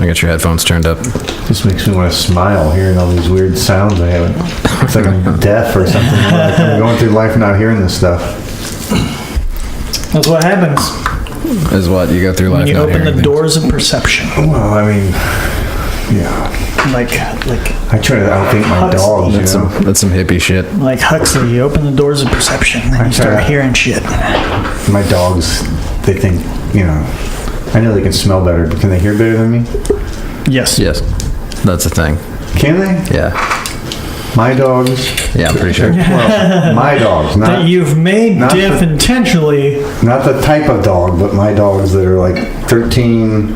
I got your headphones turned up. Just makes me want to smile hearing all these weird sounds I haven't. It's like I'm deaf or something. Like I'm going through life not hearing this stuff. That's what happens. Is what you go through life. When you not open the hearing doors of perception. Well, I mean, yeah. Like I try to outthink my dogs, things. That's some hippie shit. Like Huxley, you open the doors of perception, then you start hearing shit. My dogs, they think, I know they can smell better, but can they hear better than me? Yes. Yes. That's the thing. Can they? Yeah. My dogs. Yeah, I'm pretty sure. Well, my dogs, not That you've made deaf intentionally. not the type of dog, but my dogs that are like 13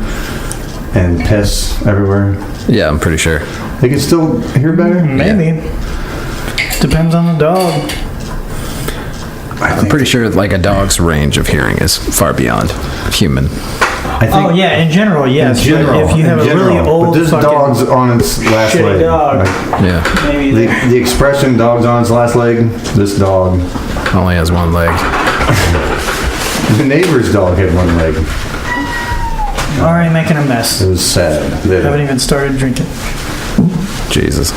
and piss everywhere. Yeah, I'm pretty sure. They can still hear better? Maybe. Depends on the dog. I'm pretty sure like a dog's range of hearing is far beyond human. I think In general, yes. in general, But if you have a really old but this fucking dog's on its last shitty leg. dog. Like, Yeah. maybe the expression "dog's on its last leg." This dog, Only has one leg. the neighbor's dog had one leg. already making a mess. It was sad. Haven't even started drinking. Jesus.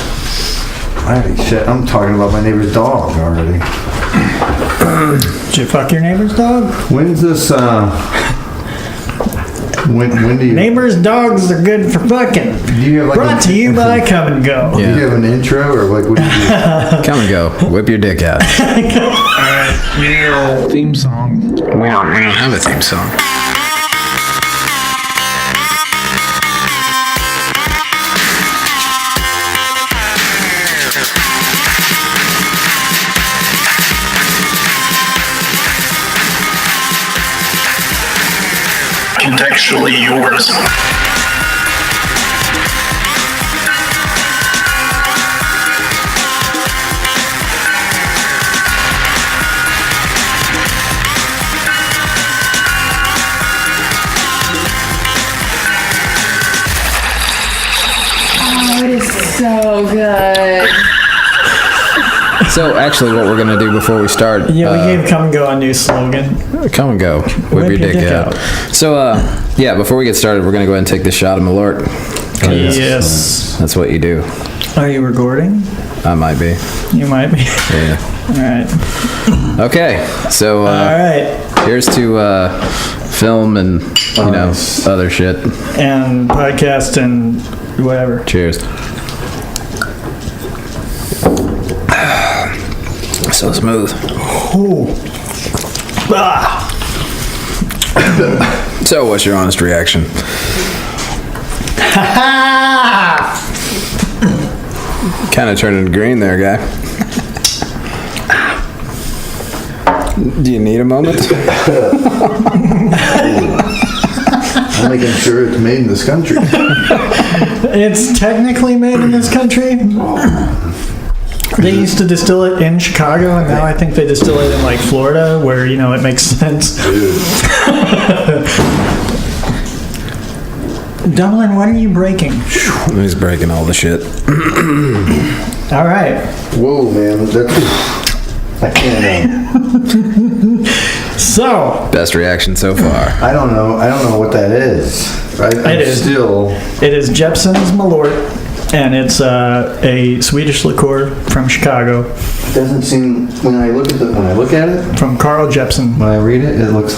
Holy shit! I'm talking about my neighbor's dog already. Did you fuck your neighbor's dog? When's this? When do you? Neighbors' dogs are good for fucking. Do you have like Brought to you by Come and Go. Yeah. Do you have an intro or like what do you do? Come and go. Whip your dick out. Theme song. We don't have a theme song. Contextually yours. Oh, it is so good. So actually what we're going to do before we start... Yeah, we gave Come and Go a new slogan. Come and go. Whip your dick out. So, before we get started, we're going to go ahead and take this shot of Malort. Yes. That's what you do. Are you recording? I might be. You might be. Yeah. Alright. Okay. So, Alright. here's to film and, other shit. And podcast and whatever. Cheers. So smooth. Ooh. Ah. So, what's your honest reaction? Kind of turning green there, guy. Do you need a moment? I'm making sure it's made in this country. It's technically made in this country. They used to distill it in Chicago, and now I think they distill it in like Florida, where it makes sense. Dublin, what are you breaking? He's breaking all the shit. All right. Whoa, man! I can't. So. Best reaction so far. I don't know what that is. It is Jeppson's Malort, and it's a Swedish liqueur from Chicago. It doesn't seem when I look at it From Carl Jeppson. when I read it, it looks.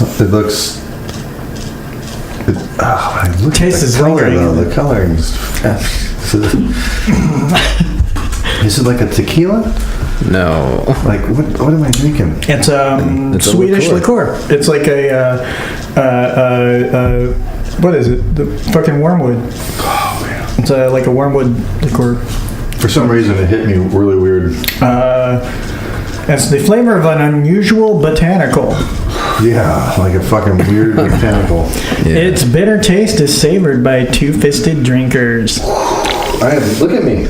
Taste is color lingering. though. The color is. Is it like a tequila? No. Like what am I drinking? It's a Swedish liqueur. It's like what is it? The fucking wormwood. Oh man! It's like a wormwood liqueur. For some reason, it hit me really weird. It's the flavor of an unusual botanical. Yeah, like a fucking weird botanical. Yeah. Its bitter taste is savored by two-fisted drinkers. Look at me.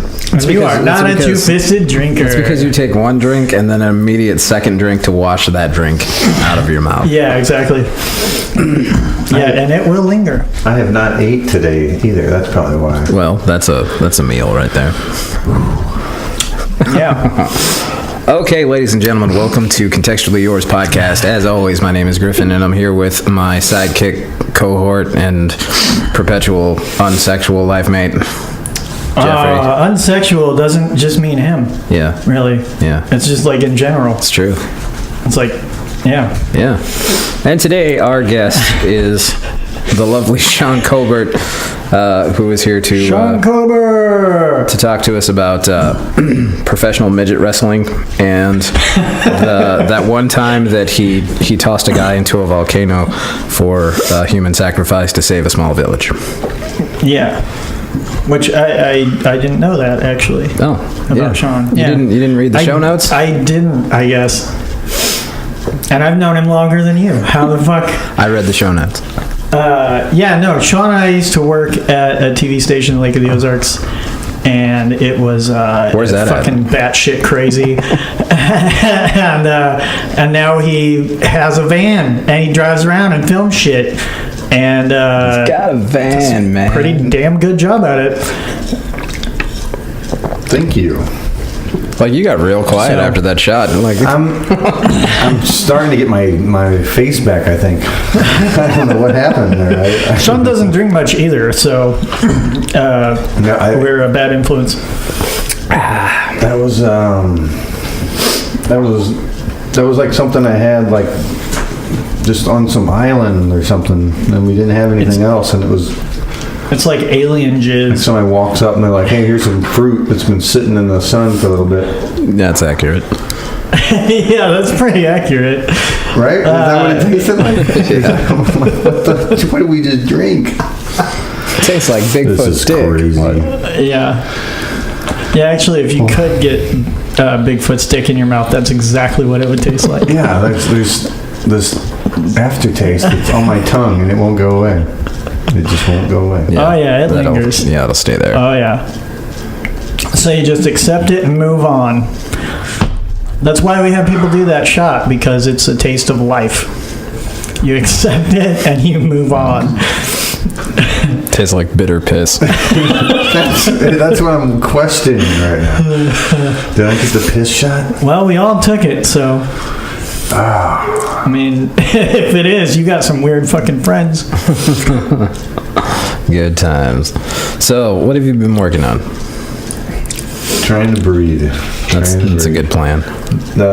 You are not a two-fisted drinker. It's because you take one drink and then an immediate second drink to wash that drink out of your mouth. Yeah, exactly. Yeah, and it will linger. I have not ate today either. That's probably why. Well, that's a meal right there. Yeah. Okay, ladies and gentlemen, welcome to Contextually Yours podcast. As always, my name is Griffin, and I'm here with my sidekick, cohort, and perpetual unsexual life mate, Jeffrey. Unsexual doesn't just mean him. Yeah. Really. Yeah. It's just like in general. It's true. It's like, yeah. Yeah. And today, our guest is the lovely Shawn Kober, who is here to Shawn Kober! to talk to us about professional midget wrestling and that one time that he tossed a guy into a volcano for human sacrifice to save a small village. Yeah. Which I didn't know that, actually. Oh, about yeah. Shawn. You didn't read the show notes? I didn't, I guess. And I've known him longer than you. How the fuck? I read the show notes. Shawn and I used to work at a TV station in Lake of the Ozarks, and it was Where's that fucking batshit crazy. and now he has a van, and he drives around and films shit. And He's got a van, man. pretty damn good job at it. Thank you. Like, you got real quiet after that shot. Like, I'm starting to get my face back, I think. I don't know what happened there. Shawn doesn't drink much either, so we're a bad influence. That was like something I had like just on some island or something, and we didn't have anything else, and it was. It's like alien jizz. Somebody walks up and they're like, "Hey, here's some fruit that's been sitting in the sun for a little bit." that's accurate. Yeah, that's pretty accurate. Right? Is that what it tasted like? What did we just drink? It tastes like Bigfoot This is stick. crazy. Yeah, actually, if you could get Bigfoot stick in your mouth, that's exactly what it would taste like. Yeah, there's this aftertaste that's on my tongue and it won't go away. It just won't go away. Oh, yeah, it lingers. Yeah, it'll stay there. Oh, yeah. So you just accept it and move on. That's why we have people do that shot, because it's a taste of life. You accept it and you move on. Tastes like bitter piss. That's what I'm questioning right now. Did I get the piss shot? Well, we all took it, so... I mean, if it is, you got some weird fucking friends. Good times. So, what have you been working on? Trying to breathe. That's a good plan. What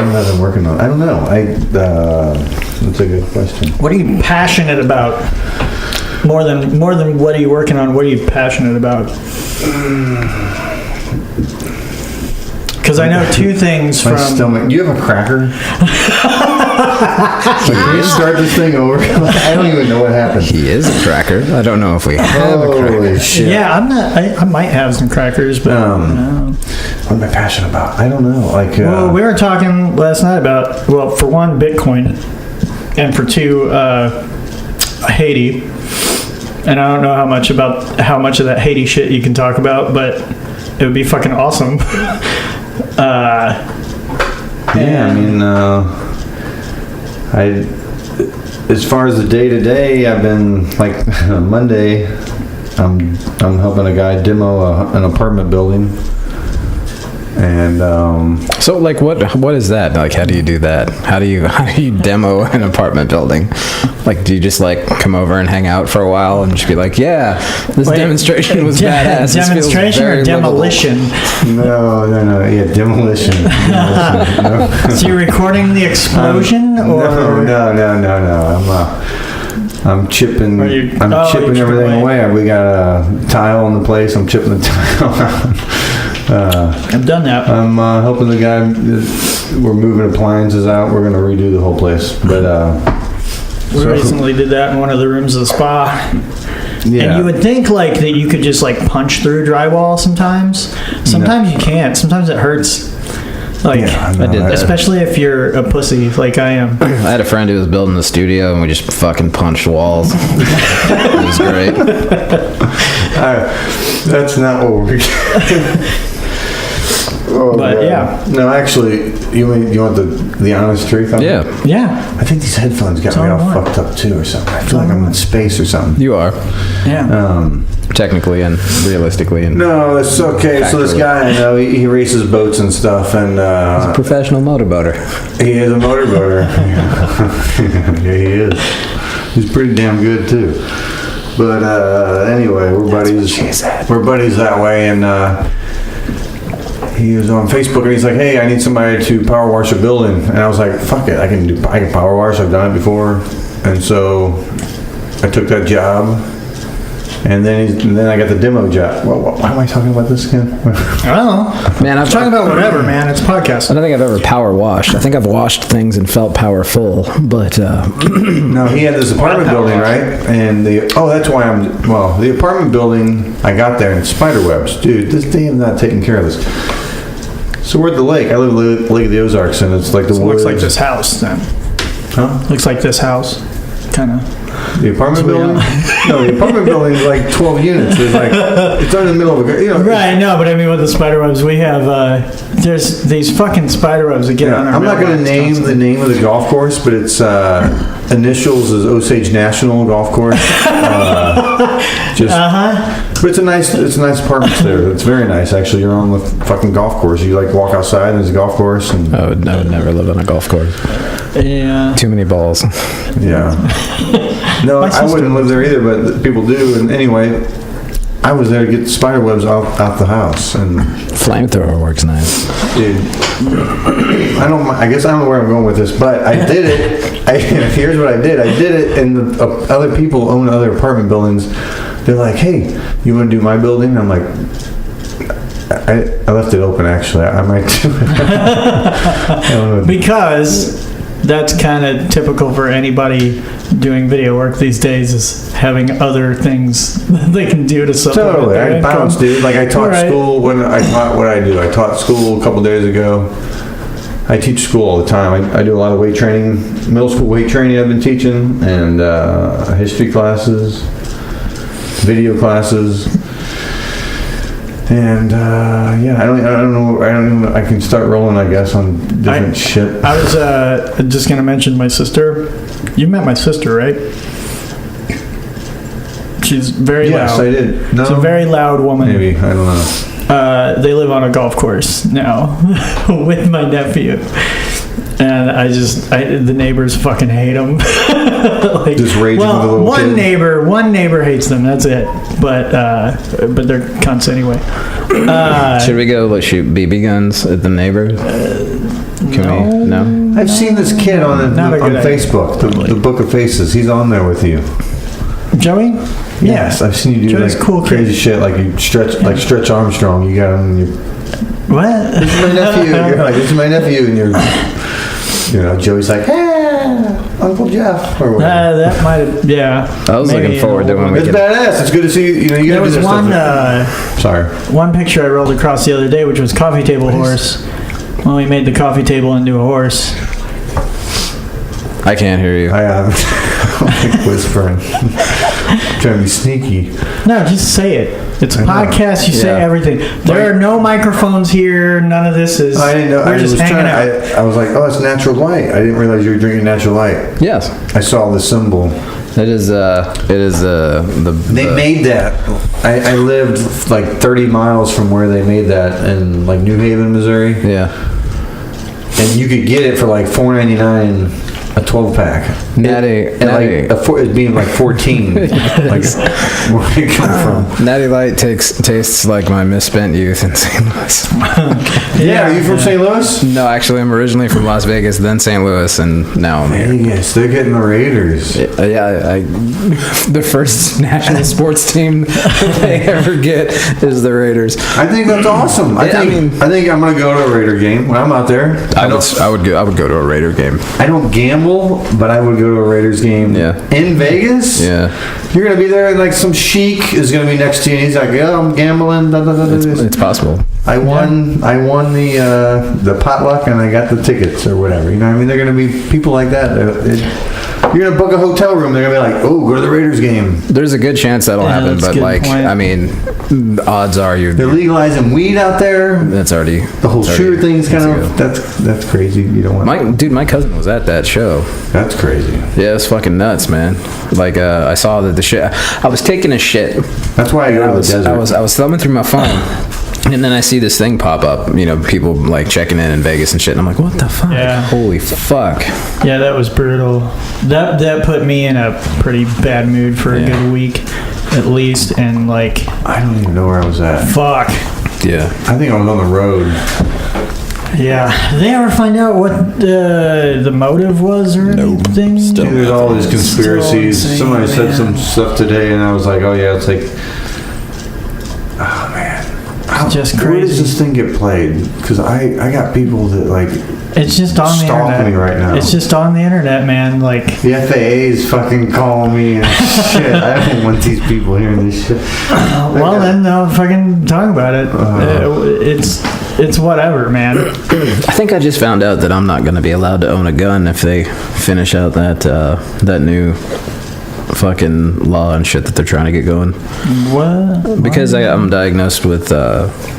have I been working on? I don't know. That's a good question. What are you passionate about? More than what are you working on? What are you passionate about? Because I know two things My from... stomach. Do you have a cracker? Can you start this thing over? I don't even know what happened. He is a cracker. I don't know if we have a cracker. Holy shit. Yeah, I'm not... I might have some crackers, but... What am I passionate about? I don't know. Like, well, we were talking last night about, well, for one, Bitcoin, and for two, Haiti. And I don't know how much of that Haiti shit you can talk about, but it would be fucking awesome. yeah, I mean, as far as the day-to-day, I've been, like, Monday, I'm helping a guy demo an apartment building. And so, like, what is that? Like, how do you do that? How do you demo an apartment building? Like, do you just like come over and hang out for a while and just be like, yeah, this demonstration was badass. Demonstration or demolition? No, yeah, demolition. No. So you're recording the explosion, or no. I'm chipping. Chipping everything away. We got a tile in the place. I'm chipping the tile out. I've done that. I'm helping the guy. We're moving appliances out. We're gonna redo the whole place. But we recently did that in one of the rooms of the spa. Yeah. And you would think like that you could just like punch through drywall sometimes. Sometimes you can't. Sometimes it hurts. Like, yeah, I did that. Especially if you're a pussy like I am. I had a friend who was building the studio and we just fucking punched walls. It was great. That's not what we're But yeah. No, actually, you want the honest truth on it? Yeah. I think these headphones got me all fucked up too or something. I feel like I'm in space or something. You are. Yeah. technically and realistically. And No, it's okay. So this guy I know, he races boats and stuff, and he's a professional motorboater. he is a motorboater. Yeah, he is. He's pretty damn good too. But anyway, we're buddies. We're buddies that way, and he was on Facebook, and he's like, "Hey, I need somebody to power wash a building," and I was like, "Fuck it, I can power wash. I've done it before," and so I took that job. And then I got the demo job. Why am I talking about this again? I don't know. Man, I'm Talking about whatever, man. It's a podcast. I don't think I've ever power washed. I think I've washed things and felt powerful, but No, he had this apartment building, right? And that's why the apartment building, I got there and spider webs. Dude, this damn not taking care of this. So we're at the lake. I live at the Lake of the Ozarks, and it's like the woods. Looks like this house, then. Huh? Looks like this house. Kind of. The apartment building? No, the apartment building is like 12 units. It's like, it's in the middle of a, Right, no, but I mean with the spider webs, we have, there's these fucking spider webs that get on our I'm not going to mailbox name the name of the golf course, but it's initials is Osage National Golf Course. But it's a nice apartment there. It's very nice, actually. You're on the fucking golf course. You like walk outside and there's a golf course. And I would never live on a golf course. Yeah. Too many balls. Yeah. No, I wouldn't live there either, but people do. And anyway, I was there to get spider webs out the house. And Flamethrower works nice. dude, I guess I don't know where I'm going with this, but I did it. Here's what I did. I did it, and the other people own other apartment buildings. They're like, "Hey, you want to do my building?" I'm like, I left it open, actually. I might do it. I don't know. Because that's kind of typical for anybody doing video work these days, is having other things that they can do to supplement Totally, their I income. bounce, dude. Like I taught Right. school when I taught what I do. I taught school a couple days ago. I teach school all the time. I do a lot of weight training, middle school weight training I've been teaching, and history classes, video classes. And I don't know. I can start rolling, I guess, on different shit. I was just going to mention my sister. You met my sister, right? She's very Yes, loud. I did. No, She's a very loud woman. maybe, I don't know. They live on a golf course now with my nephew. And the neighbors fucking hate them. Just raging with the little one kid. One neighbor hates them. That's it. But they're cunts anyway. Should we go shoot BB guns at the neighbors? Can we? No. I've seen this kid on Not a good idea. Facebook, the Book of Faces. He's on there with you. Joey? Yes, I've seen you do Joey's like cool kid. crazy shit, like you Stretch Armstrong. You got him. And What? this is my nephew. You're like, this is my nephew, and Joey's like, hey, Uncle Jeff, or whatever. That might have, yeah. I was looking forward to when we It's could. badass. It's good to see you. You There gotta do was this one, stuff. Sorry. one picture I rolled across the other day, which was coffee table horse. When we made the coffee table into a horse. I can't hear you. I am whispering. Trying to be sneaky. No, just say it. It's a podcast. You say Yeah. everything. There are no microphones here. None of this is. I didn't know. We're just hanging out. I was like, oh, it's natural light. I didn't realize you were drinking natural light. Yes. I saw the symbol. It is the They made that. I lived like 30 miles from where they made that in like New Haven, Missouri. yeah. And you could get it for like $4.99 a 12-pack. Natty It being like 14. Like, where did it come from? Natty Light tastes like my misspent youth in St. Louis. Yeah, are you from St. Louis? No, actually, I'm originally from Las Vegas, then St. Louis, and now I'm here. Yes, they're getting the Raiders. Yeah, the first national sports team they ever get is the Raiders. I think that's awesome. I think I'm gonna go to a Raider game when I'm out there. I would go to a Raider game. I don't gamble, but I would go to a Raiders game. Yeah. In Vegas. Yeah, You're gonna be there, and like some sheik is gonna be next to you, and he's like, "Yeah, I'm gambling." Da, da, da, da, it's possible. I won the potluck, and I got the tickets or whatever. You know what I mean? They're gonna be people like that. You're gonna book a hotel room. They're gonna be like, "Oh, go to the Raiders game." There's a good chance that'll Yeah, happen, that's a but good like, point. I mean, the odds are They're you're. legalizing weed out there. That's already The whole it's shooter already- thing's kind of it's that's crazy. You don't want. my cousin was at that show. That's crazy. Yeah, it's fucking nuts, man. Like, I saw that the shit. I was taking a shit. That's why I go to the desert. I was thumbing through my phone, and then I see this thing pop up. You know, people like checking in Vegas and shit. And I'm like, what the fuck? Yeah. Holy fuck! Yeah, that was brutal. That put me in a pretty bad mood for a Yeah. good week, at least. And like, I don't even know where I was at. fuck. Yeah. I think I was on the road. Yeah. Did they ever find out what the motive was or anything? Still. Dude, there's all these conspiracies. Still insane, Somebody said man. some stuff today, and I was like, "Oh yeah, it's like, oh man, It's just Where does crazy. this thing get played? Because I got people that like It's just on the stalk internet. me right now. It's just on the internet, man. Like, The FAA is fucking calling me and shit. I don't want these people hearing this shit. well, then I'll fucking talk about it. It's whatever, man. I think I just found out that I'm not going to be allowed to own a gun if they finish out that new fucking law and shit that they're trying to get going. What? Because I'm diagnosed with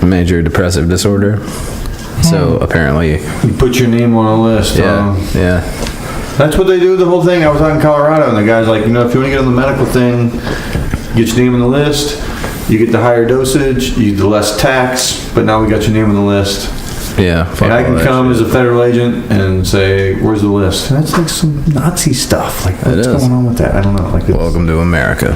major depressive disorder. So apparently, You put your name on a list. yeah. That's what they do. The whole thing. I was out in Colorado, and the guy's like, if you want to get on the medical thing, get your name on the list. You get the higher dosage, you get the less tax, but now we got your name on the list. Yeah. fuck And I all can that come shit. as a federal agent and say, "Where's the list?" And that's like some Nazi stuff. Like, what's is. going on with that? I don't know. Like, it's, Welcome to America.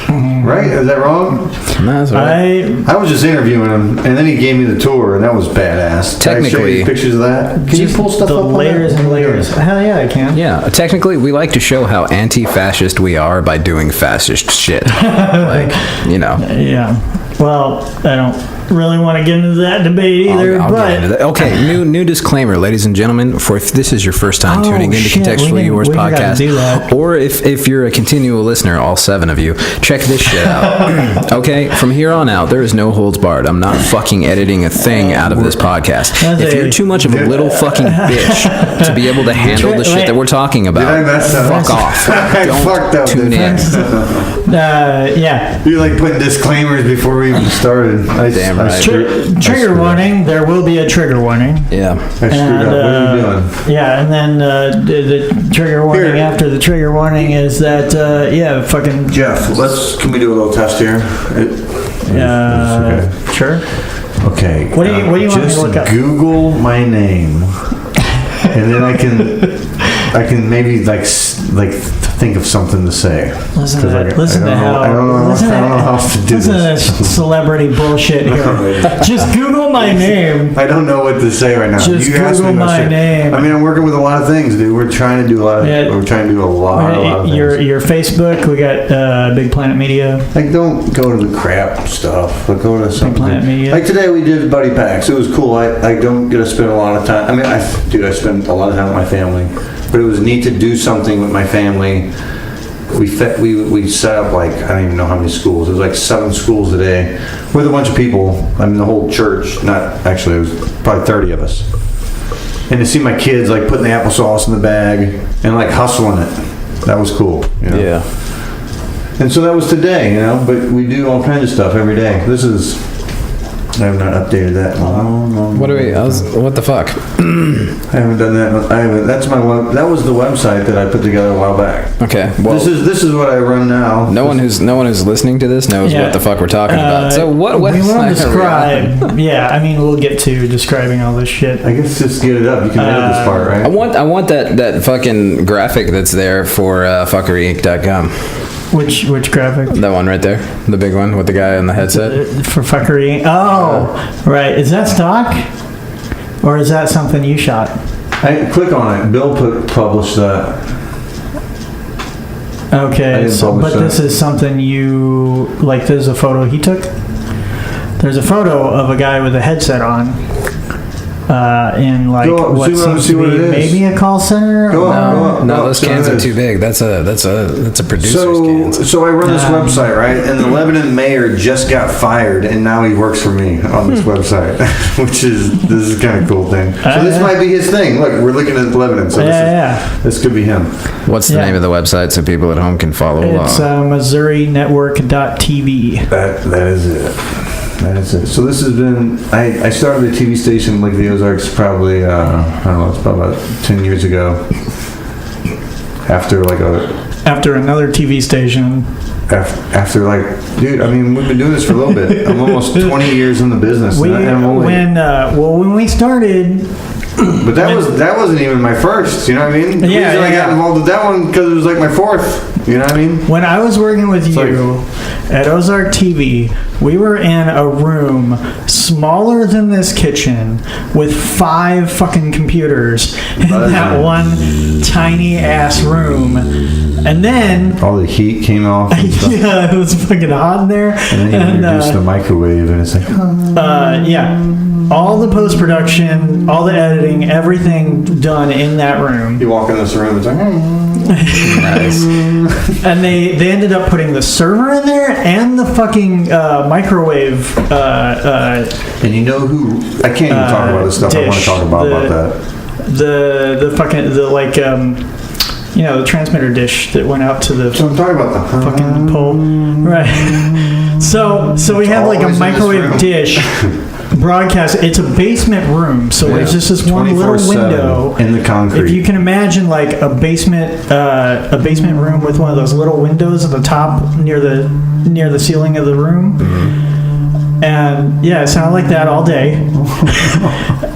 right? Is that wrong? No, that's right. I was just interviewing him, and then he gave me the tour, and that was badass. Can I show Technically- you pictures of that? Can you Just pull stuff the up on layers that? and layers. Hell yeah, I can. Yeah, technically, we like to show how anti-fascist we are by doing fascist shit. Like, you know. Yeah. Well, I don't really want to get into that debate either, I'll but get into that. Okay, new disclaimer, ladies and gentlemen. For if this is your first time Oh, tuning into shit, Contextually Yours we gotta podcast, do that. or if you're a continual listener, all 7 of you, check this shit out. Okay, from here on out, there is no holds barred. I'm not fucking editing a thing out of this podcast. That's If a- you're too much of a little fucking bitch to be able to handle the shit that we're talking Did I about, mess up? fuck off. I Don't fucked up. tune didn't in. yeah. You like putting disclaimers before we even started. Damn right. Trigger warning. There will be a trigger warning. Yeah. I screwed up. What are you doing? Yeah, and then the trigger warning Here. after the trigger warning is that fucking Jeff, can we do a little test here? sure. Okay. What do you want me to just look up? Google my name, and then I can maybe like think of something to say. Listen to 'Cause that. Listen to how. I don't know listen how else to do listen to this. this celebrity bullshit here. Just Google my name. I don't know what to say right now. Just You asked me Google about my shit. name. I mean, I'm working with a lot of things, dude. We're trying to do a lot of. Yeah. We're trying to do a lot of things. Your Facebook. We got Big Planet Media. Like, don't go to the crap stuff, but go to something. Planet Media. Like today we did buddy packs. It was cool. I don't get to spend a lot of time. I mean, I spend a lot of time with my family, but it was neat to do something with my family. We set up like, I don't even know how many schools. It was like 7 schools a day with a bunch of people. I mean, the whole church. Not actually, it was probably 30 of us. And to see my kids like putting the applesauce in the bag and like hustling it, that was cool. You know? Yeah. And so that was today, you know, but we do all kinds of stuff every day. I have not updated that in a long What the fuck? I haven't done that. That was the website that I put together a while back. Okay. Well, This is what I run now. no one who's listening to this knows Yeah. what the fuck we're talking about. So what we website won't are we on? describe. Yeah, I mean we'll get to describing all this shit. I guess just get it up. You can edit this part, right? I want that fucking graphic that's there for fuckeryinc.com. Which graphic? That one right there, the big one with the guy on the headset. For fuckery. Oh, right. Is that stock? Or is that something you shot? I click on it. Bill published that. I Okay, didn't so, publish but that. this is something you, like there's a photo he took? There's a photo of a guy with a headset on. in like Go up, what zoom up and seems see to what be it is. maybe a call center. Go up. No, those cans there are it too is. big. That's a producer's cans. So I run this website, right? And the Lebanon mayor just got fired, and now he works for me on this website, this is kind of cool thing. So this might be his thing. Look, we're looking at Lebanon, so this could be him. What's the name of the website so people at home can follow along? It's MissouriNetwork.tv. That is it. That's it. So this has been, I started a TV station like the Ozarks probably, I don't know, it's about 10 years ago. After another TV station. After like, dude, I mean, we've been doing this for a little bit. I'm almost 20 years in the business. When we started... But that wasn't even my first, you know what I mean? The reason I got involved with that one because it was like my fourth, you know what I mean? When I was working with you at Ozark TV, we were in a room smaller than this kitchen with 5 fucking computers in that one tiny ass room. And then all the heat came off. And stuff. Yeah, it was fucking hot in there. And then you introduced the microwave, and it's like, all the post-production, all the editing, everything done in that room. You walk in this room, it's like, Nice. And they ended up putting the server in there and the fucking microwave. and you know who? I can't even talk about this stuff. I want to talk about that. The fucking the transmitter dish that went out to the. So I'm talking about the fucking pole, right? So we have like a microwave dish. Broadcast. It's a basement room, so there's just this one little window in the concrete. If you can imagine, like a basement room with one of those little windows at the top near the ceiling of the room, and it sounded like that all day.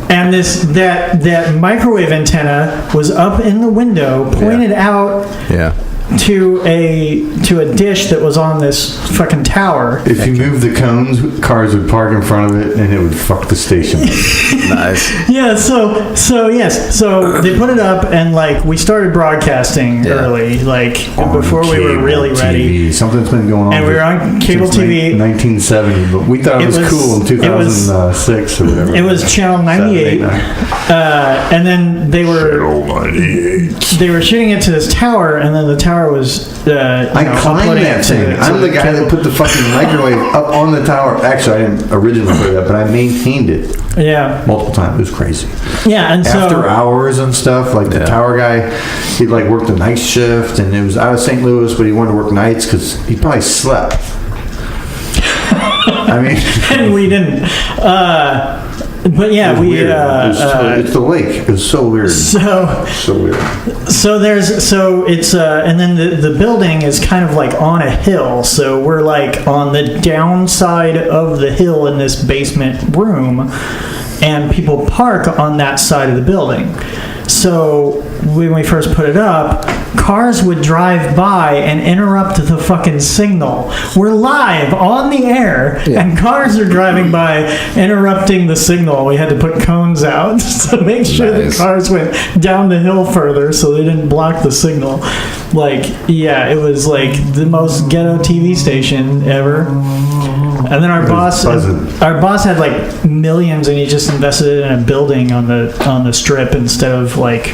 And that microwave antenna was up in the window, pointed out. Yeah. To a dish that was on this fucking tower. If you move the cones, cars would park in front of it, and it would fuck the station. Nice. Yeah. So they put it up, and like we started broadcasting early, like before we were really ready. Something's been going on. And we were on cable TV. 1970, but we thought it was cool in 2006 or whatever. It was Channel 98, and then they were shooting it to this tower, and then the tower was. I climbed that thing. I'm the guy that put the fucking microwave up on the tower. Actually, I didn't originally put it up, but I maintained it. Yeah. Multiple times. It was crazy. Yeah, and after hours and stuff, like the tower guy, he'd like work the night shift, and it was out of St. Louis, but he wanted to work nights because he probably slept. I mean, and we didn't. But yeah, it's the lake. It was so weird. So weird. And then the building is kind of like on a hill. So we're like on the downside of the hill in this basement room, and people park on that side of the building. So when we first put it up, cars would drive by and interrupt the fucking signal. We're live on the air, and cars are driving by interrupting the signal. We had to put cones out to make sure the cars went down the hill further so they didn't block the signal. Like, it was like the most ghetto TV station ever. And then our boss had like millions, and he just invested in a building on the strip instead of like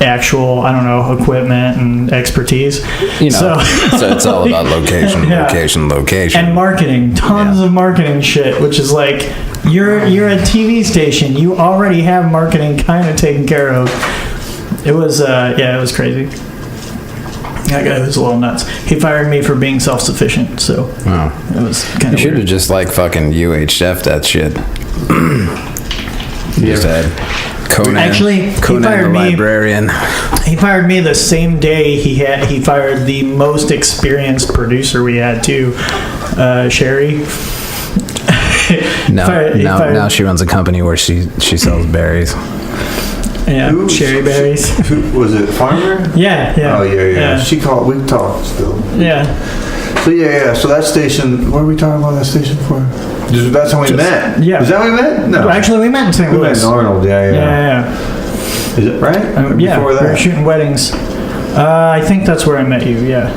actual, I don't know, equipment and expertise. So it's all about location, and marketing. Tons of marketing shit, which is like you're a TV station. You already have marketing kind of taken care of. It was it was crazy. That guy was a little nuts. He fired me for being self-sufficient, so it was kind of weird. You should have just like fucking UHF that shit. Just had Conan. Actually, Conan he fired the me. Librarian. He fired me the same day he fired the most experienced producer we had too, Sherry. Now she runs a company where she sells berries. Yeah, cherry berries. Who was it? Farmer? Yeah. Oh yeah. We talked still. Yeah. So so that station. What are we talking about that station for? That's how we met. Yeah. Is that how we met? No. Actually, we met in St. Louis. We met in Arnold. Yeah. Is it right? Before that? We were shooting weddings. I think that's where I met you. Yeah.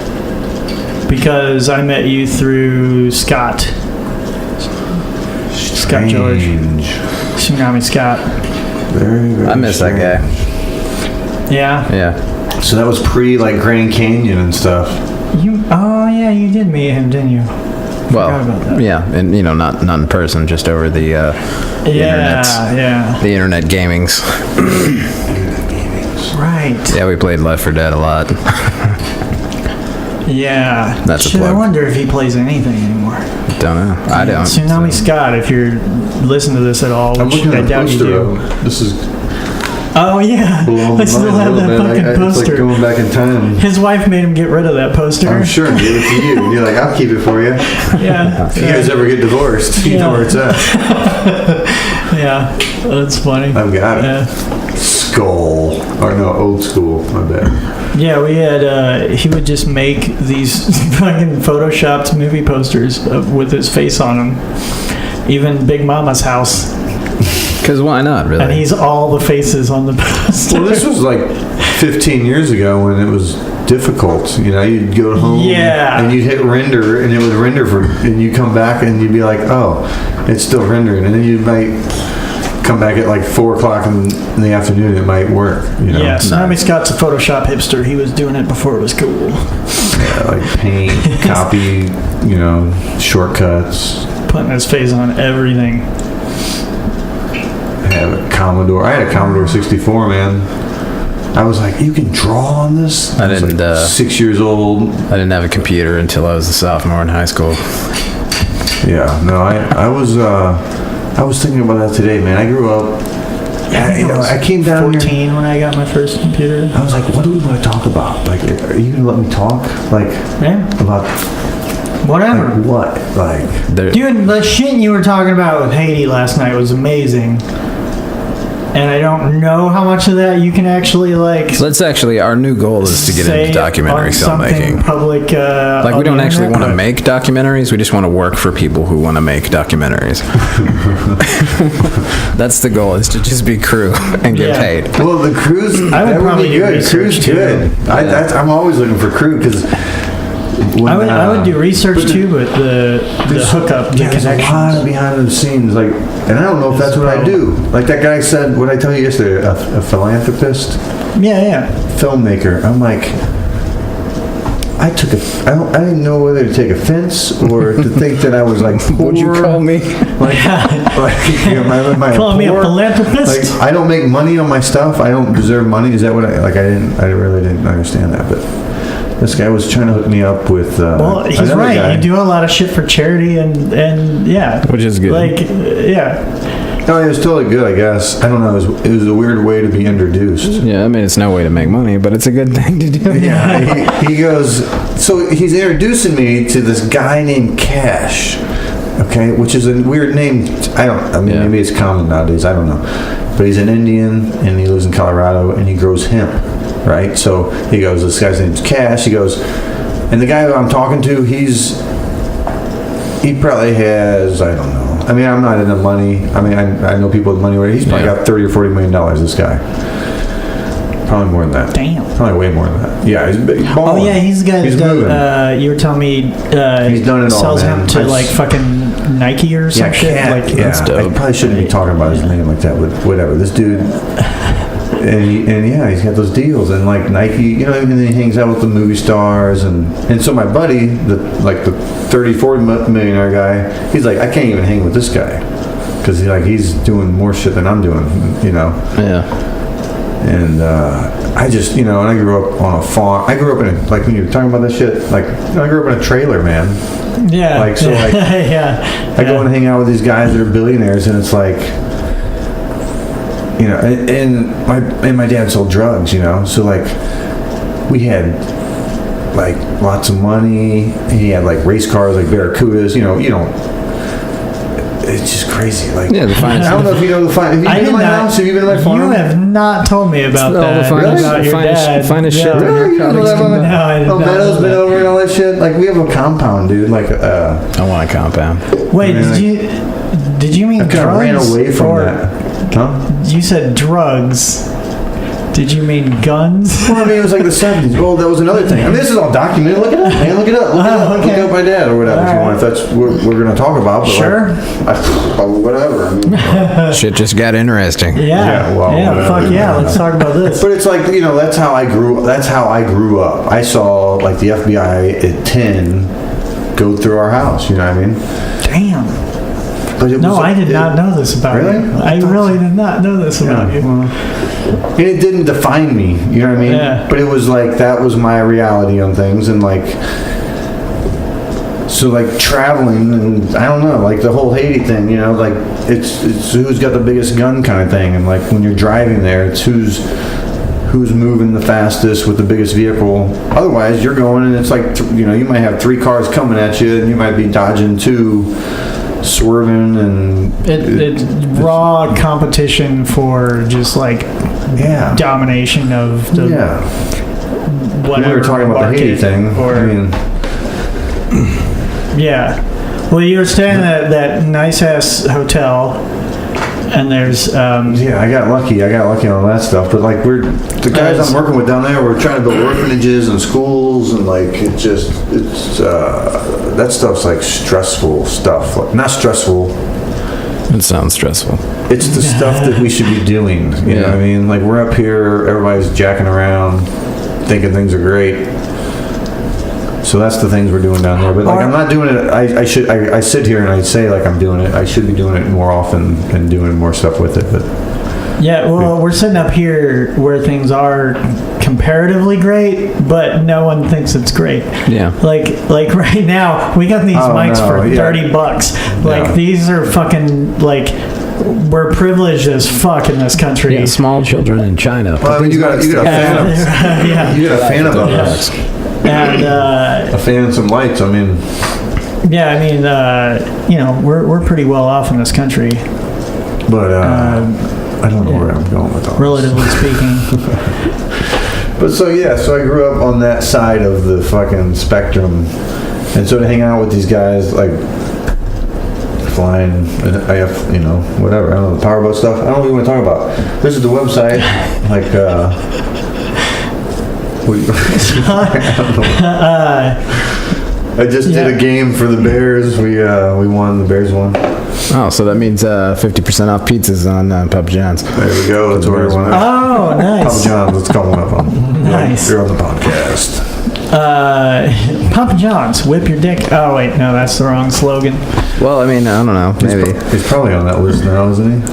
Because I met you through Scott. Scott George. Tsunami Scott. Very, very I miss that guy. Yeah. Yeah. So that was pre like Grand Canyon and stuff. Oh yeah, you did meet him, didn't you? Forgot about that. Yeah, and not in person, just over the internet. Yeah. The internet gamings. Right. Yeah, we played Left 4 Dead a lot. Yeah. That's a Shit, plug. I wonder if he plays anything anymore. Don't know. I don't. Tsunami Scott, if you're listening to this at all, I'm which looking I at the doubt you poster. do. This is Oh yeah, blowing I my still mind a have little that bit. fucking It's like poster. going back in time. His wife made him get rid of that poster. I'm sure and gave it to you. And you're like, I'll keep it for you. Yeah. If you guys ever get divorced, you know where it's at. Yeah, that's funny. I've got it. Yeah. Skull. Or no, old school. My bad. Yeah, we had, he would just make these fucking photoshopped movie posters with his face on them. Even Big Mama's house. Because why not, really? And he's all the faces on the poster. Well, this was like 15 years ago when it was difficult. You know, you'd go home and you'd hit render and it would render and you'd come back and you'd be like, oh, it's still rendering. And then you might come back at like 4 o'clock in the afternoon, it might work. You know? Yeah, Tsunami Scott's a Photoshop hipster. He was doing it before it was cool. Yeah, like paint, copy, you know, shortcuts. Putting his face on everything. I had a Commodore 64, man. I was like, you can draw on this? I was didn't, like 6 years old. I didn't have a computer until I was a sophomore in high school. Yeah, no, I was thinking about that today, man. I grew up. I came down 14 here. when I got my first computer. I was like, what do we want to talk about? Like, are you gonna let me talk? Like, about whatever. like what? Like, Dude, the shit you were talking about with Haiti last night was amazing. And I don't know how much of that you can actually like. Let's actually, our new goal is to get into documentary filmmaking. Public, like, we don't actually want to make documentaries. We just want to work for people who want to make documentaries. That's the goal, is to just be crew and get paid. well, the crew's I would that probably be do good. research Crew's too. good. I'm always looking for crew because. I would do research too, but the hookup, the there's a lot connections. of behind the scenes, like, and I don't know if that's what I do. Like that guy said, what I tell you yesterday, a philanthropist, Yeah. filmmaker. I'm like, I didn't know whether to take offense or to think that I was like, What'd you call me? like you know, am I Calling me a poor? philanthropist? Like, I don't make money on my stuff. I don't deserve money. Is that what I really didn't understand that, but. This guy was trying to hook me up with. Well, he's another right. guy. You do a lot of shit for charity, and yeah, Which is good. Like, yeah. No, it was totally good, I guess. I don't know. It was a weird way to be introduced. Yeah, I mean, it's no way to make money, but it's a good thing to do. Yeah, he goes. So he's introducing me to this guy named Cash. Okay, which is a weird name. Maybe it's common nowadays. I don't know. But he's an Indian and he lives in Colorado and he grows hemp. Right, so he goes, this guy's name's Cash. He goes, and the guy I'm talking to, he probably has, I don't know. I mean, I'm not into money. I mean, I know people with money. He's probably got $30 or $40 million. This guy, probably more than that. Damn. Probably way more than that. Yeah, he's big. Oh yeah, he's the guy He's that moving. you were telling me He's done it all, sells man. him to like fucking Nike or some shit. Like, that's dope. I probably shouldn't be talking about his name like that, but whatever. This dude. And he's got those deals and like Nike, you know, and then he hangs out with the movie stars and so my buddy, the 30-40 millionaire guy, he's like, I can't even hang with this guy because he's doing more shit than I'm doing, you know. Yeah. And I just, you know, and I grew up on a farm. I grew up in like when you were talking about that shit, like I grew up in a trailer, man. Yeah. Like so, like yeah. I go and hang out with these guys that are billionaires, and it's like. You know, and my dad sold drugs, you know, so like we had like lots of money. He had like race cars, like Barracudas, you know, it's just crazy. Like, Yeah, the finest. I don't know if you know the finest. Have you been to my house? Have you been to my farm? You have not told me about All that. the finest, about your dad. finest shit. No. that Really? You know narcotics that can one? buy. No, I did not Meadows know been that. over and all that shit. Like we have a compound, dude. Like I want a compound. Wait, I mean, did you mean I kind of drugs? ran away from or that. Huh? You said drugs. Did you mean guns? Well, I mean, it was like the 70s. Well, that was another thing. I mean, this is all documented. Look it up, man. Look it up. Look it up. Okay. Look up my dad or whatever if you want. If that's what we're going to talk about. But Sure. Whatever. I mean, Shit just got interesting. Yeah. well, whatever. Fuck yeah. Let's talk about this. but it's like, that's how I grew up. I saw like the FBI at 10 go through our house. You know what I mean? Damn. But it No, was, I did not know this about Really? you. I really did not know this about you. Well, and it didn't define me, you know what I mean? Yeah. But it was like, that was my reality on things, and like, so like traveling, and I don't know, like the whole Haiti thing, like it's who's got the biggest gun kind of thing, and like when you're driving there, it's who's moving the fastest with the biggest vehicle. Otherwise, you're going, and it's like, you might have 3 cars coming at you, and you might be dodging 2, swerving, and It's raw competition for just like domination of the whatever. We were talking about the Haiti market thing. or- I mean, Yeah. Well, you were staying at that nice ass hotel, and there's yeah, I got lucky on all that stuff. But like, the guys I'm working with down there, we're trying to build orphanages and schools, and like that stuff's like stressful stuff. Like, not stressful. It sounds stressful. It's the stuff that we should be doing. You know what I mean? Like, we're up here, everybody's jacking around, thinking things are great. So that's the things we're doing down there. But like, I'm not doing it. I sit here and I say like I'm doing it. I should be doing it more often and doing more stuff with it. But yeah. Well, we're sitting up here where things are comparatively great, but no one thinks it's great. Yeah. Like right now, we got these mics for $30. Like these are fucking like. We're privileged as fuck in this country. Yeah, small children in China. well, I mean, you got a fan of Yeah. you got a fan of us. And A fan and some lights. I mean, yeah, I mean, we're pretty well off in this country, but I don't know where I'm going with all relatively speaking. But so I grew up on that side of the fucking spectrum, and so to hang out with these guys like flying, and I have whatever, I don't know, the powerboat stuff. I don't know what you want to talk about. This is the website, like I just did a game for the Bears. We won. The Bears won. Oh, so that means 50% off pizzas on Papa John's. There we go. Let's order one. Oh, nice. Papa John's. Let's call one up on. Nice. You're on the podcast. Papa John's, whip your dick. Oh wait, no, that's the wrong slogan. Well, I mean, I don't know. Maybe. He's probably on that list now, isn't he?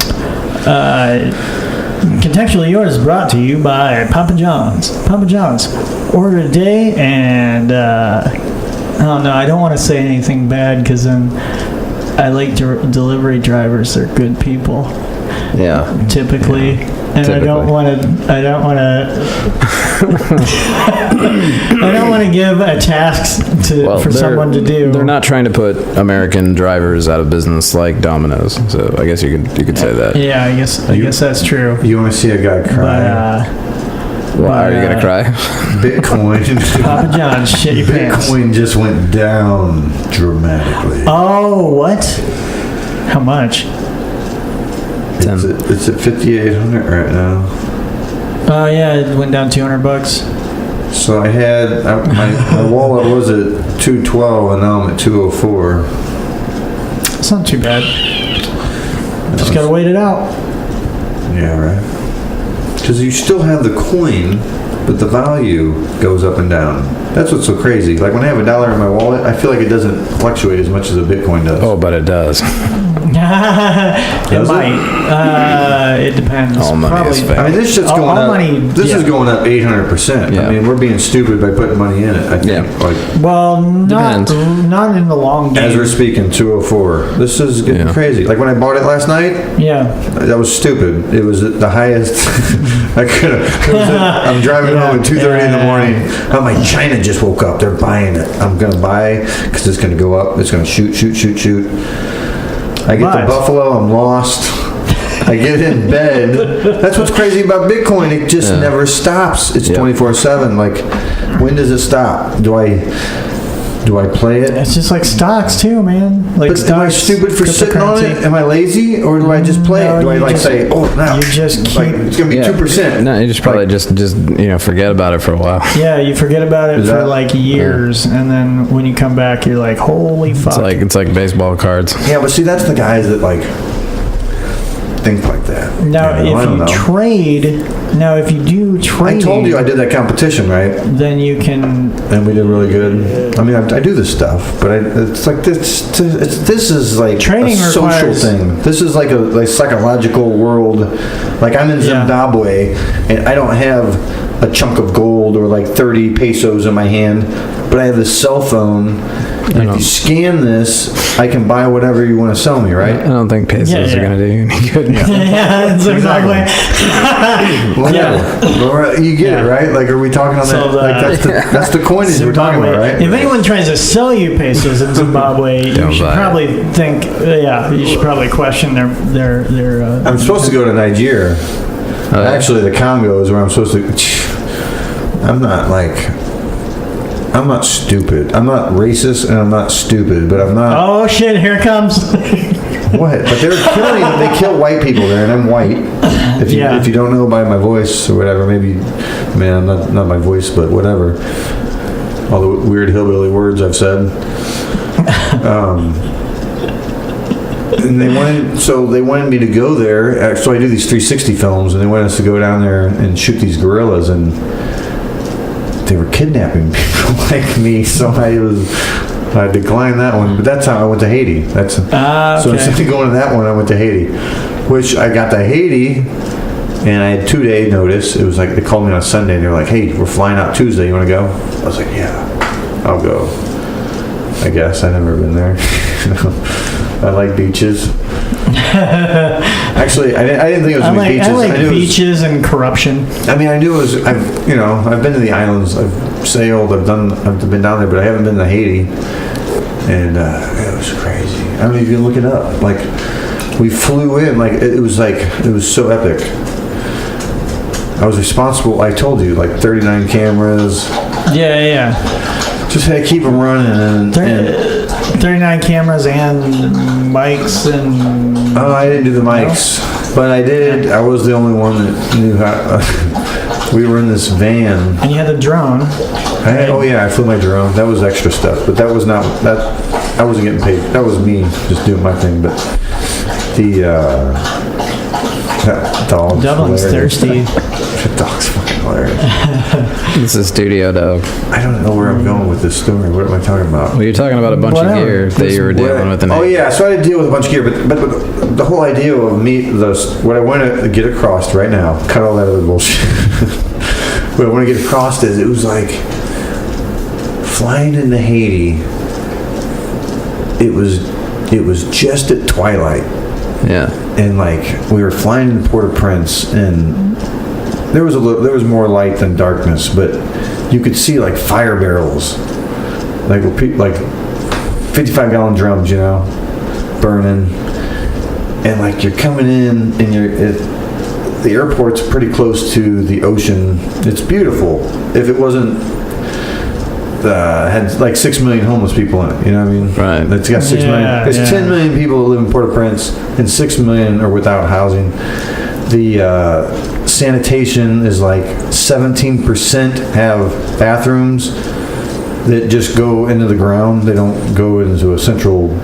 Contextually Yours is brought to you by Papa John's. Papa John's, order a day, and oh no, I don't want to say anything bad because then I like delivery drivers. They're good people. Yeah. Typically. And I don't want to give a task for someone to do. They're not trying to put American drivers out of business like Domino's. So I guess you could say that. Yeah, I guess that's true. You want to see a guy cry? Why are you gonna cry? Bitcoin. Papa John's, shit your pants. Bitcoin just went down dramatically. Oh, what? How much? It's at 5,800 right now. Oh yeah, it went down $200. So I had my wallet was at 212 and now I'm at 204. It's not too bad. Just gotta wait it out. Yeah, right. Because you still have the coin, but the value goes up and down. That's what's so crazy. Like when I have $1 in my wallet, I feel like it doesn't fluctuate as much as a Bitcoin does. Oh, but it does. It might. It depends. All money is fake. I mean, this shit's going up. This is going up 800%. Yeah. I mean, we're being stupid by putting money in it. I think. Yeah. Like, well, not in the long game. as we're speaking, 204. This is getting crazy. Like when I bought it last night. Yeah. That was stupid. It was the highest I could have. I'm driving home at 2:30 in the morning. I'm like, China just woke up. They're buying it. I'm gonna buy because it's gonna go up. It's gonna shoot. I get to Buffalo. I'm lost. I get in bed. That's what's crazy about Bitcoin. It just never stops. It's 24/7. Like, when does it stop? Do I play it? It's just like stocks too, man. Like But stocks, am I stupid for sitting on it? Am I lazy, or do I just play it? Do I like say, oh, now you just keep, it's gonna be 2%? No, you just probably just forget about it for a while. Yeah, you forget about it for like years, and then when you come back, you're like, holy fuck. It's like baseball cards. Yeah, but see, that's the guys that like think like that. Now, You know, I don't know. if you do trade, I told you I did that competition, right? then you can. And we did really good. I mean, I do this stuff, but it's like this is like Trading a social requires- thing. This is like a psychological world. Like I'm in Zimbabwe, and I don't have a chunk of gold or like 30 pesos in my hand, but I have this cell phone. And if you scan this, I can buy whatever you want to sell me, right? I don't think pesos are going to do you any good. Yeah, it's exactly. Whatever. You get it, right? Like, are we talking on So that? That's the coinage we're talking about, right? If anyone tries to sell you pesos in Zimbabwe, you should probably think, you should probably question their. I'm supposed to go to Nigeria. Actually, the Congo is where I'm supposed to. I'm not stupid. I'm not racist, and I'm not stupid, but I'm not. Oh shit! Here it comes. What? But they're killing. They kill white people there, and I'm white. If you don't know by my voice or whatever, maybe, man, not my voice, but whatever. All the weird hillbilly words I've said. And they wanted me to go there. So I do these 360 films, and they wanted us to go down there and shoot these gorillas, and they were kidnapping people like me. So I declined that one. But that's how I went to Haiti. So instead of going to that one, I went to Haiti, which I got to Haiti, and I had 2-day notice. It was like they called me on a Sunday, and they were like, "Hey, we're flying out Tuesday. You want to go?" I was like, "Yeah, I'll go." I guess I've never been there. I like beaches. Actually, I didn't think it was going to be beaches. I like beaches and corruption. I mean, I knew it was. I've been to the islands. I've sailed. I've been down there, but I haven't been to Haiti. And it was crazy. I mean, you can look it up. Like, we flew in. Like, it was so epic. I was responsible. I told you, like 39 cameras. Yeah. Just had to keep them running. 39 cameras and mics and... Oh, I didn't do the mics. But I did. I was the only one that knew how... we were in this van. And you had the drone. I flew my drone. That was extra stuff. But that was not... I wasn't getting paid. That was me just doing my thing. But the... that dog's Dublin's thirsty. That dog's fucking hilarious. It's a studio dog. I don't know where I'm going with this story. What am I talking about? Well, you're talking about a bunch of gear that you were dealing with. Oh yeah, so I had to deal with a bunch of gear, but the whole idea of what I want to get across right now, cut all that other bullshit. What I want to get across is it was like flying into Haiti. It was just at twilight. Yeah. And like we were flying into Port-au-Prince, and there was more light than darkness, but you could see like fire barrels, like 55-gallon drums, burning, and like you're coming in, and the airport's pretty close to the ocean. It's beautiful. If it wasn't had like 6 million homeless people in it, you know what I mean? Right. It's got 6 million. There's 10 million people that live in Port-au-Prince, and 6 million are without housing. The sanitation is like 17% have bathrooms that just go into the ground. They don't go into a central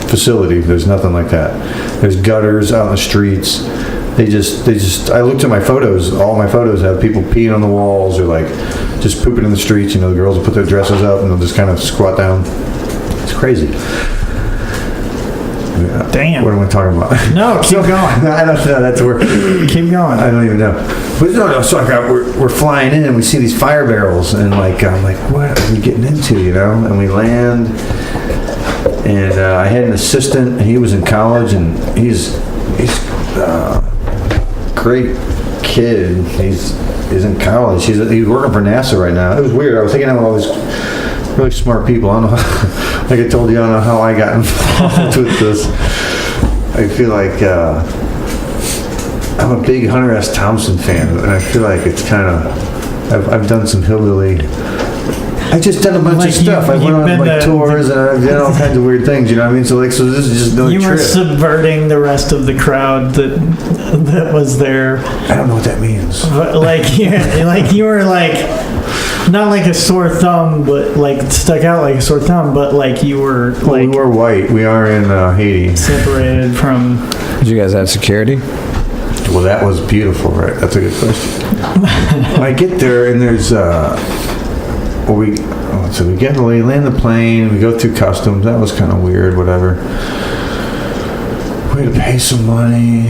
facility. There's nothing like that. There's gutters out in the streets. They just I looked at my photos. All my photos have people peeing on the walls or like just pooping in the streets. The girls will put their dresses up and they'll just kind of squat down. It's crazy. Damn. What am I talking about? No, keep going. I don't know. That's where. Keep going. I don't even know. But no. So we're flying in and we see these fire barrels and like I'm like, what are we getting into? And we land and I had an assistant and he was in college and he's great kid. He's in college. He's working for NASA right now. It was weird. I was thinking of all these really smart people. I don't know. Like I told you, I don't know how I got involved with this. I feel like I'm a big Hunter S. Thompson fan, and I feel like it's kind of I've done some hillbilly I just done a bunch Like of stuff. I you've went on been like to- tours and I've done all kinds of weird things. You know what I mean? So so this is just no You were trip. subverting the rest of the crowd that was there. I don't know what that means. But, like, you were like, not like a sore thumb, but like stuck out like a sore thumb, but like you were Well, like we were white. We are in Haiti. separated from. Did you guys have security? Well, that was beautiful, right? That's a good question. I get there and there's so we land the plane. We go through customs. That was kind of weird. Whatever. We had to pay some money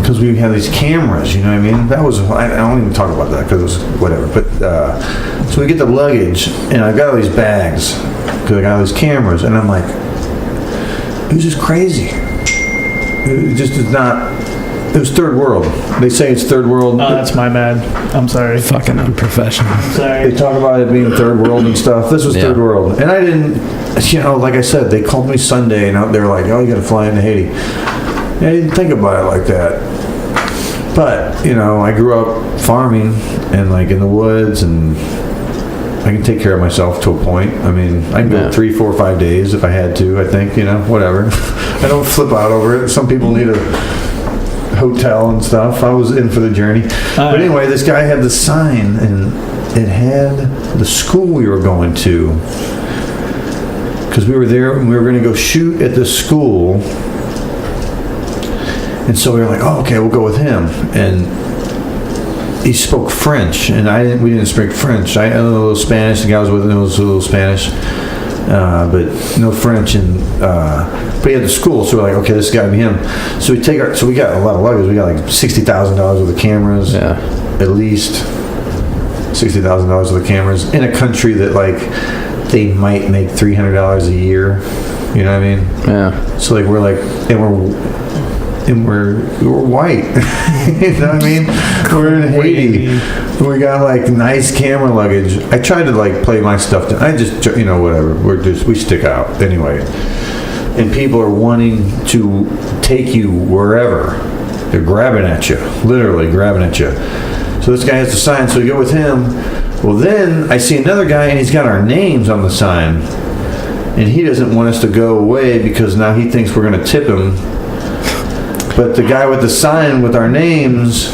because we had these cameras. You know what I mean? That was I don't even talk about that because it was whatever. But so we get the luggage and I got all these bags because I got all these cameras and I'm like, it was just crazy. It just is not. It was third world. They say it's third world. Oh, that's my bad. I'm sorry. Fucking unprofessional. Sorry. They talk about it being third world and stuff. This was Yeah. third world. And I didn't, like I said, they called me Sunday and they were like, oh, you got to fly into Haiti. And I didn't think about it like that. But, I grew up farming and like in the woods and I can take care of myself to a point. I mean, I can go 3, 4, 5 days if I had to, I think, whatever. I don't flip out over it. Some people need a hotel and stuff. I was in for the journey. But anyway, this guy had the sign and it had the school we were going to because we were there and we were going to go shoot at the school. And so we were like, oh, okay, we'll go with him. And he spoke French and we didn't speak French. I know a little Spanish. The guy was with him was a little Spanish. But no French, and but he had the school, so we're like, okay, this has got to be him. So we got a lot of luggage. We got like $60,000 worth of cameras, at least $60,000 worth of cameras in a country that like they might make $300 a year. You know what I mean? Yeah. So like we're white. You know what I mean? We're in Haiti. We got like nice camera luggage. I tried to like play my stuff down. I just, whatever. We stick out anyway. And people are wanting to take you wherever. They're grabbing at you, literally grabbing at you. So this guy has the sign, so we go with him. Well, then I see another guy and he's got our names on the sign. And he doesn't want us to go away because now he thinks we're going to tip him. But the guy with the sign with our names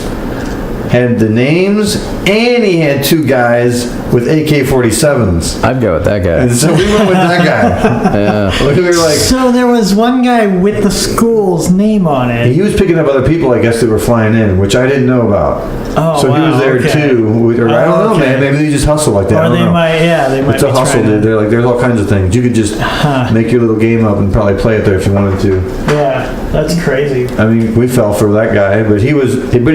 had the names, and he had 2 guys with AK-47s. I'd go with that guy. And so we went with that guy. Yeah. We were like, So there was one guy with the school's name on it. he was picking up other people, I guess, that were flying in, which I didn't know about. Oh, so he was there too. Or I don't know, man. Maybe they just hustle like that. I Or don't they know. might, they might It's be a hustle, trying to- dude. They're like, there's all kinds of things. You could just make your little game up and probably play it there if you wanted to. Yeah, that's crazy. I mean, we fell for that guy, but he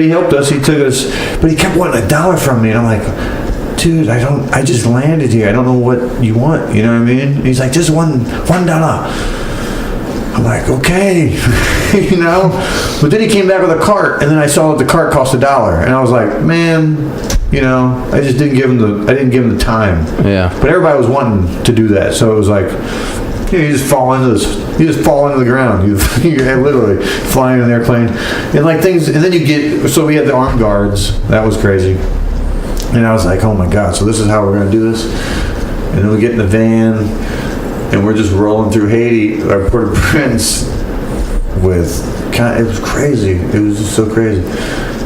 helped us. He took us, but he kept wanting $1 from me, and I'm like, dude, I just landed here. I don't know what you want. You know what I mean? And he's like, just $1. I'm like, okay, But then he came back with a cart, and then I saw that the cart cost $1, and I was like, man, I just didn't give him the time. Yeah. But everybody was wanting to do that, so it was like, you just fall into the ground. You literally fly in an airplane, and like things, and then so we had the armed guards. That was crazy. And I was like, oh my God, so this is how we're going to do this? And then we get in the van, and we're just rolling through Haiti, or Port-au-Prince, it was crazy. It was just so crazy.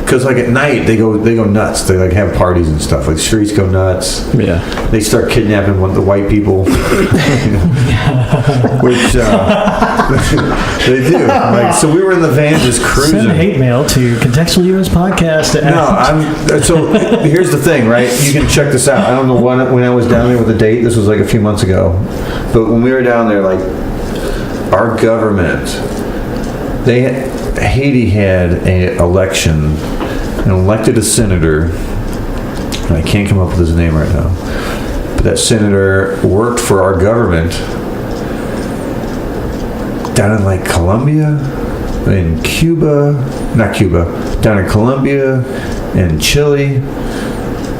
Because like at night, they go nuts. They like have parties and stuff. Like streets go nuts. Yeah. They start kidnapping the white people. Which they do. Like, so we were in the van just cruising. Send hate mail to Contextually Yours podcast. So here's the thing, right? You can check this out. I don't know when I was down there with the date. This was like a few months ago. But when we were down there, like our government, Haiti had an election and elected a senator. And I can't come up with his name right now. But that senator worked for our government down in like Colombia, in down in Colombia and Chile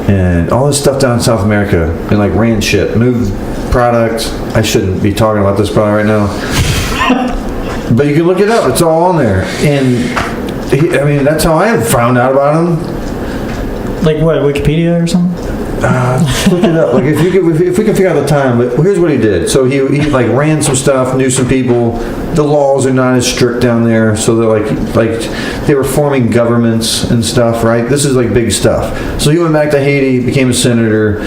and all this stuff down in South America, and like ran shit, moved product. I shouldn't be talking about this probably right now, but you can look it up. It's all on there. And that's how I found out about him. Like what, Wikipedia or something? Look it up. Like if we can figure out the time, but here's what he did. So he like ran some stuff, knew some people. The laws are not as strict down there, so they're like they were forming governments and stuff, right? This is like big stuff. So he went back to Haiti, became a senator.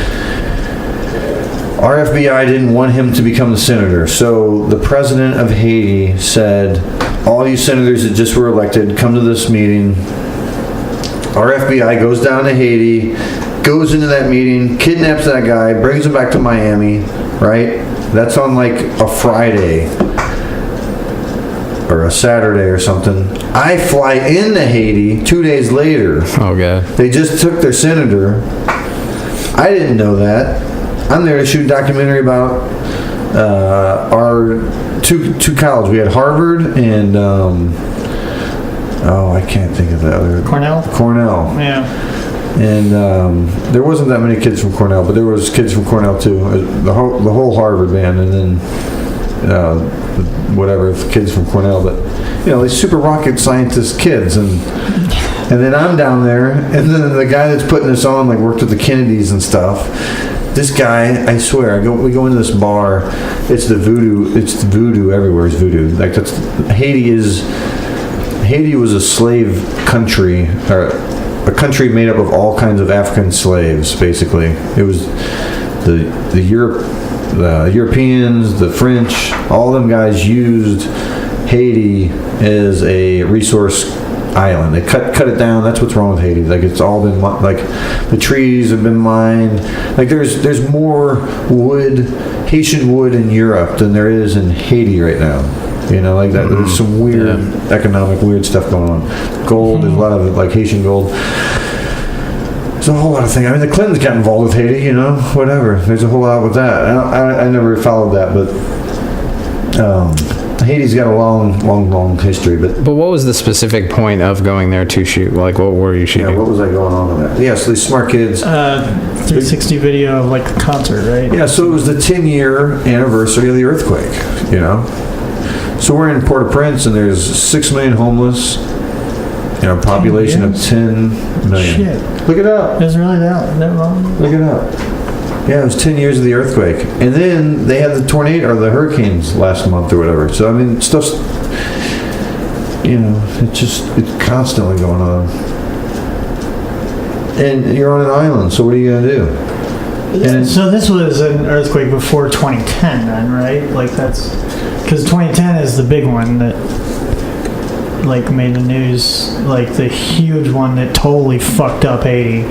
Our FBI didn't want him to become the senator, so the president of Haiti said, all you senators that just were elected, come to this meeting. Our FBI goes down to Haiti, goes into that meeting, kidnaps that guy, brings him back to Miami, right? That's on like a Friday or a Saturday or something. I fly into Haiti 2 days later. Oh, God. They just took their senator. I didn't know that. I'm there to shoot a documentary about our two colleges. We had Harvard and I can't think of the other. Cornell. Yeah. And there wasn't that many kids from Cornell, but there was kids from Cornell too. The whole Harvard band, and then whatever kids from Cornell. But these super rocket scientist kids, and then I'm down there, and then the guy that's putting this on like worked with the Kennedys and stuff. This guy, I swear, we go into this bar. It's the voodoo everywhere. Is voodoo. Like Haiti was a slave country, or a country made up of all kinds of African slaves. Basically, it was the Europeans, the French, all them guys used Haiti as a resource island. They cut it down. That's what's wrong with Haiti. Like it's all been like the trees have been mined. Like there's more Haitian wood in Europe than there is in Haiti right now. Like that. There's some weird economic weird stuff going on. Gold, there's a lot of it, like Haitian gold. There's a whole lot of things. I mean, the Clintons got involved with Haiti. Whatever. There's a whole lot with that. I never followed that, but. Haiti's got a long history, but what was the specific point of going there to shoot? Like, what were you shooting? Yeah, what was I going on with that? Yeah, so these smart kids. 360 video of like the concert, right? Yeah, so it was the 10-year anniversary of the earthquake. So we're in Port-au-Prince, and there's 6 million homeless. Population of 10 million. Shit. Look it up. Is it really that long? Look it up. Yeah, it was 10 years of the earthquake. And then they had the tornado or the hurricanes last month or whatever. So, I mean, stuff's, it's constantly going on. And you're on an island, so what are you going to do? And so this was an earthquake before 2010 then, right? Like that's, because 2010 is the big one that like made the news, like the huge one that totally fucked up Haiti.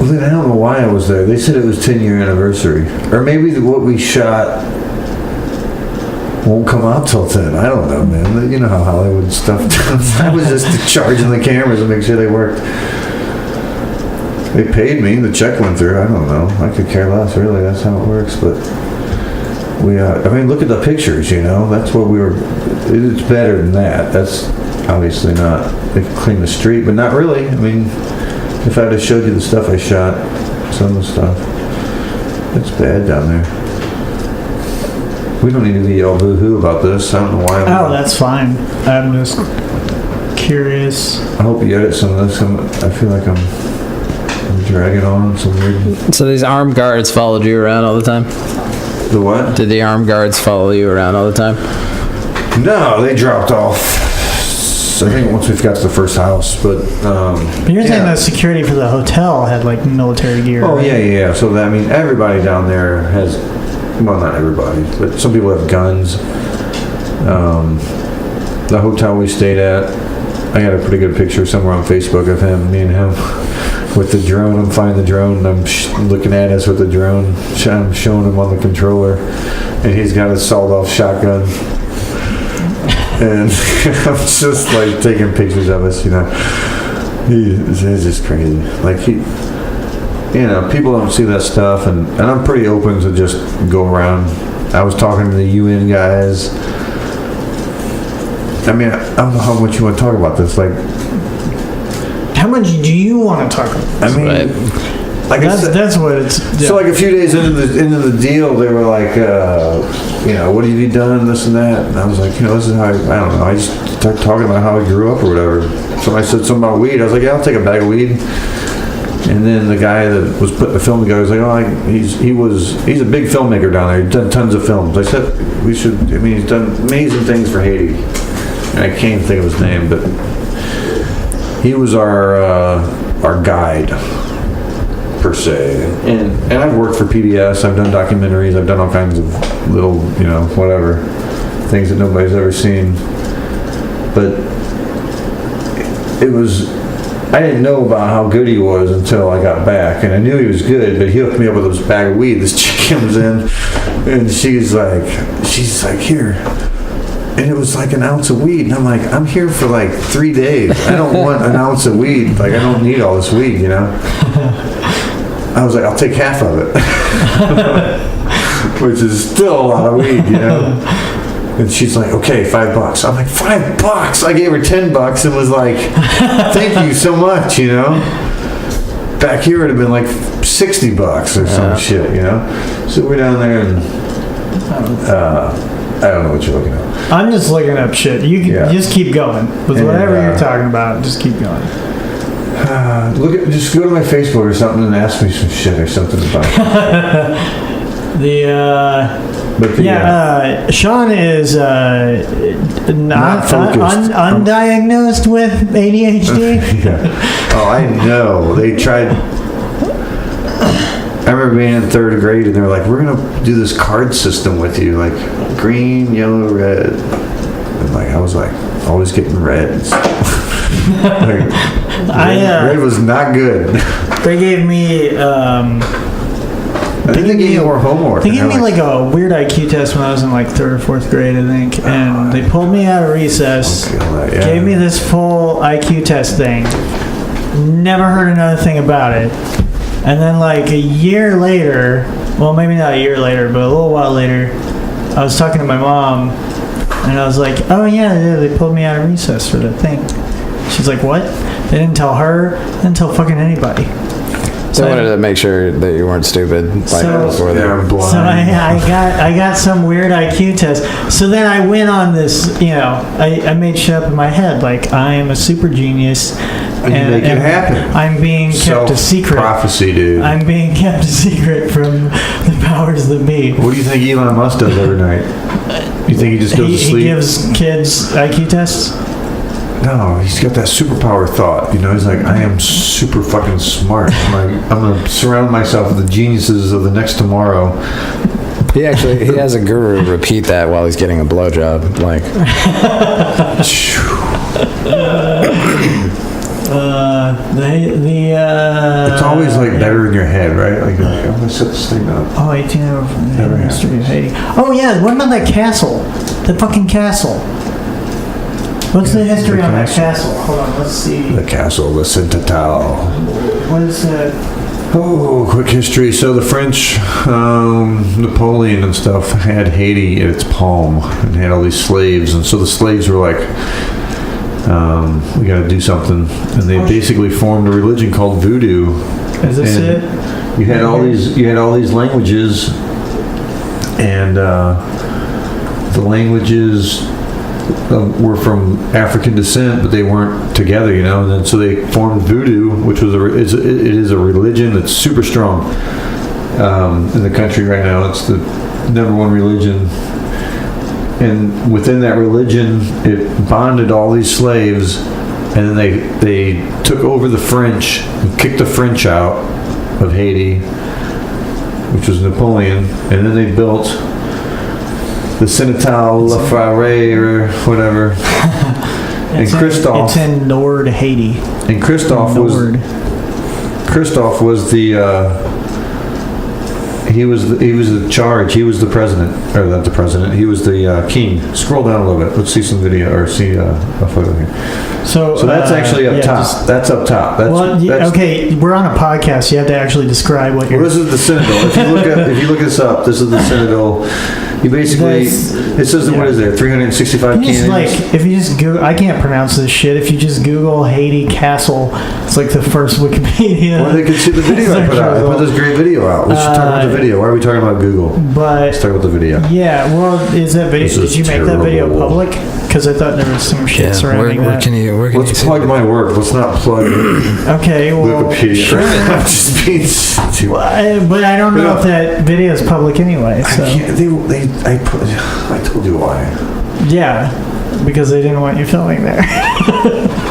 I don't know why I was there. They said it was 10-year anniversary. Or maybe what we shot won't come out till then. I don't know, man. You know how Hollywood stuff does. I was just charging the cameras and make sure they worked. They paid me. The check went through. I don't know. I could care less, really. That's how it works. But look at the pictures, That's what we were... It's better than that. That's obviously not... They cleaned the street, but not really. I mean... If I had showed you the stuff I shot, some of the stuff, it's bad down there. We don't need to be all boo-hoo about this. I don't know why. That's fine. I'm just curious. I hope you edit some of this. I feel like I'm dragging on some weird... So these armed guards followed you around all the time? The what? Did the armed guards follow you around all the time? No, they dropped off. I think once we got to the first house, but you're saying the security for the hotel had like military gear. Oh, right? yeah. So everybody down there has, well, not everybody, but some people have guns. The hotel we stayed at, I got a pretty good picture somewhere on Facebook of me and him with the drone. I'm flying the drone, and I'm looking at us with the drone. I'm showing him on the controller, and he's got a sawed-off shotgun. And I'm just like taking pictures of us, It's just crazy. Like people don't see that stuff, and I'm pretty open to just go around. I was talking to the UN guys. I mean, I don't know how much you want to talk about this. Like, how much do you want to talk about this? I mean, right. Like that's what it's. Yeah. So like a few days into the deal, they were like, what have you done, this and that, and I was like, this is how I don't know. I just started talking about how I grew up or whatever. Somebody said something about weed. I was like, yeah, I'll take a bag of weed. And then the guy that was putting the film together was like, oh, he's a big filmmaker down there. He's done tons of films. I said, he's done amazing things for Haiti. And I can't even think of his name, but he was our guide, per se. And I've worked for PBS. I've done documentaries. I've done all kinds of little, whatever, things that nobody's ever seen. But I didn't know about how good he was until I got back, and I knew he was good, but he hooked me up with this bag of weed. This chick comes in, and she's like, here. And it was like an ounce of weed, and I'm like, I'm here for like 3 days. I don't want an ounce of weed. Like, I don't need all this weed, I was like, I'll take half of it. Which is still a lot of weed, And she's like, okay, $5. I'm like, $5? I gave her $10 and was like, thank you so much, Back here it would have been like $60 or some shit, So we're down there and I don't know what you're looking at. I'm just looking up shit. You can just keep going with whatever you're talking about. Just keep going. Just go to my Facebook or something and ask me some shit or something about it. Shawn is not focused. Undiagnosed with ADHD. Oh, I know. They tried. I remember being in 3rd grade and they were like, we're going to do this card system with you, like green, yellow, red. And I was like, always getting reds. Red was not good. They gave me I think they gave me more homework. They gave me like a weird IQ test when I was in like 3rd or 4th grade, I think, and they pulled me out of recess, gave me this full IQ test thing, never heard another thing about it, and then like a year later, well maybe not a year later, but a little while later, I was talking to my mom, and I was like, oh yeah, they pulled me out of recess for that thing. She's like, what? They didn't tell her, they didn't tell fucking anybody. So I wanted to make sure that you weren't stupid before they were blind. So I got some weird IQ test. So then I went on this, I made shit up in my head, like I am a super genius. And you make it happen. I'm being kept a secret. Prophecy, dude. I'm being kept a secret from the powers that be. What do you think Elon Musk does every night? You think he just goes to sleep? He gives kids IQ tests? No, he's got that superpower thought. He's like, I am super fucking smart. I'm going to surround myself with the geniuses of the next tomorrow. He has a guru repeat that while he's getting a blowjob. Like, it's always like better in your head, right? Like, I'm going to set this thing up. Oh, 18 hours from the history of Haiti. Oh yeah, what about that castle? The fucking castle. What's the history on that castle? Hold on, let's see. The castle, the Citadel. What is that? Oh, quick history. So the French, Napoleon and stuff had Haiti at its palm and had all these slaves. And so the slaves were like, we got to do something. And they basically formed a religion called voodoo. Is this it? You had all these languages, and the languages were from African descent, but they weren't together, and then so they formed voodoo, which was it is a religion that's super strong in the country right now. It's the #1 religion, and within that religion, it bonded all these slaves, and then they took over the French and kicked the French out of Haiti, which was Napoleon, and then they built the Citadel La Frere or whatever. And Christophe. It's in Nord Haiti. And Christophe was the he was in charge. He was the president, or not the president. He was the king. Scroll down a little bit. Let's see some video or see a photo here. So that's actually up top. That's up top. Okay, we're on a podcast. You have to actually describe what you're. Well, this is the Citadel. If you look this up, this is the Citadel. You basically, it says that, what is there, 365 Just cannons? if you just Google, I can't pronounce this shit. If you just Google Haiti Castle, it's like the first Wikipedia. Well, they can see the video I put out. I put this great video out. We should talk about the video. Why are we talking about Google? Let's talk about the video. Yeah, well, is that video? Did you make that video public? Because I thought there was some shit surrounding where that. can you Let's plug my work. Let's not plug Okay, well, Wikipedia. sure. I'm just being too. But I don't know if that video is public anyway. So. I told you why. Yeah, because they didn't want you filming there.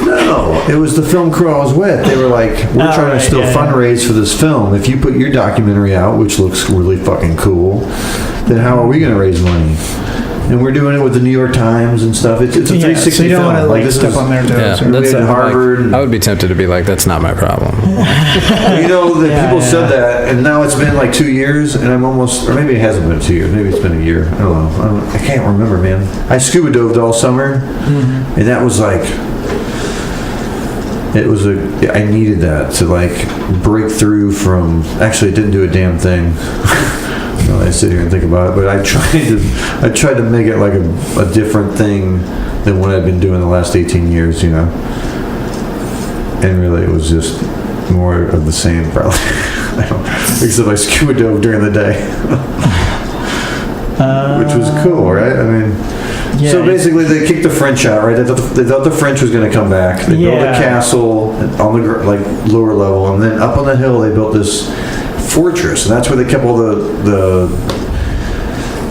No, it was the film crew I was with. They were like, we're trying to still fundraise for this film. If you put your documentary out, which looks really fucking cool, then how are we going to raise money? And we're doing it with the New York Times and stuff. It's a 360 so you don't film. want to step on their toes. that's at Harvard. I would be tempted to be like, that's not my problem. People said that, and now it's been like 2 years, and I'm almost, or maybe it hasn't been 2 years. Maybe it's been a year. I don't know. I can't remember, man. I scuba dove all summer, and that was like, I needed that to like break through from. Actually, it didn't do a damn thing. I sit here and think about it, but I tried to make it like a different thing than what I've been doing the last 18 years, And really, it was just more of the same, probably. Except I scuba dove during the day, which was cool, right? I mean, so basically, they kicked the French out, right? They thought the French was going to come back. They built a castle on the lower level, and then up on the hill, they built this fortress, and that's where they kept all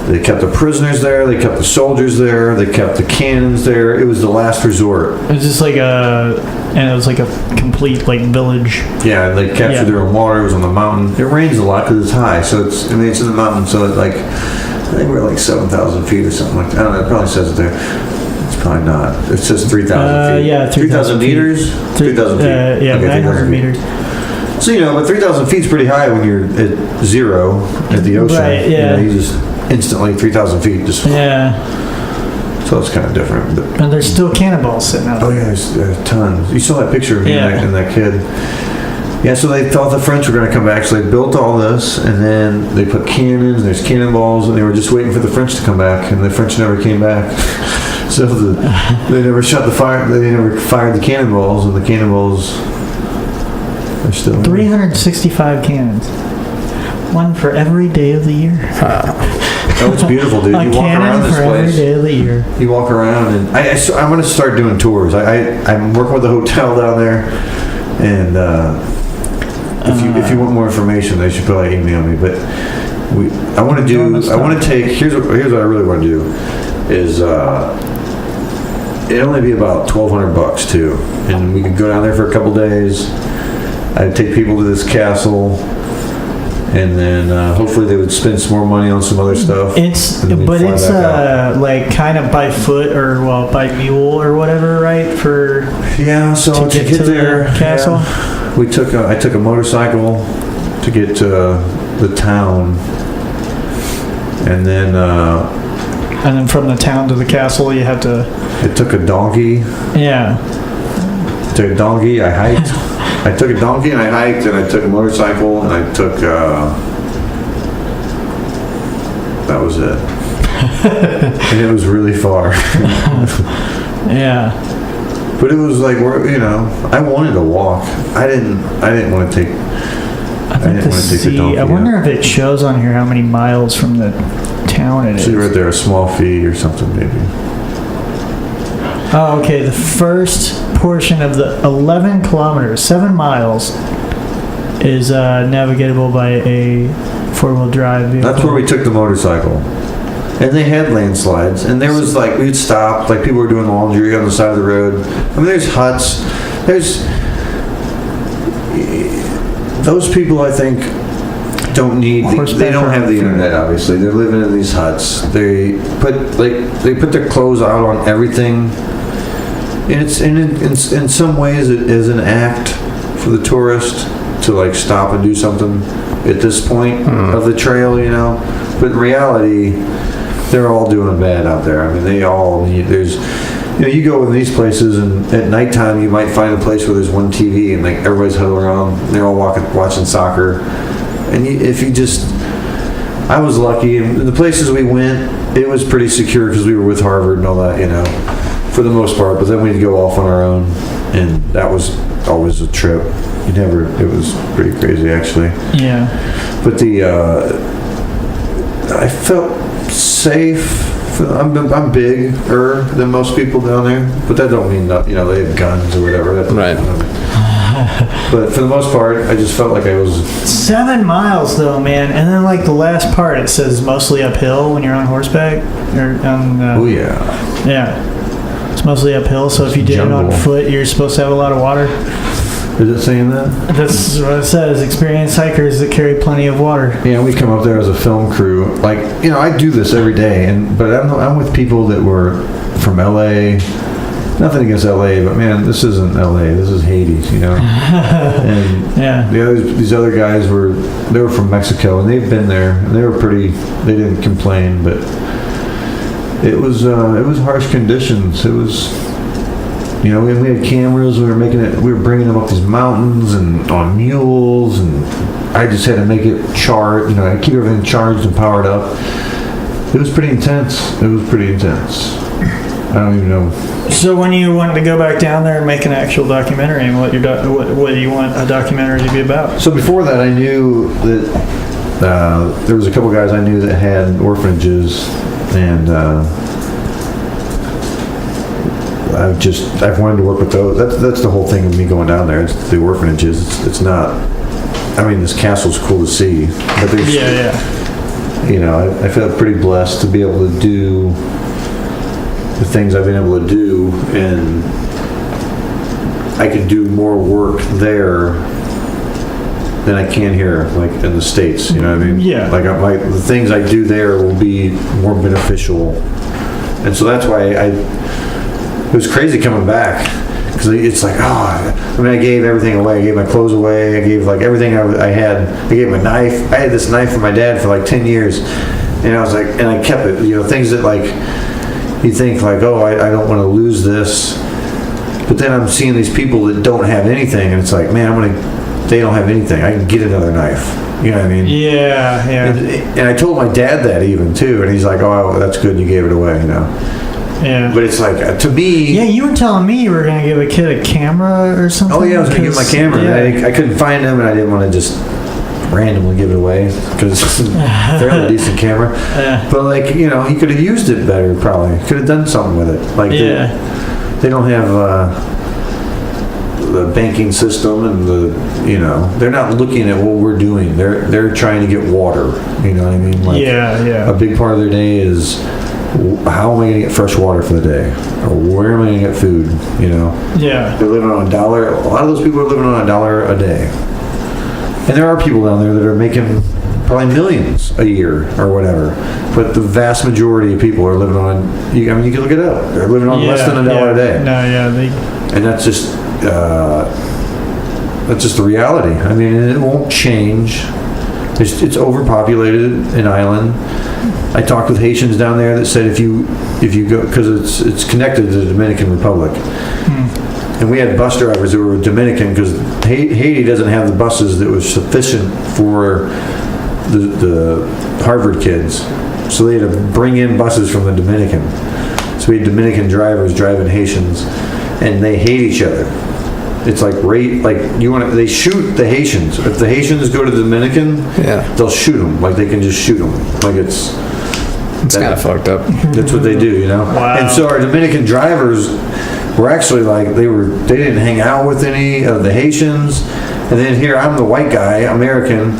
they kept the prisoners there, they kept the soldiers there, they kept the cannons there. It was the last resort. It was just like it was like a complete like village. Yeah, and they captured their own water. It was on the mountain. It rains a lot because it's high, so it's in the mountain. So it's like, I think we're like 7,000 feet or something like that. I don't know. It probably says it there. It's probably not. It says 3,000 feet. Yeah, 3,000 meters. 3,000 feet. Yeah, okay, 900 meters. So, but 3,000 feet is pretty high when you're at zero at the ocean. Right, yeah. You just instantly 3,000 feet just. Yeah. So it's kind of different. But, and there's still cannonballs sitting out there. Oh, yeah, there's tons. You saw that picture of me and that kid. Yeah, so they thought the French were going to come back, so they built all this, and then they put cannons, there's cannonballs, and they were just waiting for the French to come back, and the French never came back. So they never shot the fire, they never fired the cannonballs, and the cannonballs are still 365 cannons. One for every day of the year. Oh, it's beautiful, dude. You walk around this for place. Every day of the year. You walk around, and I'm going to start doing tours. I'm working with a hotel down there, and if you want more information, they should probably email me. But I want to take. Here's what I really want to do is it'd only be about $1,200 too, and we could go down there for a couple days. I'd take people to this castle. And then hopefully they would spend some more money on some other stuff. It's like kind of by foot or by mule or whatever, right? So to get there, the castle. Yeah, I took a motorcycle to get to the town, and then from the town to the castle you have to. It took a donkey. Yeah. Took a donkey. I hiked. I took a donkey and I hiked, and I took a motorcycle, and I took, that was it. And it was really far. Yeah. But it was like, I wanted to walk. I didn't want to take, the donkey. I wonder if it shows on here how many miles from the town it is. See right there, a small fee or something, maybe. Oh, okay. The first portion of the 11 kilometers, 7 miles, is navigable by a four-wheel drive vehicle. That's where we took the motorcycle. And they had landslides. And there was we'd stop, people were doing laundry on the side of the road. I mean, there's huts. Those people, I think, don't have the internet, obviously. They're living in these huts. They put their clothes out on everything. And it's in some ways it is an act for the tourist to stop and do something at this point of the trail, But in reality, they're all doing bad out there. I mean, they all need. You go in these places, and at nighttime you might find a place where there's one TV and everybody's huddled around. And they're all watching soccer. And if you just I was lucky. The places we went, it was pretty secure because we were with Harvard and all that, for the most part. But then we'd go off on our own, and that was always a trip. It was pretty crazy, actually. Yeah. But I felt safe. I'm bigger than most people down there, but that don't mean that, they have guns or whatever. Right. But for the most part, I just felt like I was... 7 miles though, man. And then like the last part, it says mostly uphill when you're on horseback. Oh yeah. Yeah. It's mostly uphill, so if you did it on foot, you're supposed to have a lot of water. Is it saying that? That's what it says. Experienced hikers that carry plenty of water. Yeah, we come up there as a film crew. Like, I do this every day, but I'm with people that were from LA. Nothing against LA, but man, this isn't LA. This is Hades, And yeah. These other guys they were from Mexico, and they've been there, and they didn't complain, but it was harsh conditions. It was. We had cameras. We were bringing them up these mountains and on mules, and I just had to make it chart. I keep everything charged and powered up. It was pretty intense. I don't even know. So when you wanted to go back down there and make an actual documentary, what do you want a documentary to be about? So before that, I knew that there was a couple guys I knew that had orphanages, and I've wanted to work with those. That's the whole thing of me going down there. It's the orphanages. It's not. I mean, this castle's cool to see, but there's. Yeah. I felt pretty blessed to be able to do the things I've been able to do, and I can do more work there than I can here, like in the States. You know what I mean? Yeah. Like the things I do there will be more beneficial, and so that's why it was crazy coming back, because it's like, I gave everything away. I gave my clothes away. I gave like everything I had. I gave my knife. I had this knife from my dad for like 10 years, and I was like, and I kept it. Things that like you think like, I don't want to lose this, but then I'm seeing these people that don't have anything, and it's like, man, they don't have anything. I can get another knife. You know what I mean? Yeah. And I told my dad that even too, and he's like, oh, that's good. You gave it away. Yeah. But it's like, to me... Yeah, you were telling me you were going to give a kid a camera or something. Oh, yeah, I was going to give my camera. Yeah. I couldn't find them, and I didn't want to just randomly give it away, because it's a fairly decent camera. But, like, he could have used it better, probably. Could have done something with it. Like, they don't have the banking system, and they're not looking at what we're doing. They're trying to get water. You know what I mean? Like, a big part of their day is... how am I going to get fresh water for the day? Or where am I going to get food? Yeah. They're living on $1. A lot of those people are living on $1 a day. And there are people down there that are making probably millions a year or whatever. But the vast majority of people are living on, you can look it up. They're living on less than $1 a day. No, yeah. And that's just the reality. I mean, it won't change. It's overpopulated in Island. I talked with Haitians down there that said if you go, because it's connected to the Dominican Republic, and we had bus drivers who were Dominican, because Haiti doesn't have the buses that was sufficient for the Harvard kids, so they had to bring in buses from the Dominican. So we had Dominican drivers driving Haitians, and they hate each other. It's like they shoot the Haitians. If the Haitians go to the Dominican, they'll shoot them. Like they can just shoot them. Like it's kind of fucked up. That's what they do, Wow. And so our Dominican drivers were actually like they didn't hang out with any of the Haitians. And then here I'm the white guy, American.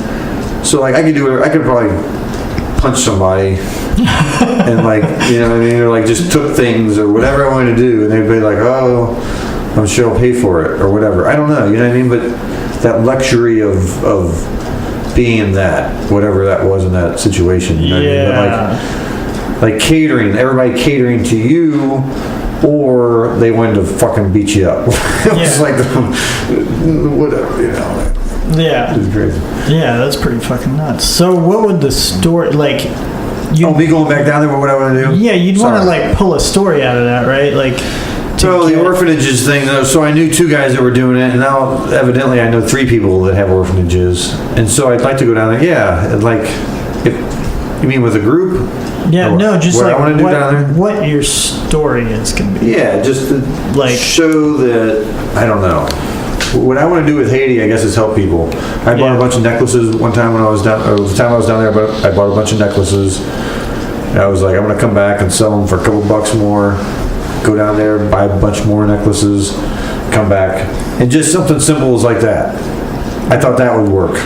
So like I could probably punch somebody and like or like just took things or whatever I wanted to do, and they'd be like, oh, I'm sure I'll pay for it or whatever. I don't know, you know what I mean? But that luxury of being that, whatever that was in that situation. You know what I mean? But like catering, everybody catering to you, or they wanted to fucking beat you up. It was like, whatever, Yeah. It was crazy. Yeah, that's pretty fucking nuts. So what would the story, like... me going back down there, what would I want to do? Yeah, you'd want to like pull a story out of that, right? Like... So the orphanages thing, though, so I knew 2 guys that were doing it, and now evidently I know 3 people that have orphanages, and so I'd like to go down there. Yeah, like You mean with a group? Yeah, Or no, just what like I want to do down there? what your story is going to be. Yeah, just to Like- show that, I don't know. What I want to do with Haiti, I guess, is help people. I bought Yeah. a bunch of necklaces one time when I was down, or the time I was down there, but I bought a bunch of necklaces. And I was like, I'm going to come back and sell them for a couple bucks more. Go down there, buy a bunch more necklaces, come back. And just something simple as like that. I thought that would work.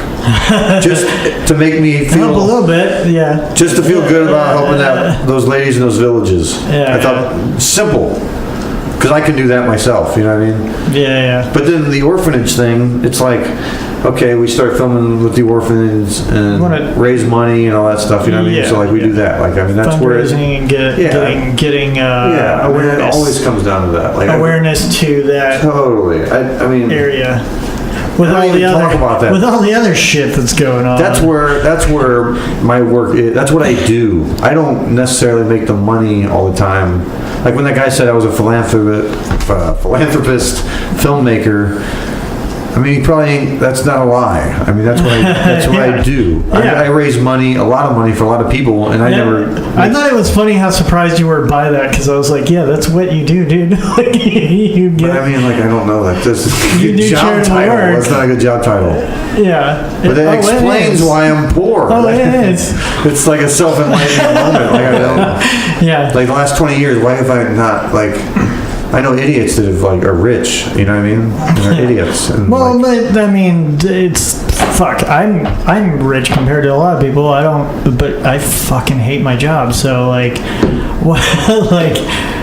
Just to make me feel... Help a little bit, yeah. Just to feel good about helping those ladies in those villages. Yeah, I thought, simple. Because I can do that myself, you know what I mean? Yeah. But then the orphanage thing, it's like, okay, we start filming with the orphans and raise money and all that stuff, you know what I mean? Yeah, So like we do that. Like, I mean, that's where it... Fundraising and getting Yeah, awareness. it always comes down to that. Like Awareness to that totally. I mean... area. With I don't all even the talk other, about that. with all the other shit that's going on. That's where my work is. That's what I do. I don't necessarily make the money all the time. Like when that guy said I was a philanthropist filmmaker, I mean, he probably ain't, that's not a lie. I mean, that's what I do. Yeah. I raise money, a lot of money for a lot of people, and I thought it was funny how surprised you were by that, because I was like, yeah, that's what you do, dude. Like, you get, But I mean, like, I don't know, like, this You do job charitable title. work. That's not a good job title. yeah. But it explains why I'm poor. Oh, Like, it is. It's like a self-enlightening moment. Like, I don't... Yeah. Like the last 20 years, why have I not, like, I know idiots that have, like, are rich, you know what I mean? And they're idiots. And Well, like, but I mean, it's fuck. I'm rich compared to a lot of people. But I fucking hate my job. So like, what? Like,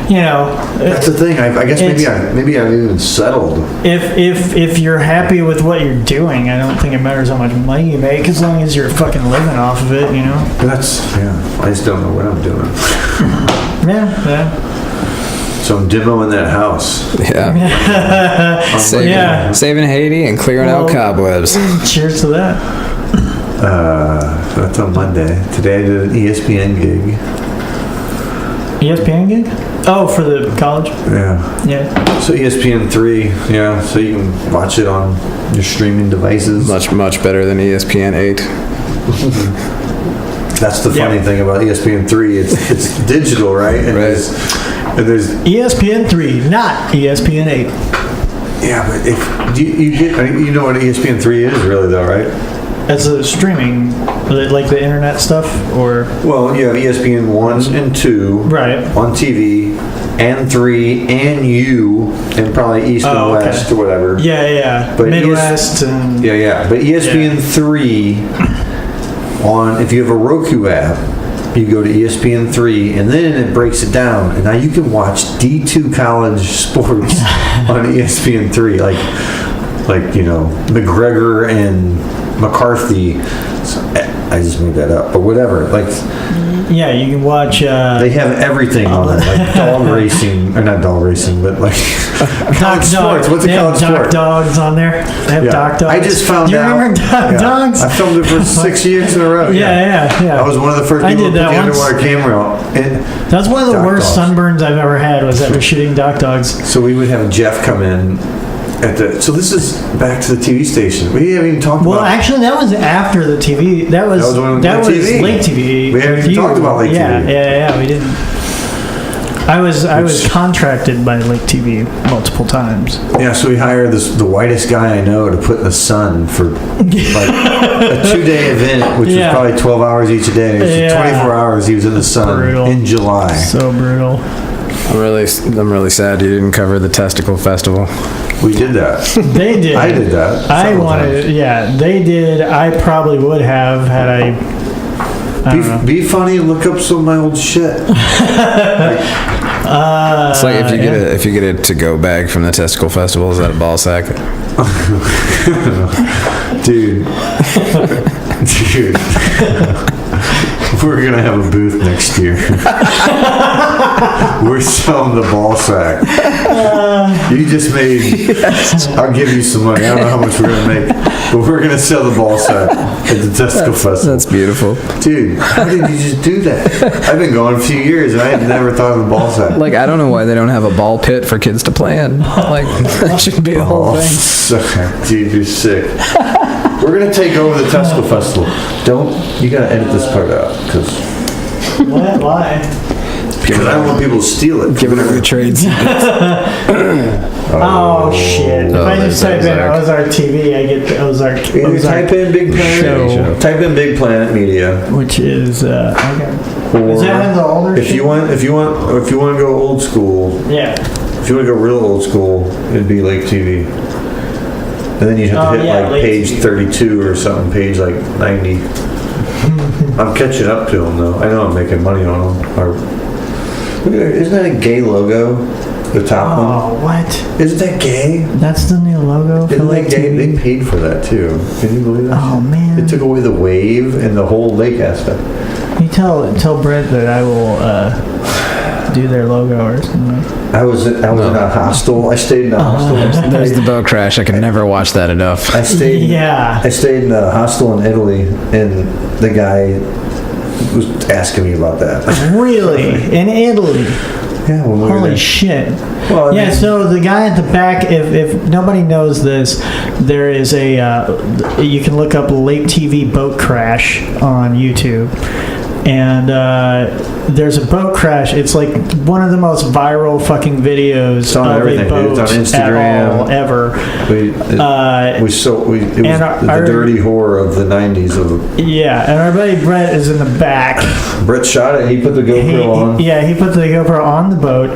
you know. that's the thing. I guess maybe I've even settled. If you're happy with what you're doing, I don't think it matters how much money you make, as long as you're fucking living off of it. You know. I just don't know what I'm doing. Yeah. So I'm demoing that house. Yeah. Saving Haiti and clearing out cobwebs. Cheers to that. That's on Monday. Today I did an ESPN gig. ESPN gig? Oh, for the college? Yeah. Yeah. So ESPN 3, yeah, so you can watch it on your streaming devices. Much better than ESPN 8. That's the funny thing about ESPN 3. It's digital, right? And there's ESPN 3, not ESPN 8. Yeah, but if you know what ESPN 3 is really though, right? As a streaming, like the internet stuff, or? Well, you have ESPN 1 and 2 Right. on TV, and 3, and U, and probably East and West or whatever. Yeah. But Midwest and... Yeah. But ESPN 3, if you have a Roku app, you go to ESPN 3, and then it breaks it down, and now you can watch D2 college sports on ESPN 3, like McGregor and McCarthy. I just made that up, but whatever. Like, yeah, you can watch. They have everything on it, like dog racing, or not dog racing, but like college sports. What's a college sport? Dogs on there. They have doc dogs. I just found Do you out. remember dogs? I filmed it for 6 years in a row. Yeah. I was one of the first people to put the underwater camera. That's one of the worst dogs. sunburns I've ever had. Was ever shooting doc dogs. So we would have Jeff come in. So this is back to the TV station. We haven't even talked about. Well, actually, that was after the TV. That was late TV. We haven't even talked about late TV. Yeah, we didn't. I was contracted by Lake TV multiple times. Yeah, so we hired the whitest guy I know to put in the sun for like a 2-day event, which was probably 12 hours each day. It was 24 hours he was in the sun in July. So brutal. I'm really sad you didn't cover the testicle festival. We did that. They did. I did that. I wanted. Yeah, they did. I probably would have had I don't know. Be funny and look up some of my old shit. It's like if you get a to-go bag from the testicle festival, is that a ball sack? Dude. We're gonna have a booth next year. We're selling the ball sack. You just made. Yes. I'll give you some money. I don't know how much we're gonna make, but we're gonna sell the ball sack at the testicle festival. That's beautiful, dude. How did you just do that? I've been going a few years and I had never thought of a ball sack. Like, I don't know why they don't have a ball pit for kids to play in. Like, that should be a whole thing. Dude, you're sick. We're gonna take over the Tesco Festival. You gotta edit this part out, because What? Why? I don't want people to steal it. Giving over trades. Oh shit! If I just type in Ozark TV, I get the Ozark. Either type in Big Planet. Show. Type in Big Planet Media. Which is okay. Or Is that in the older? if you want to go old school, Yeah. if you want to go real old school, it'd be Lake TV. And then you have to hit like Lake page TV. 32 or something, page like 90. I'm catching up to them though. I know I'm making money on them. Isn't that a gay logo? The top one? Oh, what? Isn't that gay? That's the new logo for Isn't Lake that gay? TV. They paid for that too. Can you believe that? Oh man! It took away the wave and the whole lake aspect. You tell Brett that I will do their logo or something. I was in a hostel. I stayed in a hostel. There's the boat crash. I can never watch that enough. I stayed in a hostel in Italy, and the guy was asking me about that. Really? In Italy? Yeah, when we were Holy there. shit. Well, I mean, So the guy at the back, if nobody knows this, there is you can look up Lake TV boat crash on YouTube. And there's a boat crash. It's like one of the most viral fucking videos on of everything, a boat dude. It's on Instagram. at all, ever. it was the dirty horror of the 90s. Yeah, and our buddy Brett is in the back. Brett shot it. He put the GoPro on. He put the GoPro on the boat,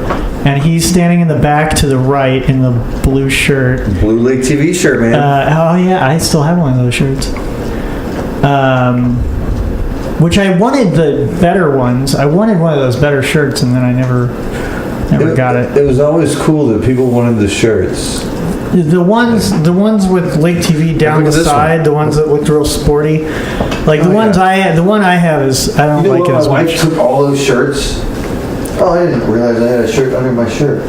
and he's standing in the back to the right in the blue shirt. Blue Lake TV shirt, man. I still have one of those shirts. Which I wanted the better ones. I wanted one of those better shirts, and then I never got it. It was always cool that people wanted the shirts. The ones with Lake TV down the side, the ones that looked real sporty, like the one I have is I don't like it as much. My wife took all those shirts. Oh, I didn't realize I had a shirt under my shirt.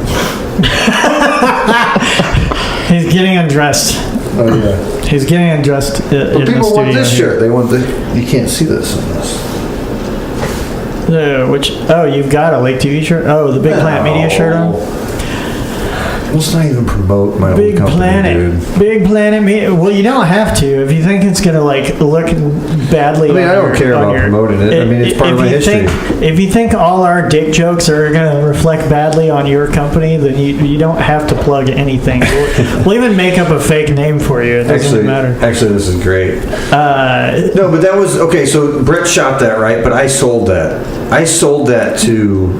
He's getting undressed. Oh yeah. He's getting undressed in the studio. People want this shirt. They want you can't see this in this. You've got a Lake TV shirt? Oh, the Big Planet Media shirt on? Let's not even promote my Big own company, Planet. dude. Big Planet Media. Well, you don't have to. If you think it's going to look badly. I mean, I don't care about promoting it. I mean, it's part of my history. If you think all our dick jokes are going to reflect badly on your company, then you don't have to plug anything. We'll even make up a fake name for you. It doesn't matter. Actually, this is great. No, but that was okay. So Brett shot that, right? But I sold that. I sold that to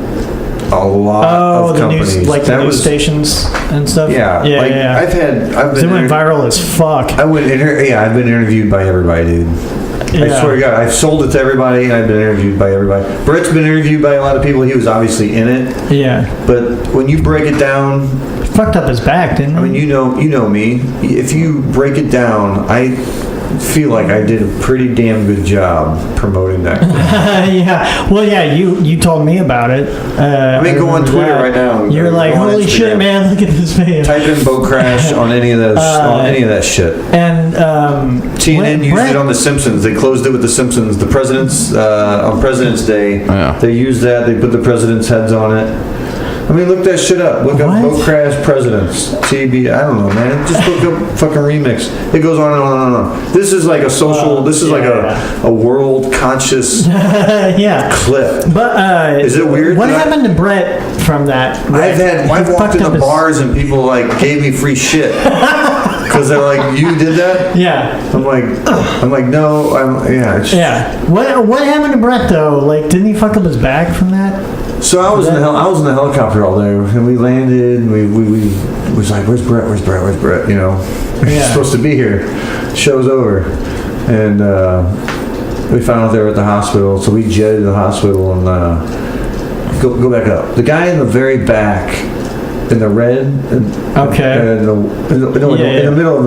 a lot of companies. News, like the news stations and stuff. Yeah. I've been went viral as fuck. I've been interviewed by everybody, dude. I swear to God, I've sold it to everybody. And I've been interviewed by everybody. Brett's been interviewed by a lot of people. He was obviously in it. Yeah. But when you break it down, he fucked up his back, didn't he? I mean, you know me. If you break it down, I feel like I did a pretty damn good job promoting that. You told me about it. I mean, go on Twitter right now. You're like, holy shit, man! Look at this video. Type in boat crash on any of those, on any of that shit. And CNN used it on The Simpsons. They closed it with The Simpsons. The presidents on President's Day, they used that. They put the presidents' heads on it. I mean, look that shit up. Look up boat crash presidents. TB. I don't know, man. Just look up fucking remix. It goes on and on and on. This is like a social. This is like a world conscious clip. But is it weird? What happened to Brett from that? I've walked into bars and people gave me free shit. Because they're like, you did that? Yeah. I'm like, no, What happened to Brett though? Didn't he fuck up his back from that? So I was in the helicopter all day, and we landed. And we was like, where's Brett? You know, he's supposed to be here. Show's over, and we found out they were at the hospital. So we jetted to the hospital and go back up. The guy in the very back. In the red, in the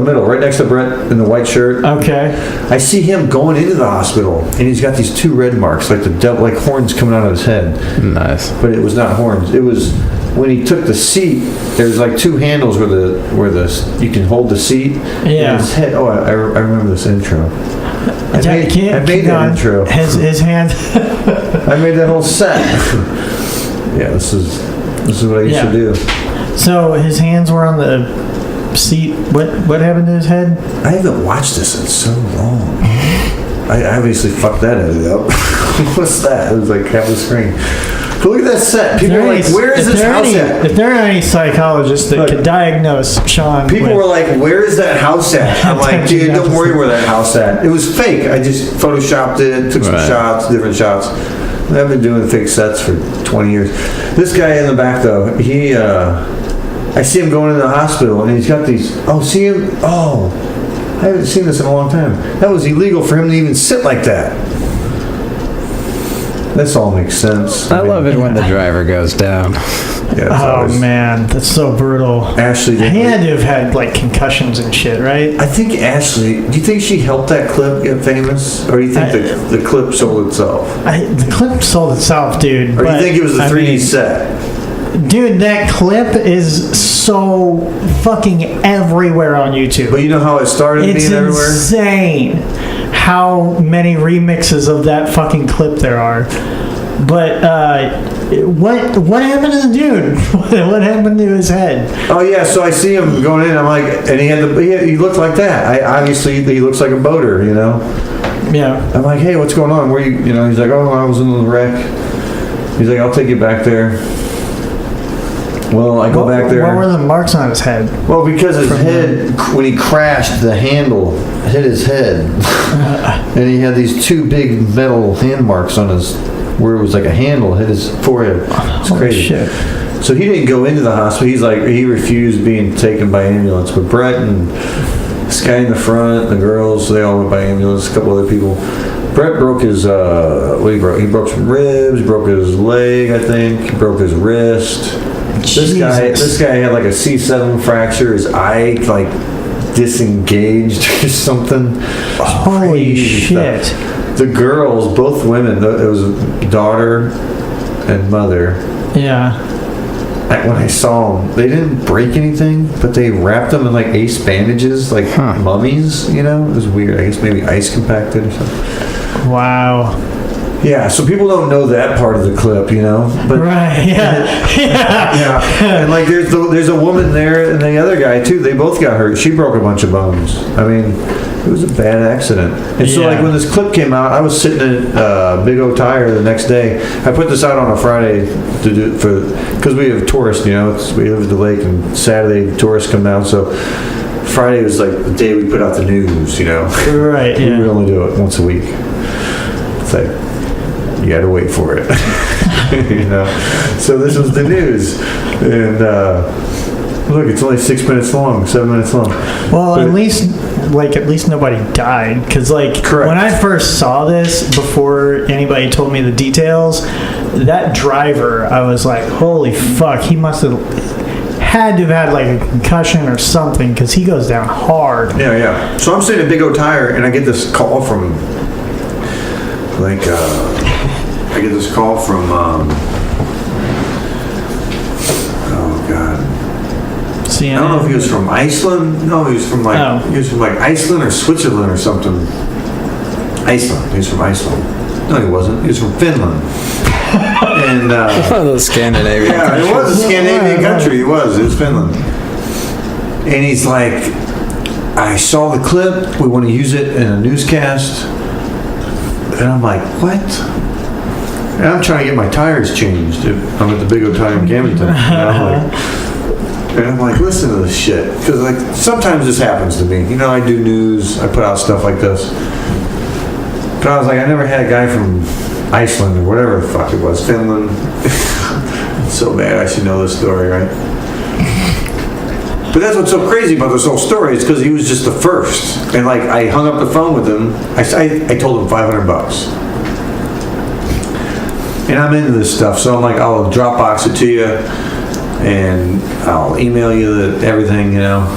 middle, right next to Brett in the white shirt. Okay. I see him going into the hospital, and he's got these two red marks, like the devil, like horns coming out of his head. Nice. But it was not horns. It was when he took the seat. There's two handles where you can hold the seat. Yeah. And his head. Oh, I remember this intro. I made that intro. His hand. I made that whole set. Yeah, this is what I used to do. So his hands were on the seat. What happened to his head? I haven't watched this in so long. I obviously fucked that edit up. What's that? It was like half the screen. But look at that set. People are like, where is this house at? If there are any psychologists that could diagnose Shawn, People were like, where is that house at? I'm like, dude, don't worry where that house at. It was fake. I just photoshopped it, took some shots, different shots. I've been doing fake sets for 20 years. This guy in the back, though, I see him going into the hospital, and he's got these, see him? Oh, I haven't seen this in a long time. That was illegal for him to even sit like that. This all makes sense. I love it when the driver goes down. Yeah, man, that's so brutal. Ashley, he had to have had like concussions and shit, right? I think Ashley. Do you think she helped that clip get famous, or do you think the clip sold itself? The clip sold itself, dude. Or do you think it was the 3D set? Dude, that clip is so fucking everywhere on YouTube. But you know how it started being everywhere? It's insane how many remixes of that fucking clip there are. But what happened to the dude? What happened to his head? Oh yeah, so I see him going in. I'm like, and he looked like that. Obviously he looks like a boater, you know. Yeah. I'm like, hey, what's going on? Where you know? He's like, oh, I was in the wreck. He's like, I'll take you back there. Well, I go back there. What were the marks on his head? Well, because his head, when he crashed, the handle hit his head, and he had these two big metal hand marks on his. Where it was like a handle hit his forehead. It's crazy. Shit. So he didn't go into the hospital. He's like, he refused being taken by ambulance. But Brett and this guy in the front, the girls, they all went by ambulance. A couple other people. Brett broke his, he broke some ribs. Broke his leg, I think. He broke his wrist. This guy had like a C7 fracture. His eye like disengaged or something. Holy shit. The girls, both women, it was a daughter and mother. Yeah. When I saw them, they didn't break anything, but they wrapped them in like ace bandages, like mummies, you know? It was weird. I guess maybe ice compacted or something. Wow. Yeah, so people don't know that part of the clip, you know? But, right, yeah. Yeah. And like there's a woman there and the other guy too, they both got hurt. She broke a bunch of bones. I mean, it was a bad accident. And so like when this clip came out, I was sitting at Big O Tire the next day. I put this out on a Friday to do because we have tourists, you know, we live at the lake, and Saturday tourists come down, so Friday was like the day we put out the news, you know. Right, yeah. We only do it once a week. It's like, you gotta wait for it. You know. So this was the news. And look, it's only 6 minutes long, 7 minutes long. Well, but at least nobody died, because like when I first saw this, before anybody told me the details, that driver, I was like, holy fuck, he must have had to have had like a concussion or something, because he goes down hard. Yeah. So I'm sitting at Big O Tire, and I get this call from oh god, CNN. I don't know if he was from Iceland. No, he was from like Iceland or Switzerland or something. Iceland. He was from Iceland. No, he wasn't. He was from Finland. And one of those Scandinavian. Yeah, it was a Scandinavian country. It was Finland. And he's like, I saw the clip. We want to use it in a newscast. And I'm like, what? And I'm trying to get my tires changed. I'm at the Big O Tire in Camden. And I'm like, listen to this shit. Because like sometimes this happens to me. You know, I do news. I put out stuff like this. But I was like, I never had a guy from Iceland or whatever the fuck it was. Finland. It's so bad. I should know this story, right? But that's what's so crazy about this whole story is because he was just the first. And like, I hung up the phone with him. I told him $500. And I'm into this stuff, so I'm like, I'll Dropbox it to you, and I'll email you everything, you know.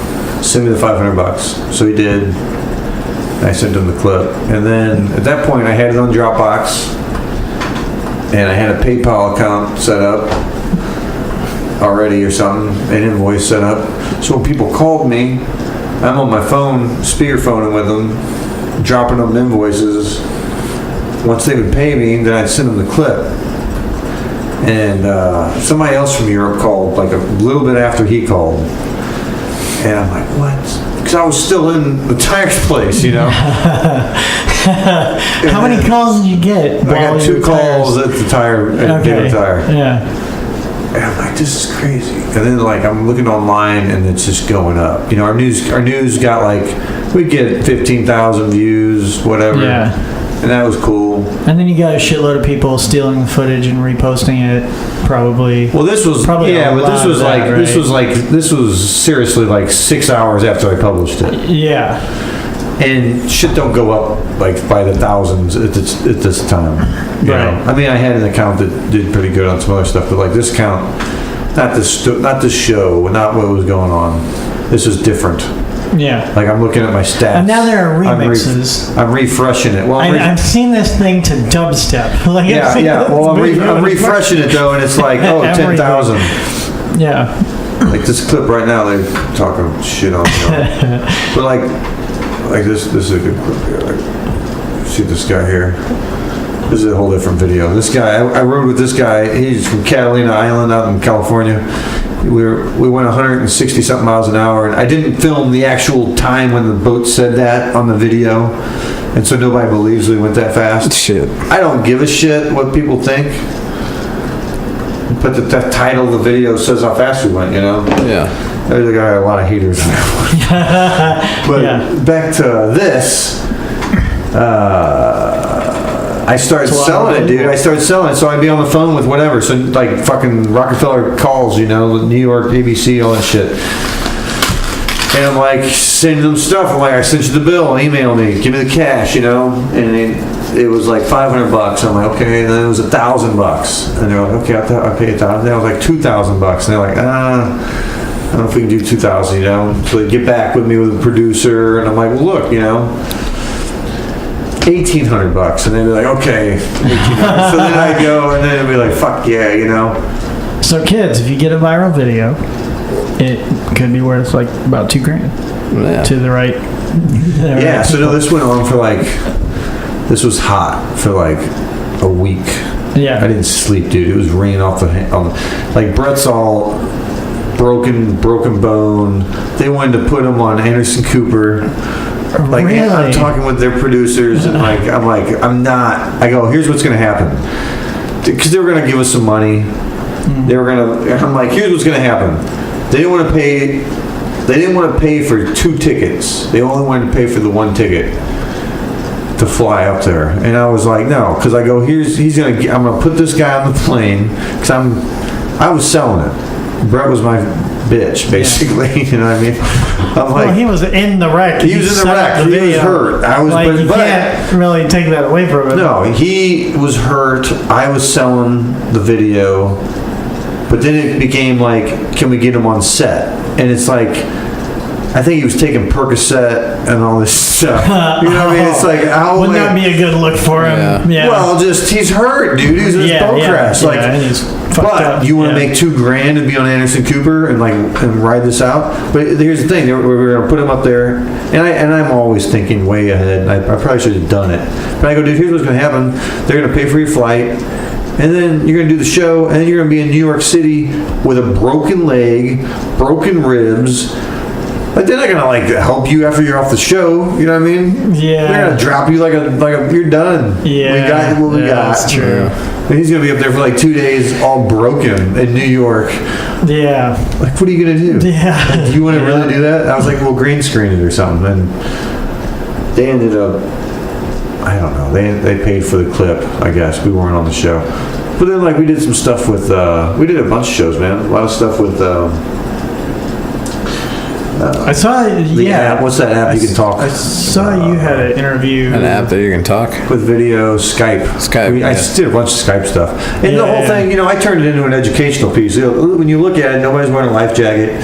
Send me the $500. So he did. I sent him the clip, and then at that point, I had it on Dropbox, and I had a PayPal account set up already or something, an invoice set up. So when people called me, I'm on my phone, speakerphoning with them, dropping them invoices. Once they would pay me, then I'd send them the clip. And somebody else from Europe called, like a little bit after he called. And I'm like, what? Because I was still in the tire place, you know. How many calls did you get? I got 2 calls at the tire, at David Tire. Yeah. And I'm like, this is crazy. And then like I'm looking online and it's just going up. You know, our news got like, we get 15,000 views, whatever. Yeah. And that was cool. And then you got a shitload of people stealing the footage and reposting it, probably. Well, this was probably this was seriously like 6 hours after I published it. Yeah. And shit don't go up like by the thousands at this time. You know? I mean, I had an account that did pretty good on some other stuff, but like this account, not this show, not what was going on. This is different. Yeah. Like I'm looking at my stats. And now there are remixes. I'm refreshing it. Well, I've seen this thing to dubstep. Like, yeah. Well, I'm refreshing it though, and it's like, 10,000. Yeah. Like this clip right now, they're talking shit on me. But like this is a good clip here. Like, see this guy here. This is a whole different video. This guy, I rode with this guy. He's from Catalina Island out in California. We went 160 something miles an hour, and I didn't film the actual time when the boat said that on the video, and so nobody believes we went that fast. Shit. I don't give a shit what people think, but the title of the video says how fast we went, you know? Yeah. There's a guy, a lot of haters on that one. But back to this, I started selling it, dude. I started selling it, so I'd be on the phone with whatever. So like fucking Rockefeller calls, you know, New York, ABC, all that shit. And I'm like sending them stuff. I'm like, I sent you the bill. Email me. Give me the cash, you know. And it was like $500. I'm like, okay. And then it was $1,000. And they're like, okay, I'll pay $1,000. Then it was like $2,000. And they're like, I don't know if we can do 2,000, you know. So they get back with me with the producer, and I'm like, well, look, you know, $1,800, and they'd be like, okay, $1,800. So then I'd go, and then it'd be like, fuck yeah, you know. So kids, if you get a viral video, it could be worth like about $2,000 to the right. Yeah. So no, this went on for like, this was hot for like a week. Yeah. I didn't sleep, dude. It was raining off like Brett's all broken bone. They wanted to put him on Anderson Cooper. Like, really? I'm talking with their producers, and I go, here's what's going to happen. Because they were going to give us some money. I'm like, here's what's going to happen. They didn't want to pay for 2 tickets. They only wanted to pay for the 1 ticket to fly up there. And I was like, no, because I go, I'm going to put this guy on the plane, because I was selling it. Brett was my bitch, basically. Yeah. You know what I mean? I'm like, well, he was in the wreck. He was in the wreck. He was hurt. I was, like, you can't really take that away from him. No, he was hurt. I was selling the video, but then it became like, can we get him on set? And it's like, I think he was taking Percocet and all this stuff. You know what I mean? It's like, wouldn't that be a good look for him? Yeah. Well, he's hurt, dude. He's in his boat crash. Yeah, and he's fucked up. You want to make $2,000 and be on Anderson Cooper and ride this out? But here's the thing: we're going to put him up there, and I'm always thinking way ahead. I probably should have done it, but I go, dude. Here's what's going to happen: they're going to pay for your flight, and then you're going to do the show, and then you're going to be in New York City with a broken leg, broken ribs. Like, they're not gonna help you after you're off the show. You know what I mean? Yeah. They're gonna drop you like a you're done. Yeah. We got what we got. That's true. And he's gonna be up there for like 2 days, all broken in New York. Yeah. Like, what are you gonna do? Yeah. Do you want to really do that? I was like, well, green screen it or something. And they ended up, I don't know. They paid for the clip. I guess we weren't on the show, but then we did some stuff with. We did a bunch of shows, man. A lot of stuff with. I saw, app. What's that app you can talk? I saw you had an interview. An app that you can talk? With video, Skype. I just did a bunch of Skype stuff. And the whole thing, I turned it into an educational piece. When you look at it, nobody's wearing a life jacket.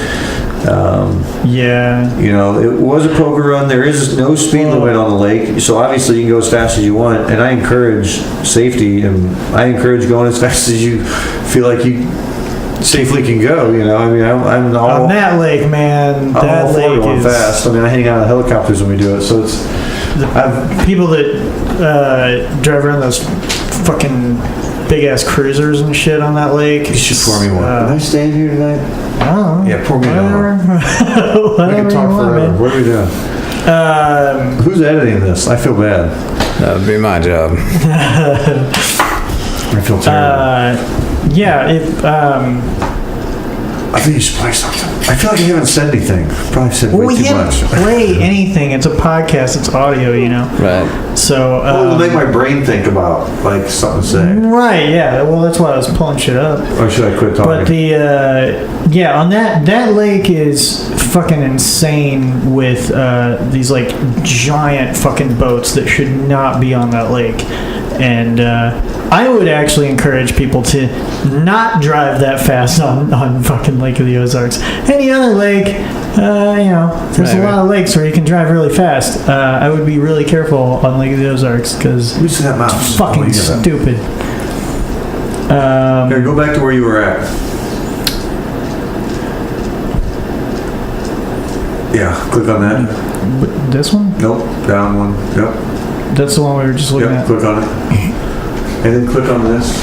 It was a poker run. There is no speed limit on the lake. So obviously you can go as fast as you want. And I encourage safety, and I encourage going as fast as you feel like you safely can go, I'm all on that lake, man. That lake is fast. I hang out of helicopters when we do it, so it's people that drive around those fucking big ass cruisers and shit on that lake. You should pour me one. Am I staying here tonight? I don't know. Yeah, pour me Whatever. one. We Whatever can talk you want, forever. man. What are we doing? Who's editing this? I feel bad. That would be my job. I feel terrible. I think you should play something. I feel like I haven't said anything. Probably said way too much. Play anything. It's a podcast. It's audio, you know. Right. So. It'll make my brain think about like something to say. Right. Yeah. Well, that's why I was pulling shit up. Or should I quit talking? But on that lake is fucking insane with these like giant fucking boats that should not be on that lake. And I would actually encourage people to not drive that fast on fucking Lake of the Ozarks. Any other lake, there's a lot of lakes where you can drive really fast. I would be really careful on Lake of the Ozarks because it's fucking stupid. Here, go back to where you were at. Yeah, click on that. This one? Nope, down one. Yep. That's the one we were just looking at. Click on it. And then click on this.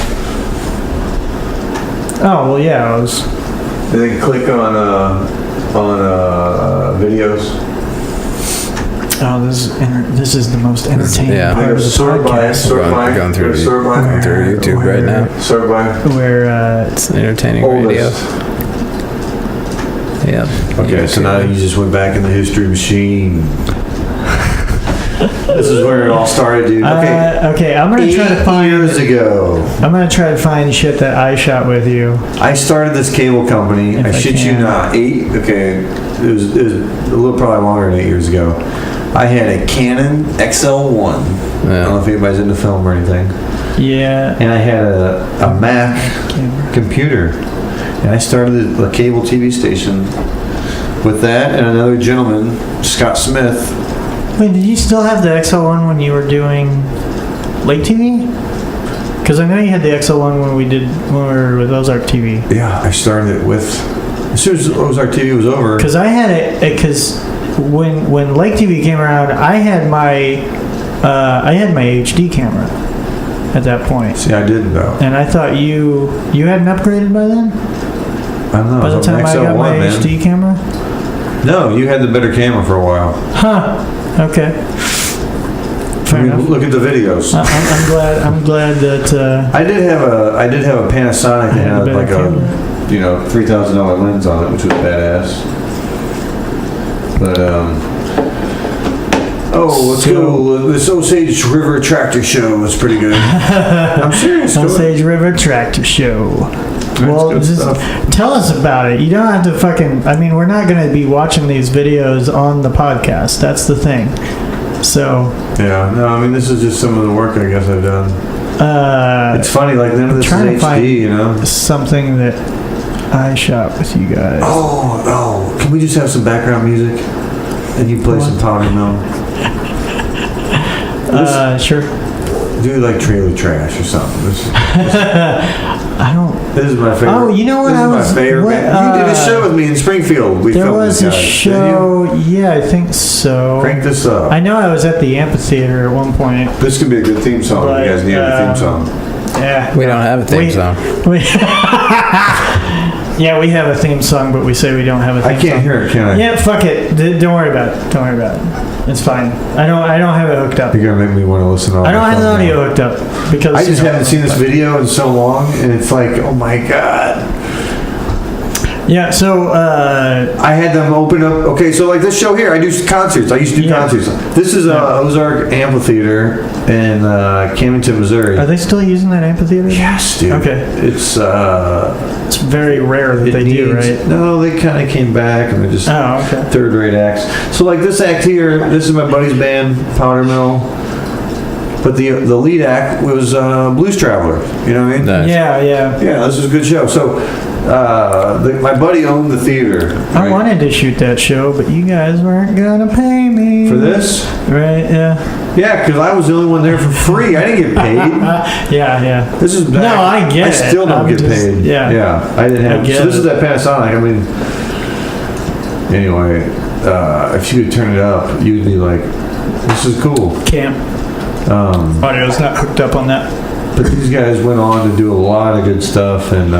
Oh, well, yeah, I was... And then click on videos. Oh, this is the most entertaining part of the podcast. Going through YouTube right now. Sort by. Where it's an entertaining radio. Yeah. Okay, so now you just went back in the history machine. This is where it all started, dude. Okay, I'm gonna try to find 8 years ago. I'm gonna try to find shit that I shot with you. I started this cable company. I shit you not. It was a little probably longer than 8 years ago. I had a Canon XL1. I don't know if anybody's into film or anything. Yeah. And I had a Mac computer, and I started a cable TV station with that and another gentleman, Scott Smith. Wait, did you still have the XL1 when you were doing Lake TV? Because I know you had the XL1 when we were with Ozark TV. Yeah, I started it with as soon as Ozark TV was over. Because I had it because when Lake TV came around, I had my HD camera at that point. See, I didn't though. And I thought you hadn't upgraded by then. I don't know. By the time I got my HD camera. No, you had the better camera for a while. Huh. Okay. Fair enough. Look at the videos. I'm glad that I did have a Panasonic that had like camera. a $3,000 lens on it, which was badass. But let's go. This Osage River Tractor Show was pretty good. I'm serious. Osage River Tractor Show. Well, just tell us about it. You don't have to fucking... I mean, we're not going to be watching these videos on the podcast. That's the thing. So... Yeah, no, I mean, this is just some of the work I guess I've done. It's funny, like, none of this is HD, you know? Something that I shot with you guys. Oh, can we just have some background music? And you play some Powder Mill? Sure. Do like Trailer Trash or something. I don't... This is my favorite. Oh, you know what? This is my favorite. You did a show with me in Springfield. There was a show. Yeah, I think so. Crank this up. I know I was at the amphitheater at one point. This could be a good theme song. But, you guys need a theme song. Yeah. We don't have a theme song. Yeah, we have a theme song, but we say we don't have a theme song. I can't hear it, can I? Yeah, fuck it. Don't worry about it. Don't worry about it. It's fine. I don't have it hooked up. You're gonna make me want to listen to all I don't have the audio hooked up because I just haven't seen this video in so long, and it's like, oh my god. Yeah, so I had them open up. Okay, so like this show here, I do concerts. I used to do concerts. This is Ozark Amphitheater in Camdenton, Missouri. Are they still using that amphitheater? Yes, dude. Okay. It's very rare that they do, right? No, they kind of came back and they're just third-rate acts. So like this act here, this is my buddy's band, Powder Mill. But the lead act was Blues Traveler. You know what I mean? Nice. Yeah. This was a good show. So my buddy owned the theater. Right? I wanted to shoot that show, but you guys weren't gonna pay me for this. Right? Yeah. Yeah, because I was the only one there for free. I didn't get paid. Yeah. This is back. No, I get it. I still don't get paid. Yeah. I didn't have. So this is that Panasonic. I mean, anyway, if you could turn it up, you'd be like, "This is cool." Can't. Audio's not hooked up on that. But these guys went on to do a lot of good stuff, and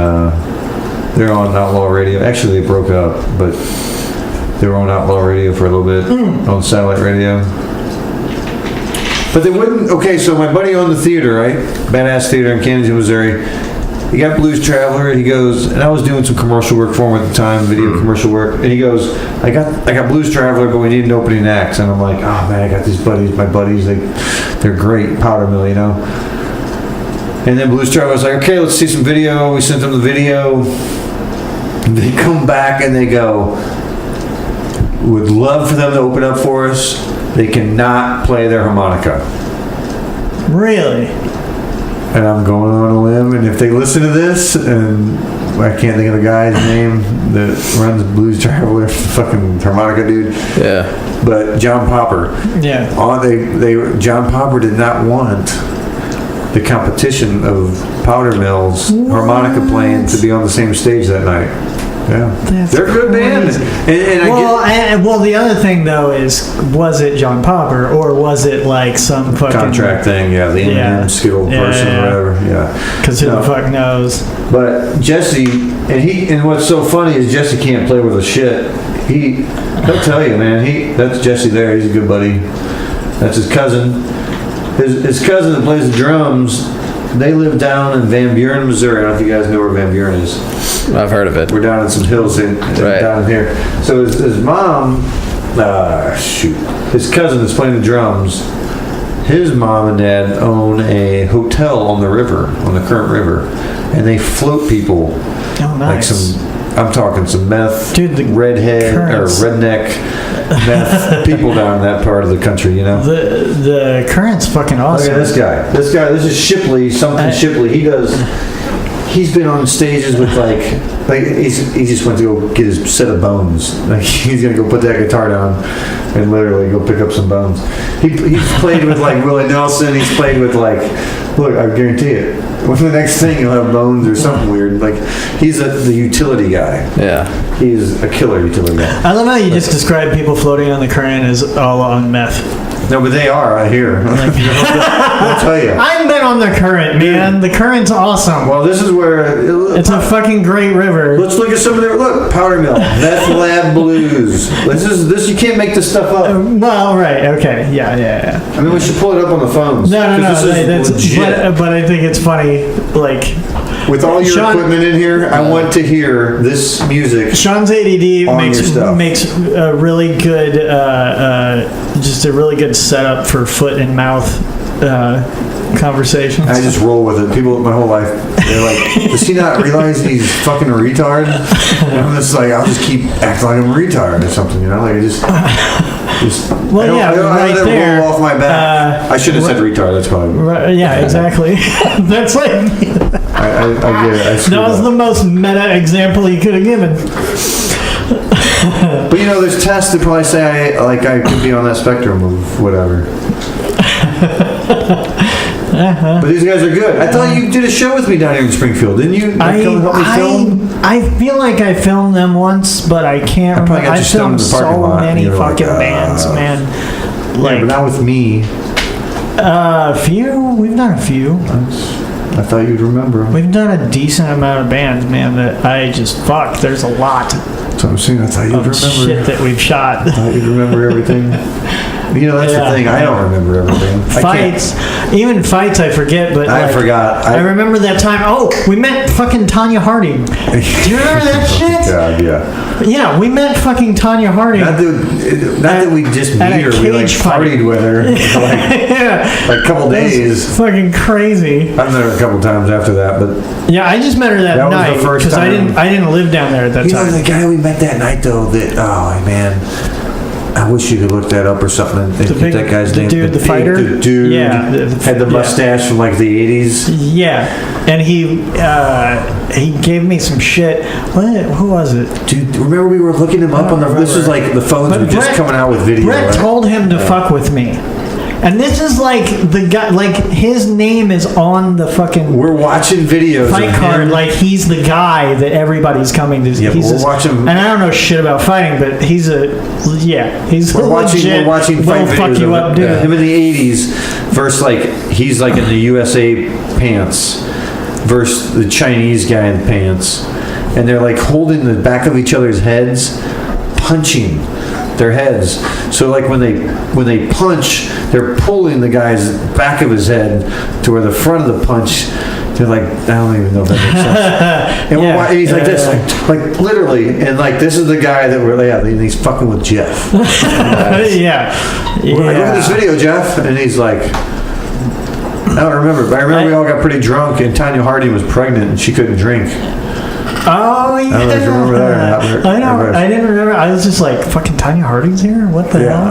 they're on Outlaw Radio. Actually, they broke up, but they were on Outlaw Radio for a little bit, on satellite radio. But they wouldn't. Okay, so my buddy owned the theater, right? Badass Theater in Kansas, Missouri. He got Blues Traveler. He goes, and I was doing some commercial work for him at the time, video commercial work. And he goes, I got Blues Traveler, but we need an opening act. And I'm like, oh man, I got these buddies, my buddies. They're great, Powder Mill, you know. And then Blues Traveler's like, okay, let's see some video. We sent them the video. They come back and they go, would love for them to open up for us. They cannot play their harmonica. Really? And I'm going on a limb, and if they listen to this, and I can't think of the guy's name that runs Blues Traveler, fucking harmonica dude. Yeah. But John Popper. Yeah. John Popper did not want the competition of Powder Mill's harmonica playing to be on the same stage that night. Yeah, they're a good band. Well, the other thing though is, was it John Popper or was it like some fucking contract thing? Yeah, the Indian Skittle person or whatever. Yeah, because who the fuck knows? But Jesse and what's so funny is Jesse can't play with a shit. He'll tell you, man. That's Jesse there. He's a good buddy. That's his cousin. His cousin that plays the drums. They live down in Van Buren, Missouri. I don't know if you guys know where Van Buren is. I've heard of it. We're down in some hills down here. So his mom, his cousin that's playing the drums, his mom and dad own a hotel on the river, on the Current River, and they float people. Oh, nice. Like I'm talking some meth, dude, redhead Currents. or redneck meth people down in that part of the country, you know. The Current's fucking awesome. Look at this guy. This is Shipley, Shipley. He's been on stages with like he just went to go get his set of bones. Like he's gonna go put that guitar down and literally go pick up some bones. He's played with like Willie Nelson. He's played with like, look, I guarantee it. What's the next thing? He'll have bones or something weird. Like he's the utility guy. Yeah, he's a killer utility guy. I love how you just describe people floating on the Current as all on meth. No, but they are right here. I'll tell you. I've been on the Current, man. The Current's awesome. Well, this is where it's a fucking great river. Let's look at some of their Powder Mill, Meth Lab Blues. This you can't make this stuff up. Well, right, okay, yeah. I mean, we should pull it up on the phones. No. But I think it's funny, like. With all your equipment in here, I want to hear this music. Sean's ADD makes a really good, just a really good setup for foot and mouth conversations. I just roll with it. People, my whole life, they're like, "Does he not realize he's fucking a retard?" And I'm just like, I'll just keep acting like I'm a retard or something, you know? Like I just well, I don't right let it there. Roll off my back. I should have said retard. That's probably. Right, yeah, exactly. That's like. I get it. That was the most meta example you could have given. But you know, there's tests that probably say I could be on that spectrum of whatever. But these guys are good. I thought you did a show with me down here in Springfield, didn't you? I feel like I filmed them once, but I can't remember. I filmed so many fucking bands, man. Like, but not with me. A few. We've done a few. I thought you'd remember them. We've done a decent amount of bands, man, that I just fuck. There's a lot. That's what I'm saying. I thought you'd remember. Shit that we've shot. I thought you'd remember everything. You know, that's the thing. I don't remember everything. Even fights, I forget. But I forgot. I remember that time. Oh, we met fucking Tanya Harding. Do you remember that shit? God, yeah. Yeah, we met fucking Tanya Harding. Not that we just meet her. We like partied with her for like a couple days. Fucking crazy. I've met her a couple times after that, but yeah, I just met her that night because I didn't live down there at that time. You know, the guy we met that night though. Oh man. I wish you could look that up or something and get that guy's name. The fighter? The dude had the mustache from like the 80s. Yeah. And he gave me some shit. Who was it? Dude, remember we were looking him up on the... This was like the phones were just coming out with video. Brett told him to fuck with me. And this is like the guy, like his name is on the fucking We're watching videos fight of card. him. Like he's the guy that everybody's coming to. Yeah, he's we're watching. And I don't know shit about fighting, but he's a he's We're a legit, watching fight will fuck videos you of up, dude. him in the 80s versus like he's like in the USA pants versus the Chinese guy in the pants, and they're like holding the back of each other's heads, punching their heads. So like when they punch, they're pulling the guy's back of his head to where the front of the punch. They're like, I don't even know if that makes sense. And and he's like this, like literally, and like this is the guy that and he's fucking with Jeff. Yeah. We're like, look at this video, Jeff, and he's like, I don't remember, but I remember we all got pretty drunk, and Tanya Harding was pregnant and she couldn't drink. Oh yeah. I don't know if you remember that or not. I know. I didn't remember. I was just like, fucking Tanya Harding's here. What the hell?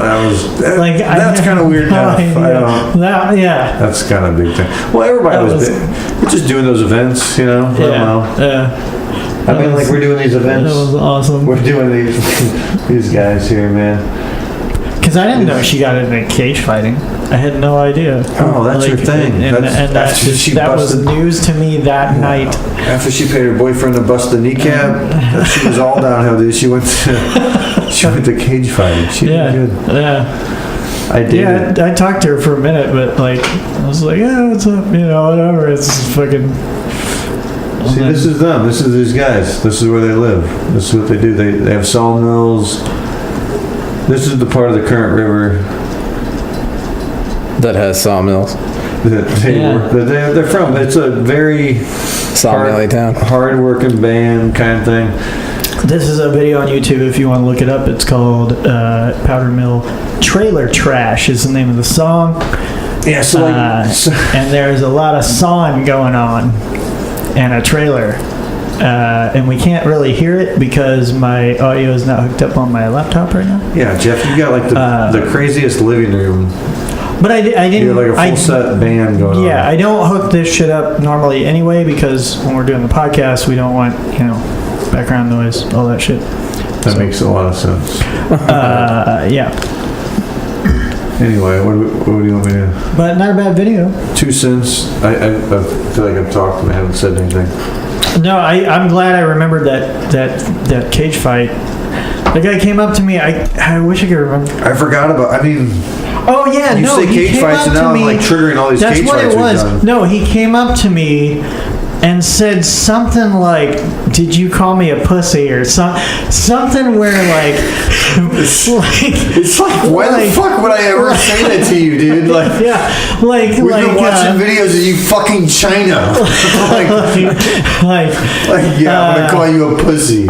That's kind of weird enough. I don't. That's kind of a big thing. Well, everybody was we're just doing those events, you know. Yeah. I mean, like we're doing these events. That was awesome. We're doing these guys here, man. Because I didn't know she got into cage fighting. I had no idea. Oh, that's her thing. That was news to me that night. After she paid her boyfriend to bust the kneecap, she was all downhill, dude. She went to cage fighting. She did good. Yeah. I did. Yeah, I talked to her for a minute, but like, I was like, yeah, what's up? You know, whatever. It's fucking. See, this is them. This is these guys. This is where they live. This is what they do. They have sawmills. This is the part of the current river that has sawmills. They're from. It's a very sawmilly town, hard-working band kind of thing. This is a video on YouTube if you want to look it up. It's called Powder Mill Trailer Trash is the name of the song. Yeah, and there's a lot of sawing going on in a trailer. And we can't really hear it because my audio is not hooked up on my laptop right now. Yeah, Jeff, you got like the craziest living room. But I didn't. You have like a full set band going on. Yeah, I don't hook this shit up normally anyway because when we're doing the podcast, we don't want background noise, all that shit. That makes a lot of sense. Yeah. Anyway, what do you want me to? But not a bad video. 2 cents. I feel like I've talked and I haven't said anything. No, I'm glad I remembered that cage fight. The guy came up to me. I wish I could remember. I forgot about. I mean. Oh yeah, you say cage fights, and now I'm like triggering all these cage fights. That's what it was. No, he came up to me and said something like, "Did you call me a pussy?" or something where like, it's like, why the fuck would I ever say that to you, dude? Like, yeah, like we've been watching videos of you fucking China. I'm gonna call you a pussy.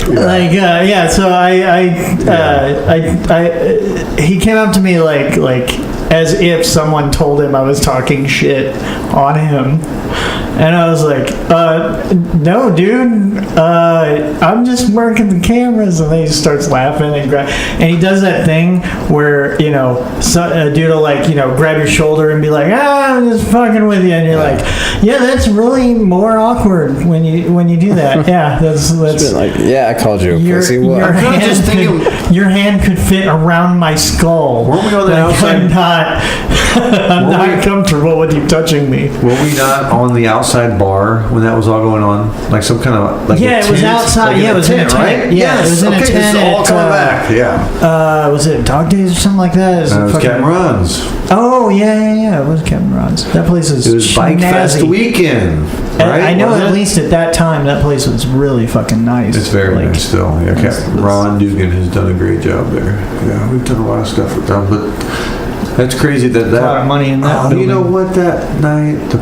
Yeah. So he came up to me like as if someone told him I was talking shit on him, and I was like, no, dude, I'm just working the cameras. And then he starts laughing and he does that thing where a dude will grab your shoulder and be like, I'm just fucking with you, and you're like, yeah, that's really more awkward when you do that. Yeah, that's like, yeah, I called you a pussy. Your hand could fit around my skull. Weren't we on the outside? I'm not comfortable with you touching me. Were we not on the outside bar when that was all going on? Like some kind of it was outside. It was in a tent, right? Yeah, it was in a tent. It's all coming back. Yeah. Was it Dog Days or something like that? It was Captain Ron's. Oh yeah. It was Captain Ron's. That place is. It was Bike Fest weekend. Right? I know at least at that time that place was really fucking nice. It's very nice still. Yeah, Captain Ron Dugan has done a great job there. Yeah, we've done a lot of stuff with them, but that's crazy that a lot of money in that. You know what? That night, the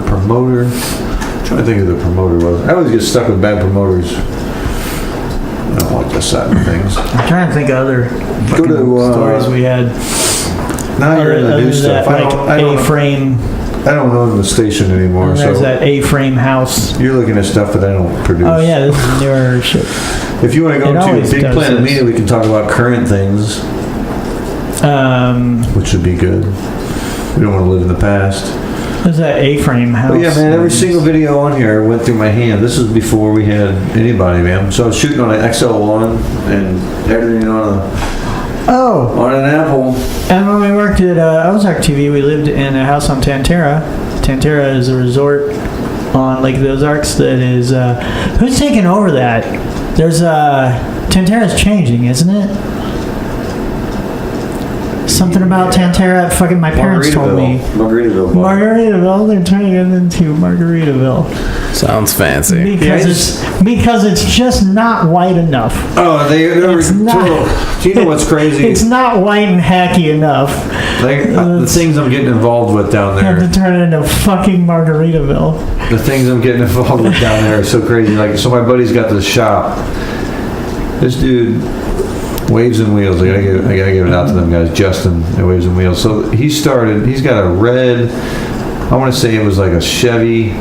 promoter. I'm trying to think who the promoter was. I always get stuck with bad promoters. I don't like the side of things. I'm trying to think of other stories we had. Now you're in the new stuff. A-frame. I don't own the station anymore. There's that A-frame house. You're looking at stuff that I don't produce. Oh yeah, this is newer shit. If you want to go to Big Planet Media, we can talk about current things. Which would be good. We don't want to live in the past. There's that A-frame house. But yeah, man, every single video on here went through my hand. This is before we had anybody, man. So I was shooting on an XL1 and editing on a Oh, On an apple. and when we worked at Ozark TV, we lived in a house on Tantera. Tantera is a resort on Lake of the Ozarks that is... who's taking over that? There's... Tantera's changing, isn't it? Something about Tantera, fucking my parents told me. Margaritaville, they're turning it into Margaritaville. Sounds fancy. Because it's just not white enough. Oh, It's not- Do you know what's crazy? It's not white and hacky enough. Like, the things I'm getting involved with down You have there. to turn it into fucking Margaritaville. The things I'm getting involved with down there are so crazy. Like, so my buddy's got this shop. This dude, Waves and Wheels. I gotta give it out to them guys. Justin at Waves and Wheels. So he's got a red, I want to say it was like a Chevy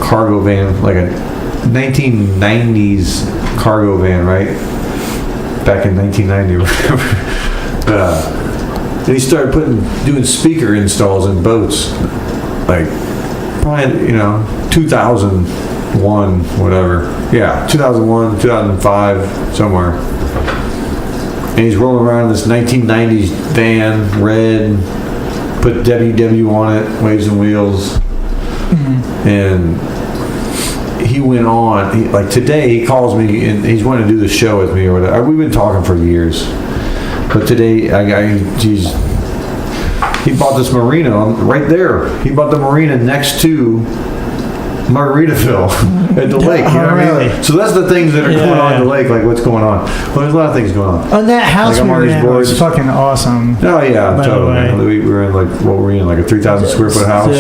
cargo van, like a 1990s cargo van, right? Back in 1990 or whatever. And he started doing speaker installs in boats, like probably 2001, whatever. Yeah, 2001, 2005, somewhere. And he's rolling around in this 1990s van, red, put WW on it, Waves and Wheels. And he went on, like today he calls me and he's wanting to do the show with me or whatever. We've been talking for years. But today, he bought this marina right there. He bought the marina next to Margaritaville at the lake. You know what I mean? So that's the things that are going on at the lake, like what's going on. Well, there's a lot of things going on. Oh, that house Like, I'm we on were these in boards. was fucking awesome. Oh yeah, By the totally. way. We were in like, what were we in, like a 3,000 square foot house?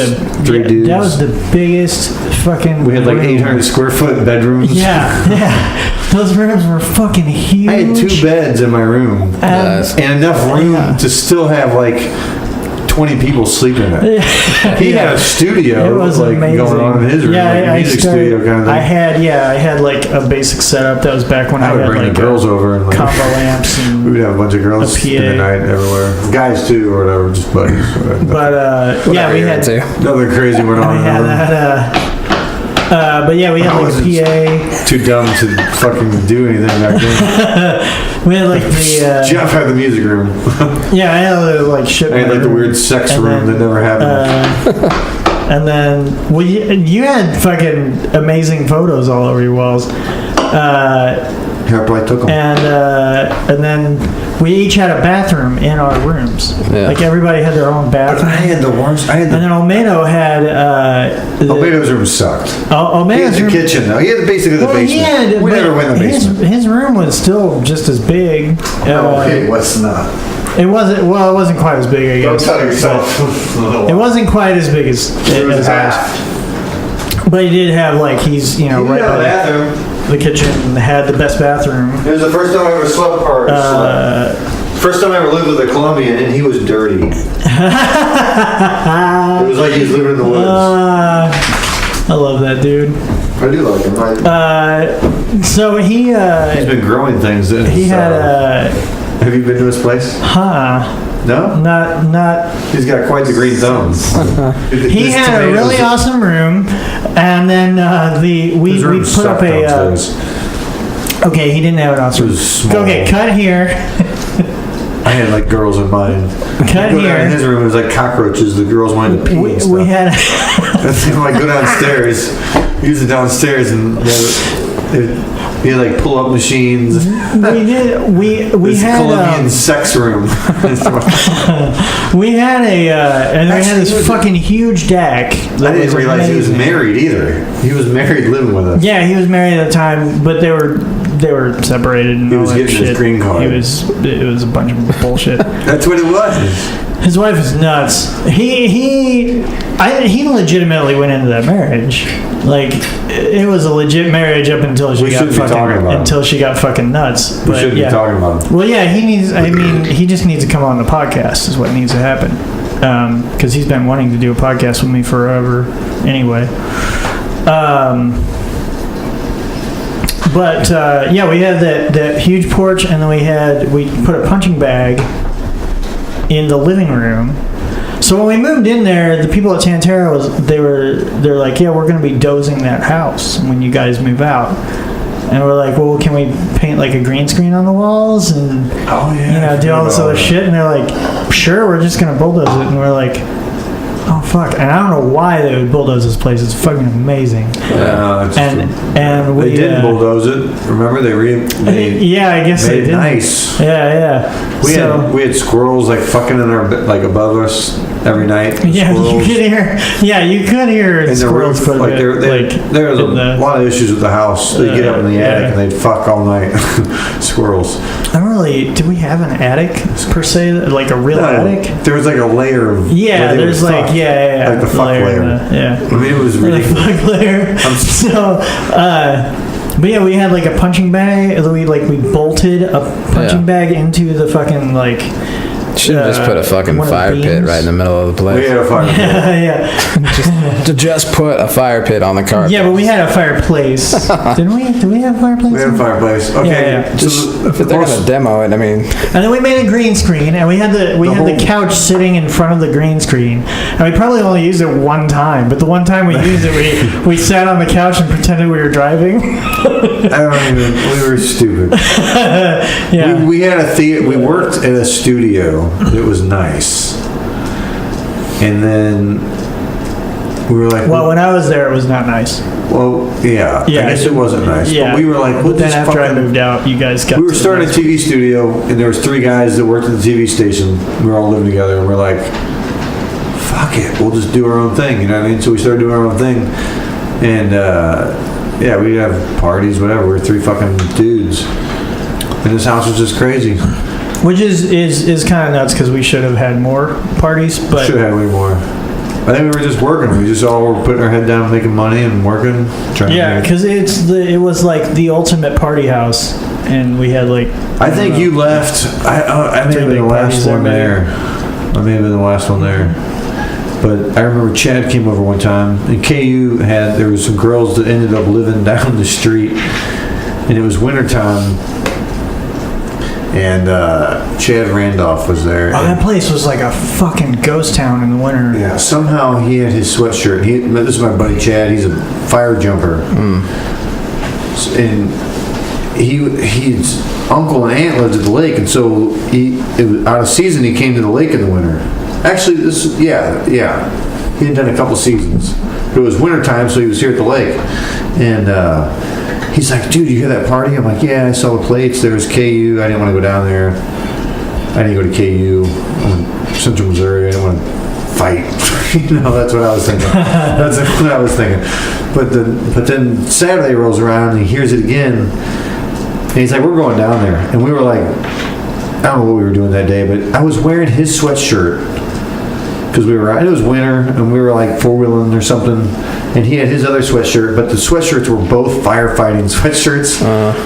Three dudes. That was the biggest fucking... We had like room. 800 square foot bedrooms. Yeah. Those rooms were fucking huge. I had 2 beds in my room Nice. and enough room to still have like 20 people sleeping in it. He had a studio It was like amazing. going on in his room, like a music studio kind of thing. I had like a basic setup. That was back when I I would had bring like the girls over and like combo lamps we and... would have a bunch of girls a spend the PA. night everywhere. Guys too, or whatever, just buddies. But yeah, we had... Nothing crazy went on. We had that, but yeah, we had like a PA. Too dumb to fucking do anything back then. We had like the... Jeff had the music room. yeah, I had like shit. I had like the weird sex And room then, that never happened. And then, well, you had fucking amazing photos all over your walls. Yeah, I probably took them. And then we each had a bathroom in our rooms. Yeah. Like everybody had their own bathroom. I had the worst. And then Olmedo had Albedo's room sucked. He had Olmedo's the room. kitchen though. He had basically the Well, basement. We never went in the basement. His room was still just as big. what's not? It wasn't. Well, it wasn't quite as big. I Don't guess. tell yourself. It wasn't quite as big as ours. half. But he did have like he's right by bathroom. the kitchen and had the best bathroom. It was the first time I ever slept apart. First time I ever lived with a Colombian, and he was dirty. It was like he was living in the woods. I love that dude. I do like him. So he He's been growing things. Have you been to his place? No? not. He's got quite the green thumbs. He had a really awesome room, and then we put up a. Okay, he didn't have an awesome It was small. Okay, cut here. I had like girls in mine. Cut Go down here. in his room, it was like cockroaches. The girls wanted to pee and stuff. We had. I'm like, go downstairs. Use it downstairs, and he had like pull-up machines. We did. We This had. Colombian sex room. We had and we had Actually, this fucking huge deck. I didn't realize he was married either. He was married living with us. Yeah, he was married at the time, but they were separated and He all was that getting shit. his green card. It was a bunch of bullshit. That's what it was. His wife is nuts. He legitimately went into that marriage. Like it was a legit marriage up until she got fucking nuts. We But, shouldn't be talking about him. Well, yeah, he just needs to come on the podcast is what needs to happen. Because he's been wanting to do a podcast with me forever anyway. But yeah, we had that huge porch, and then we put a punching bag in the living room. So when we moved in there, the people at Tantera they're like, yeah, we're going to be dozing that house when you guys move out. And we're like, well, can we paint like a green screen on the walls and do all this other shit? And they're like, sure, we're just gonna bulldoze it. And we're like, oh fuck! And I don't know why they would bulldoze this place. It's fucking amazing. Yeah, and we they didn't bulldoze it. Remember they yeah, I guess they did. Nice. Yeah. We had squirrels like fucking in our like above us every night. Yeah, squirrels. you could hear. Yeah, you could hear in squirrels. The roof, like there was a lot of issues with the house. They get up in the attic and they'd fuck all night. Squirrels. Did we have an attic per se? Like a real attic? There was like a layer of there's like like the fuck layer. I mean, it was really fuck layer. So, but yeah, we had like a punching bag. We bolted a punching bag into the fucking like. Should have just put a fucking fire pit right in the middle of the place. We had a fire pit. Yeah. just put a fire pit on the car. Yeah, but we had a fireplace. Didn't we? Did we have a fireplace? We had a fireplace. Okay. Yeah. If they're gonna demo it, I mean. And then we made a green screen, and we had the couch sitting in front of the green screen, and we probably only used it one time. But the one time we used it, we sat on the couch and pretended we were driving. We were stupid. Yeah. We had a theater. We worked at a studio. It was nice. And then we were like... Well, when I was there, it was not nice. Well, yeah. I guess it wasn't nice. Yeah. But we were like... But then after I moved out, you guys got... We were starting a TV studio, and there was 3 guys that worked at the TV station. We were all living together, and we're like, fuck it. We'll just do our own thing. You know what I mean? So we started doing our own thing. And, we'd have parties, whatever. We were 3 fucking dudes. And this house was just crazy. Which is kind of nuts because we should have had more parties, but should have had way more. I think we were just working. We just all were putting our head down, making money and working. Because it was like the ultimate party house, and we had like. I think you left. I may have been the last one there. I may have been the last one there. But I remember Chad came over one time, and KU there was some girls that ended up living down the street, and it was wintertime. And Chad Randolph was there. Oh, that place was like a fucking ghost town in the winter. Yeah, somehow he had his sweatshirt. This is my buddy Chad. He's a fire jumper. And his uncle and aunt lived at the lake, and so out of season he came to the lake in the winter. Actually, he had done a couple seasons. It was wintertime, so he was here at the lake. And he's like, dude, you hear that party? I'm like, yeah, I saw the plates. There was KU. I didn't want to go down there. I didn't go to KU. Central Missouri. I didn't want to fight. That's what I was thinking. That's what I was thinking. But then Saturday rolls around and he hears it again. And he's like, we're going down there. And we were like, I don't know what we were doing that day, but I was wearing his sweatshirt. Because it was winter, and we were like 4-wheeling or something, and he had his other sweatshirt, but the sweatshirts were both firefighting sweatshirts,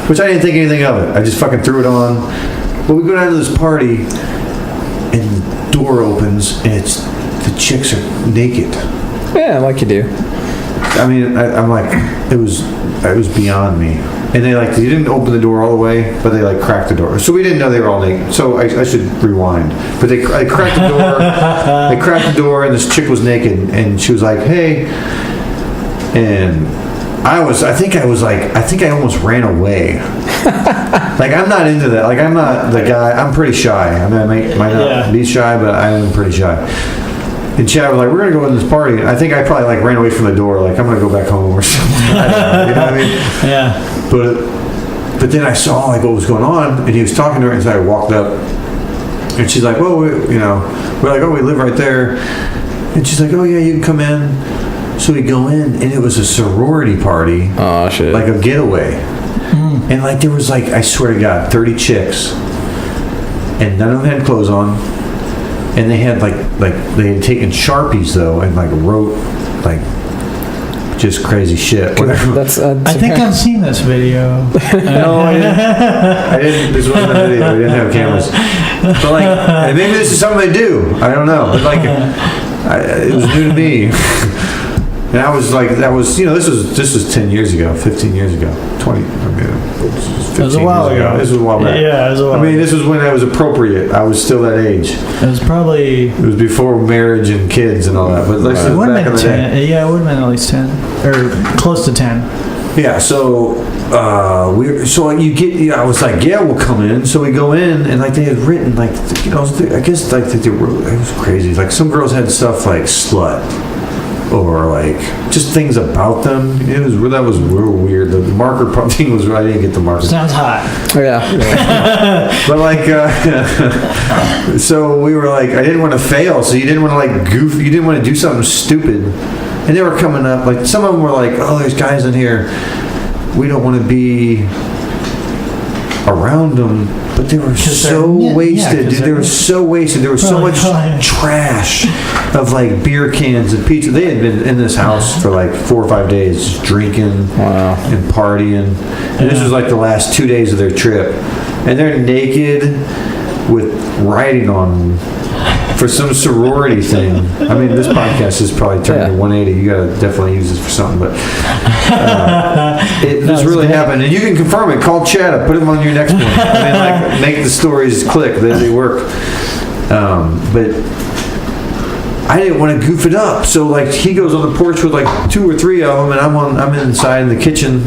which I didn't think anything of it. I just fucking threw it on. But we go down to this party, and the door opens, and the chicks are naked. Yeah, like you do. I mean, I'm like, it was beyond me. And they didn't open the door all the way, but they cracked the door. So we didn't know they were all naked. So I should rewind. But they cracked the door. They cracked the door, and this chick was naked, and she was like, "Hey," and I think I almost ran away. I'm not into that. I'm not the guy. I'm pretty shy. I mean, I might not be shy, but I am pretty shy. And Chad was like, we're going to go in this party. And I think I probably ran away from the door. I'm going to go back home or something. I don't know, you know what I mean? Yeah. But then I saw what was going on, and he was talking to her, and so I walked up. And she's like, well, we're like, oh, we live right there. And she's like, oh, yeah, you can come in. So we go in, and it was a sorority party. Oh, shit. Like a getaway. And there was I swear to God, 30 chicks. And none of them had clothes on. And they had they had taken Sharpies though and wrote just crazy shit. I think I've seen this video. No, I didn't. This wasn't a video. We didn't have cameras. But maybe this is something they do. I don't know. But it was new to me. And I was this was 10 years ago, 15 years ago, 20. It was a while ago. This was a while back. Yeah, it was a while. I mean, this was when I was appropriate. I was still that age. It was before marriage and kids and all that. But it would have been 10. Yeah, it would have been at least 10 or close to 10. Yeah. So I was like, yeah, we'll come in. So we go in, and like they had written like, I guess like they were, it was crazy. Like some girls had stuff like slut, or like just things about them. That was real weird. The marker thing was, I didn't get the marker. Sounds hot. Yeah. But like, so we were like, I didn't want to fail. So you didn't want to like goof. You didn't want to do something stupid. And they were coming up, like some of them were like, oh, there's guys in here. We don't want to be around them, but they were so wasted, dude. They were so wasted. There was so much trash of like beer cans and pizza. They had been in this house for like 4 or 5 days, just drinking and partying. And this was like the last 2 days of their trip. And they're naked with writing on them for some sorority thing. I mean, this podcast is probably turning to 180. You gotta definitely use this for something, but this really happened, and you can confirm it. Call Chad up, put him on your next one. I mean, like, make the stories click. They work. But I didn't want to goof it up, so like he goes on the porch with like 2 or 3 of them, and I'm inside in the kitchen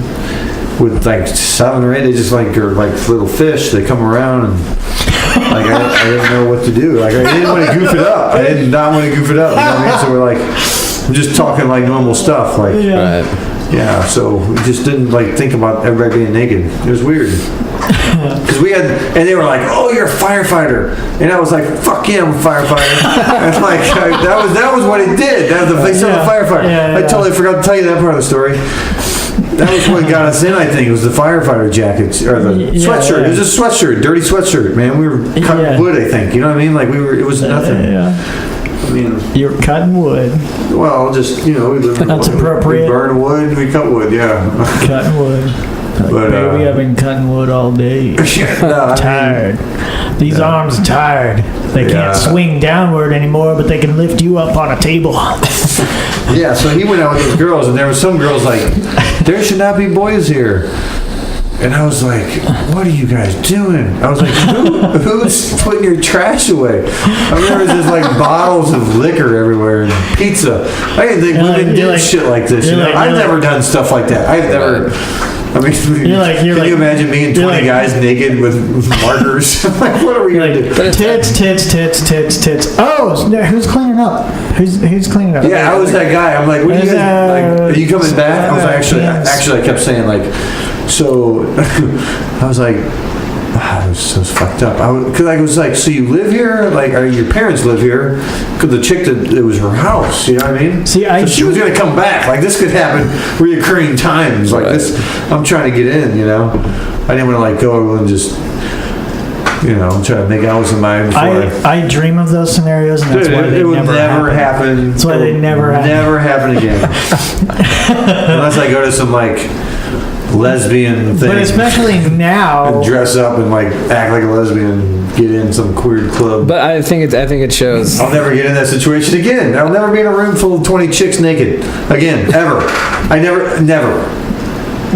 with like 7 or 8. They just like are like little fish. They come around and. Like I didn't know what to do. Like I didn't want to goof it up. I did not want to goof it up. You know what I mean? So we're like, we're just talking like normal stuff. Like, yeah. So we just didn't like think about everybody being naked. It was weird. Because and they were like, "Oh, you're a firefighter," and I was like, "Fuck yeah, I'm a firefighter." And like that was what it did. That was the face of a firefighter. I totally forgot to tell you that part of the story. That was what got us in, I think. It was the firefighter jackets, or the sweatshirt. Yeah. It was a sweatshirt, dirty sweatshirt, man. We were cutting wood, I think. You know what I mean? Like, it was nothing. I mean... You're cutting wood. Well, just, we live in... That's appropriate. We burn wood, we cut wood, yeah. Cutting wood. Like, but, baby, I've been cutting wood all day. I'm tired. These arms are tired. They can't swing downward anymore, but they can lift you up on a table. Yeah, so he went out with those girls, and there were some girls like, there should not be boys here. And I was like, what are you guys doing? I was like, who's putting your trash away? I remember there's like bottles of liquor everywhere and pizza. I didn't think women did shit like this. I've never done stuff like that. I've never... I mean, can you imagine me and 20 guys naked with markers? Like, what are we going to do? Tits. Oh, who's cleaning up? Who's cleaning up? Yeah, I was that guy. I'm like, what are you guys, like, are you coming back? I was actually, I kept saying, like, so, I was like, it was fucked up. Because I was like, so you live here? Like, your parents live here? Because the chick, it was her house. You know what I mean? See, so she was going to come back. Like, this could happen reoccurring times. Like, this, I'm trying to get in, I didn't want to, like, go and just, try to make out with somebody before. I dream of those scenarios, and that's why they never happen. That's why they never happen. Never happen again. Unless I go to some, like... lesbian thing, but especially now, and dress up and like act like a lesbian and get in some queer club. But I think it shows. I'll never get in that situation again. I'll never be in a room full of 20 chicks naked again, ever. I never.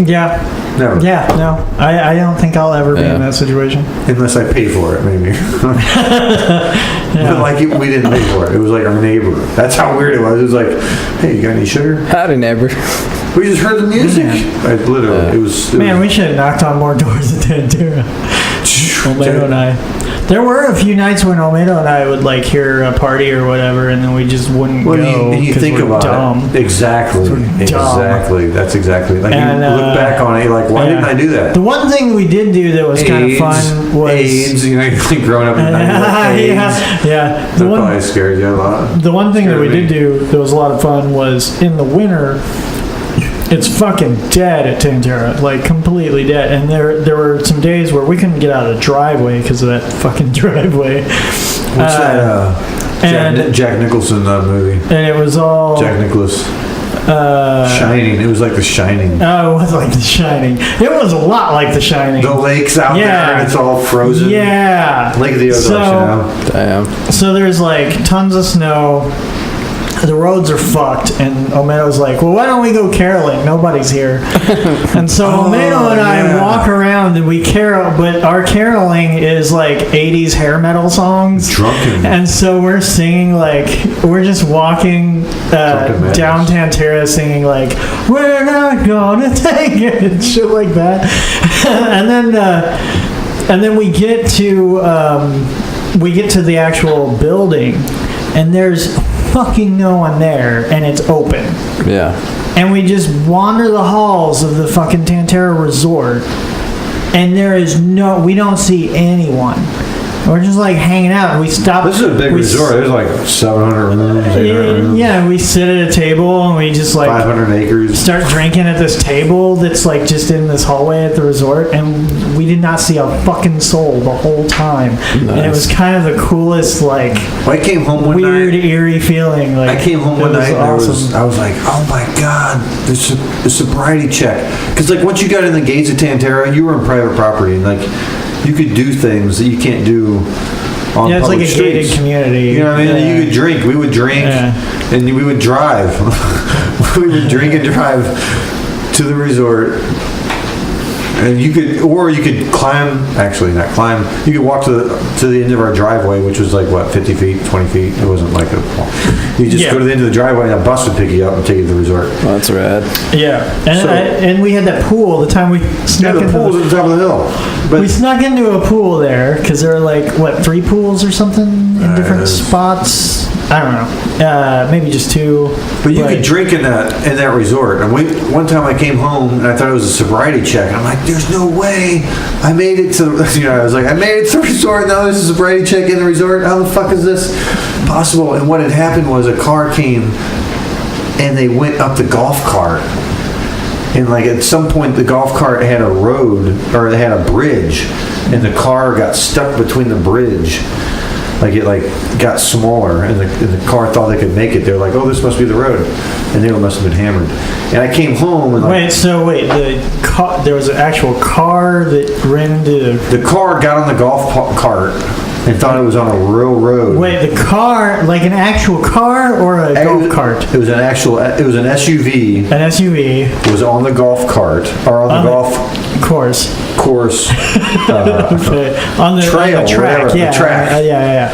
Yeah. Never. Yeah, no. I don't think I'll ever be in that situation. Unless I pay for it, maybe. But like, we didn't pay for it. It was like our neighbor. That's how weird it was. It was like, hey, you got any sugar? Howdy, neighbor. We just heard the music. It was man, we should have knocked on more doors at Tantera. Olmedo and I. There were a few nights when Olmedo and I would like hear a party or whatever, and then we just wouldn't go. You think about dumb. it. Exactly. That's exactly. Like, and, you look back on it, you're like, why didn't I do that? The one thing we did do that was kind of fun was... AIDS, growing up in the 90s. Yeah. That probably scared you a lot. The one thing that we did do that was a lot of fun was in the winter... It's fucking dead at Tantera, like completely dead. And there were some days where we couldn't get out of the driveway because of that fucking driveway. What's that Jack Nicholson movie? And it was all... Jack Nicklaus. Shining. It was like The Shining. Oh, it was like The Shining. It was a lot like The Shining. The lake's out there and it's all frozen. Yeah. Lake of the Ozarks, Damn. So there's like tons of snow. The roads are fucked, and Olmedo's like, well, why don't we go caroling? Nobody's here. And so Olmedo and I walk around, and we carol, but our caroling is like 80s hair metal songs. Drunken. And so we're singing like, we're just walking down Tantera singing like, we're not gonna take it, and shit like that. and then we get to the actual building, and there's fucking no one there, and it's open. Yeah. And we just wander the halls of the fucking Tantera Resort, and we don't see anyone. We're just like hanging out. We stop. This is a big resort. There's like 700 rooms, 800 rooms. Yeah, we sit at a table and we just like 500 acres. Start drinking at this table that's like just in this hallway at the resort, and we did not see a fucking soul the whole time. Nice. And it was kind of the coolest, like, I came home one weird, night, eerie feeling. Like, I came home one night awesome. and I was like, oh my god, there's a sobriety check. Because like once you got in the gates of Tantera, you were in private property, and like you could do things that you can't do on it's public like a streets. gated community. You know what I mean? Yeah. You could drink. We would drink, and we would drive. We would drink and drive to the resort. And you could climb. Actually, not climb. You could walk to the end of our driveway, which was like what, 50 feet, 20 feet. It wasn't like a. You just go to the end of the driveway, and a bus would pick you up and take you to the resort. Well, that's rad. Yeah, and we had that pool. The time we snuck the pool was at the top of the hill. But we snuck into a pool there because there were like 3 pools or something in different spots. I don't know, maybe just 2. But you could drink in that resort. And one time I came home and I thought it was a sobriety check. And I'm like, there's no way I made it to. I was like, I made it to the resort. Now there's a sobriety check in the resort. How the fuck is this possible? And what had happened was a car came and they went up the golf cart. And like at some point the golf cart had a road, or it had a bridge, and the car got stuck between the bridge. Like it got smaller, and the car thought they could make it. They were like, "Oh, this must be the road," and they must have been hammered. And I came home and there was an actual car that ran into the car got on the golf cart and thought it was on a real road. Wait, the car, like an actual car or a golf cart? It was an SUV. An SUV was on the golf cart or on the golf course. On the trail, track, whatever, yeah, the track. Yeah.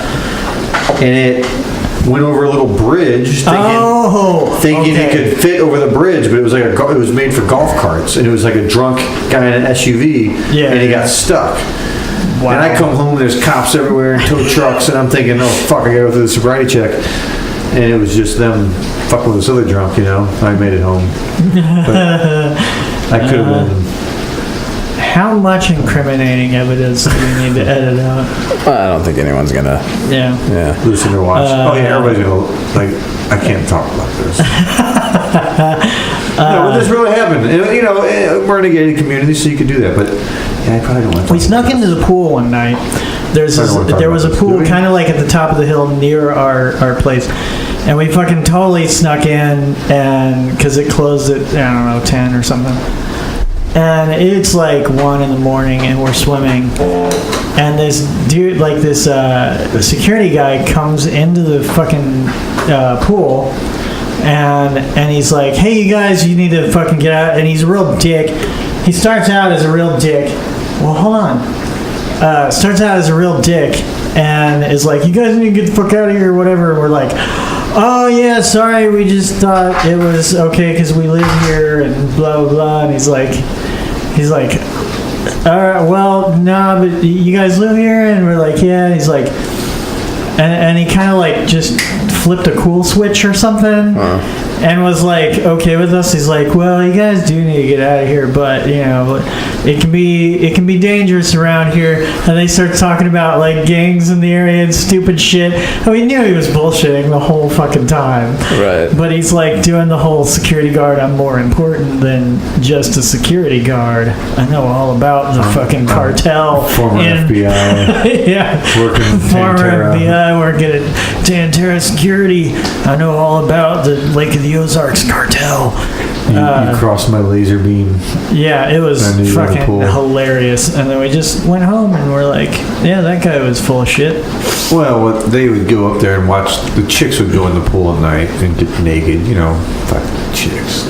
And it went over a little bridge, thinking it could fit over the bridge, but it was like it was made for golf carts, and it was like a drunk guy in an SUV, and he got stuck. Wow. And I come home, there's cops everywhere and tow trucks, and I'm thinking, oh fuck, I gotta go through the sobriety check. And it was just them fucking with this other drunk, I made it home. But I could have been. How much incriminating evidence do we need to edit out? Well, I don't think anyone's gonna. Yeah. Listen or watch. Everybody's gonna I can't talk about this. No, but this really happened. And, we're in a gated community, so you could do that. But I probably don't want to. We snuck into the pool one night. There was a pool kind of like at the top of the hill near our place, and we fucking totally snuck in, and because it closed at 10 or something. And it's like 1 in the morning, and we're swimming. And this dude, the security guy, comes into the fucking pool, and he's like, "Hey, you guys, you need to fucking get out." And he's a real dick. He starts out as a real dick. Well, hold on. Starts out as a real dick, and is like, "You guys need to get the fuck out of here," or whatever. And we're like, "Oh yeah, sorry, we just thought it was okay because we live here," and blah blah blah. And he's like, "All right, well, no, but you guys live here?" And we're like, "Yeah." And he's like, and he kind of just flipped a cool switch or something, and was like okay with us. He's like, "Well, you guys do need to get out of here, but it can be dangerous around here." And they start talking about gangs in the area and stupid shit. And we knew he was bullshitting the whole fucking time. Right. But he's doing the whole security guard. I'm more important than just a security guard. I know all about the fucking cartel. Former FBI. Yeah. Working in Former Tantera. FBI working at Tantera Security. I know all about the Lake of the Ozarks cartel. You crossed my laser beam. Yeah, it was fucking hilarious. And then we just went home and we're like, yeah, that guy was full of shit. Well, they would go up there and watch. The chicks would go in the pool at night and get naked. Fucking chicks.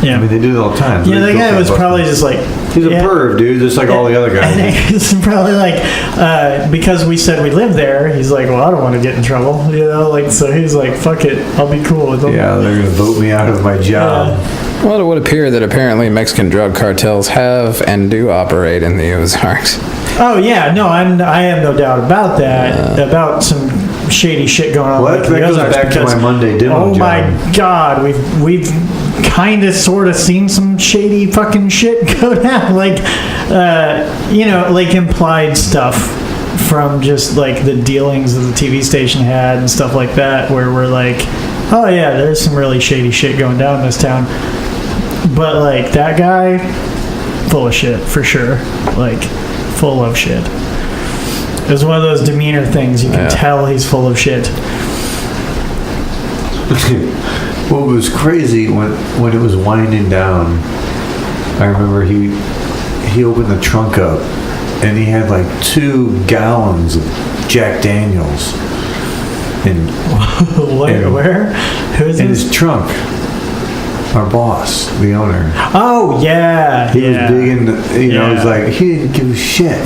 Yeah. I mean, they do it all the time. Yeah, that guy was probably just like... He's a perv, dude, just like all the other guys. And he's probably like, because we said we live there, he's like, well, I don't want to get in trouble, you know? Like, so he's like, fuck it, I'll be cool with them. Yeah, they're going to vote me out of my job. Well, it would appear that apparently Mexican drug cartels have and do operate in the Ozarks. Oh, yeah, no, I have no doubt about that, about some shady shit going on. Well, that goes back to my Monday demo Oh job. my God, we've kind of sort of seen some shady fucking shit go down, like you know, like implied stuff from just like the dealings that the TV station had and stuff like that, where we're like, oh yeah, there's some really shady shit going down in this town. But like that guy, full of shit for sure, like full of shit. It was one of those demeanor things, you can tell he's full of shit. Well, it was crazy when it was winding down. I remember he opened the trunk up and he had like 2 gallons of Jack Daniels Where? Who is in this? his trunk. Our boss, the owner. Oh yeah, He was big into, you know, it was like, he didn't give a shit.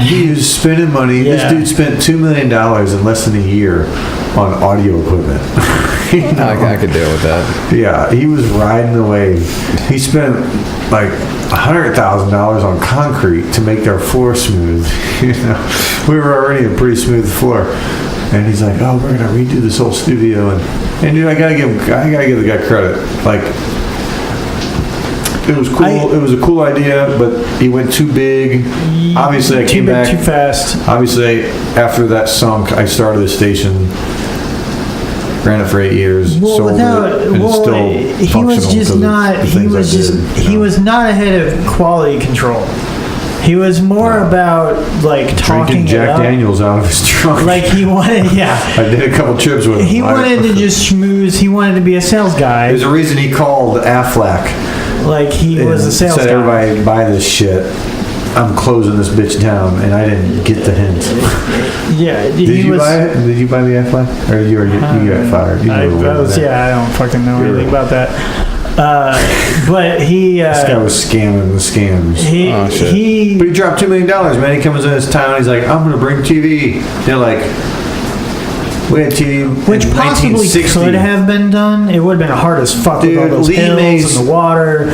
He was spending money. Yeah. This dude spent $2 million in less than a year on audio equipment. You know? I could deal with that. Yeah, he was riding the wave. He spent like $100,000 on concrete to make their floor smooth. You know, we were already a pretty smooth floor. And he's like, "Oh, we're gonna redo this whole studio," and dude, I gotta give the guy credit. Like, it was cool. It was a cool idea, but he went too big. Obviously, I came back too fast. Obviously, after that sunk, I started the station. Ran it for 8 years. Sold it, and it's still he was functional just because not. of the He things was I just. did, you He know? was not ahead of quality control. He was more about like talking Drinking Jack it up. Daniels out of his trunk. Like he wanted, yeah. I did a couple trips with him. He wanted to just schmooze. He wanted to be a sales guy. There's a reason he called Aflac. Like he was a sales said, guy. "Everybody buy this shit. I'm closing this bitch down," and I didn't get the hint. Yeah, Did you buy it? Did you buy the Aflac? Or you got fired? You I know the was, way yeah, I don't fucking know anything about that. But he. This guy was scamming the scams. But he dropped $2 million, man. He comes in his town. He's like, "I'm gonna bring TV." They're like, "We had TV, which in possibly 1960. could have been done. It would have been hard as fuck Dude, with all those Lee hills Mays- and the water,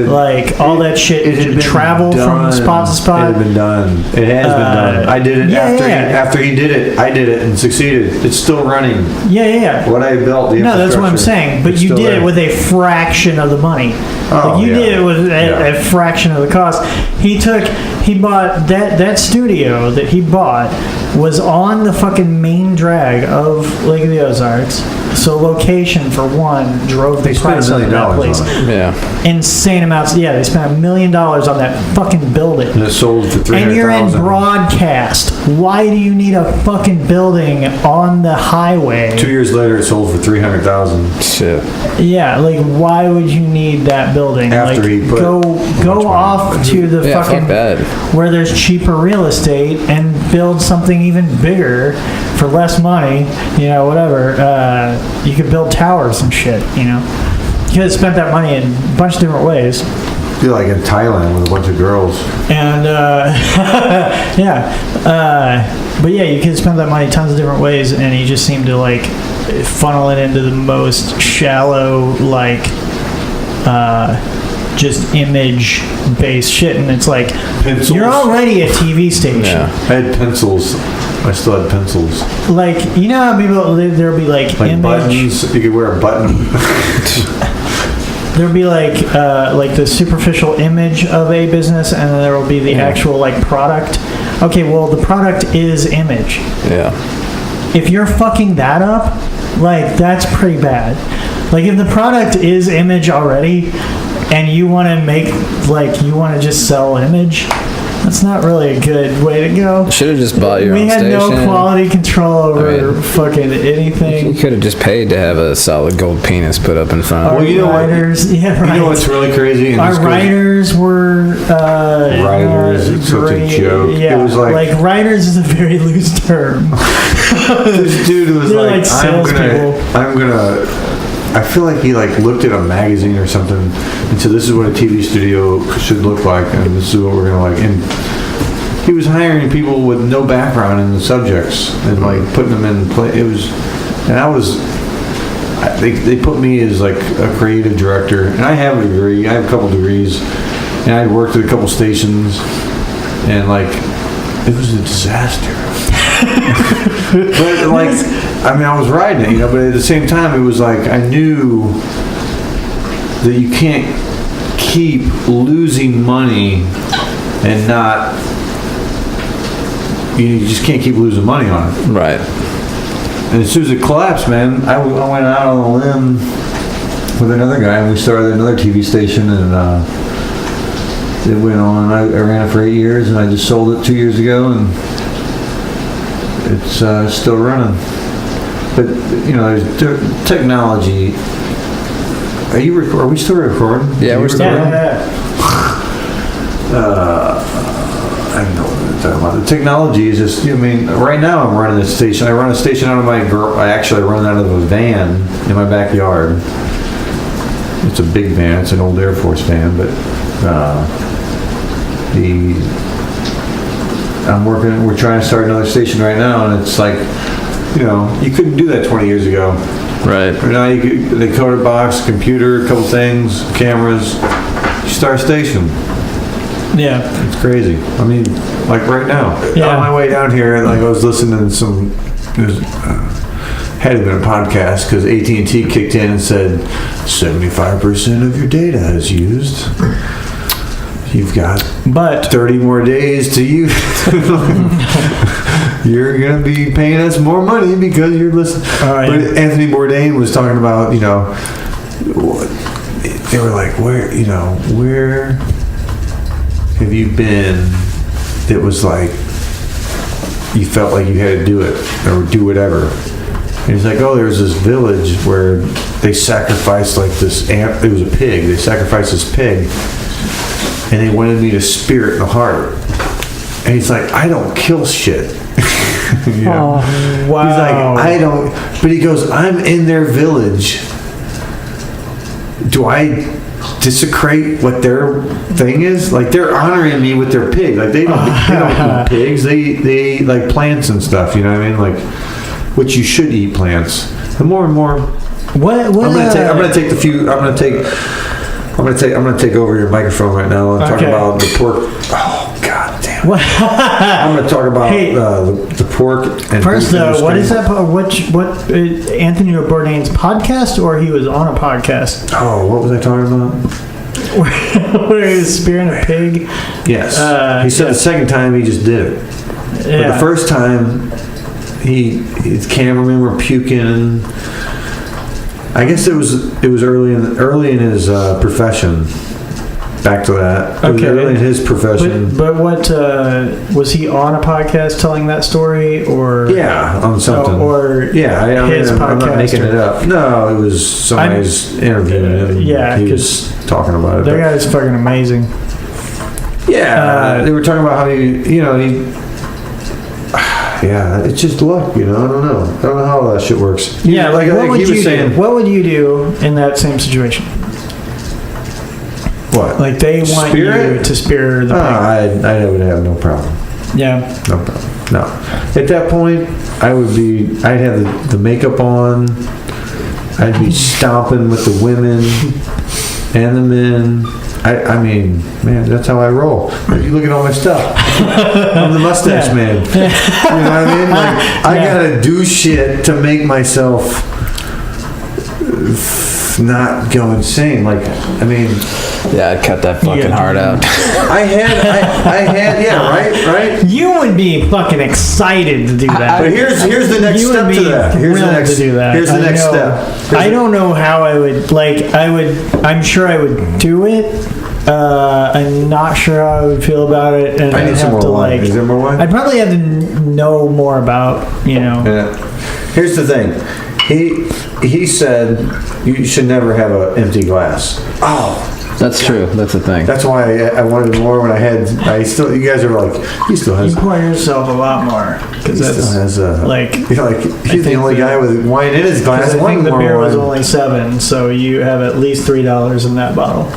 like all that shit. It had been Travel done. from spot to spot. It had been done. It has been done. I did it after he did it. I did it and succeeded. It's still running. Yeah. What I built. No, that's what I'm infrastructure, saying. But it's you still did there. it with a fraction of the money. Oh, You yeah. did it with Yeah. a fraction of the cost. He bought that studio that he bought was on the fucking main drag of Lake of the Ozarks. So location for one drove the They spent price $1 up of million that place. on it. Yeah. Insane amounts. Yeah, they spent $1 million on that fucking building. And it sold for $300,000. And you're in broadcast. Why do you need a fucking building on the highway? 2 years later, it sold for $300,000. Shit. Yeah, like why would you need that building? After like, he put go money off into to the Yeah, fucking fuck that. where there's cheaper real estate and build something even bigger for less money. You know, whatever. You could build towers and shit. You know, you could have spent that money in a bunch of different ways. Feel like in Thailand with a bunch of girls. And but yeah, you could spend that money tons of different ways, and you just seem to like funnel it into the most shallow, like just image based shit. And it's like Pencils. you're already a TV station. Yeah. I had pencils. I still had pencils. Like, you know how people there'll be like image. Buttons. You could wear a button. There'll be like the superficial image of a business, and then there will be the actual like product. Okay, well the product is image. Yeah. If you're fucking that up, like that's pretty bad. Like if the product is image already, and you want to you want to just sell image, that's not really a good way to go. Should have just bought your We own had station. no quality control over I mean, fucking You anything. could have just paid to have a solid gold penis put up in front. Our Well, you know what? writers, yeah, right. You know what's really crazy? And Our this goes- writers were Writers, it's such a great. joke. Yeah, It was like- writers is a very loose term. This dude was They're like, like salespeople. I'm gonna I feel like he like looked at a magazine or something and said, "This is what a TV studio should look like, and this is what we're gonna like." And he was hiring people with no background in the subjects and like putting them in play. It was, and I was. They put me as like a creative director, and I have a degree. I have a couple degrees, and I worked at a couple stations, and like it was a disaster. But like, I mean, I was riding it, you know. But at the same time, it was like I knew that you can't keep losing money and not. You just can't keep losing money on it. Right. And as soon as it collapsed, man, I went out on a limb with another guy, and we started another TV station, and it went on. I ran it for 8 years, and I just sold it 2 years ago, and it's still running. But you know, there's technology. Are we still recording? Yeah, we're still recording. I don't know what I'm talking about. The technology is just, I mean, right now I'm running this station. I run a station out of I run out of a van in my backyard. It's a big van. It's an old Air Force van, but we're trying to start another station right now, and it's like, you know, you couldn't do that 20 years ago. Right. Right now they code a box, computer, a couple things, cameras, you start a station. Yeah. It's crazy. I mean, like right now, on my way down here, like I was listening to some, had to been a podcast because AT&T kicked in and said 75% of your data is used. You've got 30 more days to use. You're going to be paying us more money because you're listening. But Anthony Bourdain was talking about, you know, they were like, where have you been that was like you felt like you had to do it or do whatever? And he's like, oh, there's this village where they sacrificed like this ant. It was a pig. They sacrificed this pig, and they wanted me to spirit the heart. And he's like, I don't kill shit. You know? Wow. He's like, I don't. But he goes, I'm in their village. Do I desecrate what their thing is? Like, they're honoring me with their pig. Like, they don't eat pigs. They eat like plants and stuff. You know what I mean? Like, which you should eat plants. The more and more. What? I'm gonna take over your microphone right now and talk about the pork. Oh, god damn it. I'm gonna talk about the pork and first though, what is that? What Anthony Bourdain's podcast, or he was on a podcast? Oh, what was I talking about? Where he was spearing a pig? Yes. He said the second time he just did it. Yeah. But the first time his cameramen were puking. I guess it was early in his profession. Back to that. It was early in his profession. But what was he on a podcast telling that story, or on something, I'm not making it up. No, it was somebody's interviewing him. He was talking about it. That guy's fucking amazing. Yeah, they were talking about how he. Yeah, it's just luck, I don't know how that shit works. Yeah, like what would you do in that same situation? What? Like they want you to spear the pig. I would have no problem. Yeah. No problem. No. At that point, I'd have the makeup on. I'd be stomping with the women and the men. I mean, man, that's how I roll. If you look at all my stuff, I'm the mustache man. You know what I mean? Like, I gotta do shit to make myself not go insane. Like, I mean, I'd cut that fucking heart out. I had, right? You would be fucking excited to do that. But here's the next step to that. Here's the next step. I don't know how I would, I'm sure I would do it. I'm not sure how I would feel about it. And I need some more wine. Is there more wine? I'd probably have to know more about, Yeah. Here's the thing. He said you should never have an empty glass. Oh, That's true. That's the thing. That's why I wanted more when you guys are like, he still has. You pour yourself a lot more because that's has like. He's the only guy with wine in his glass. I think the beer was only $7, so you have at least $3 in that bottle.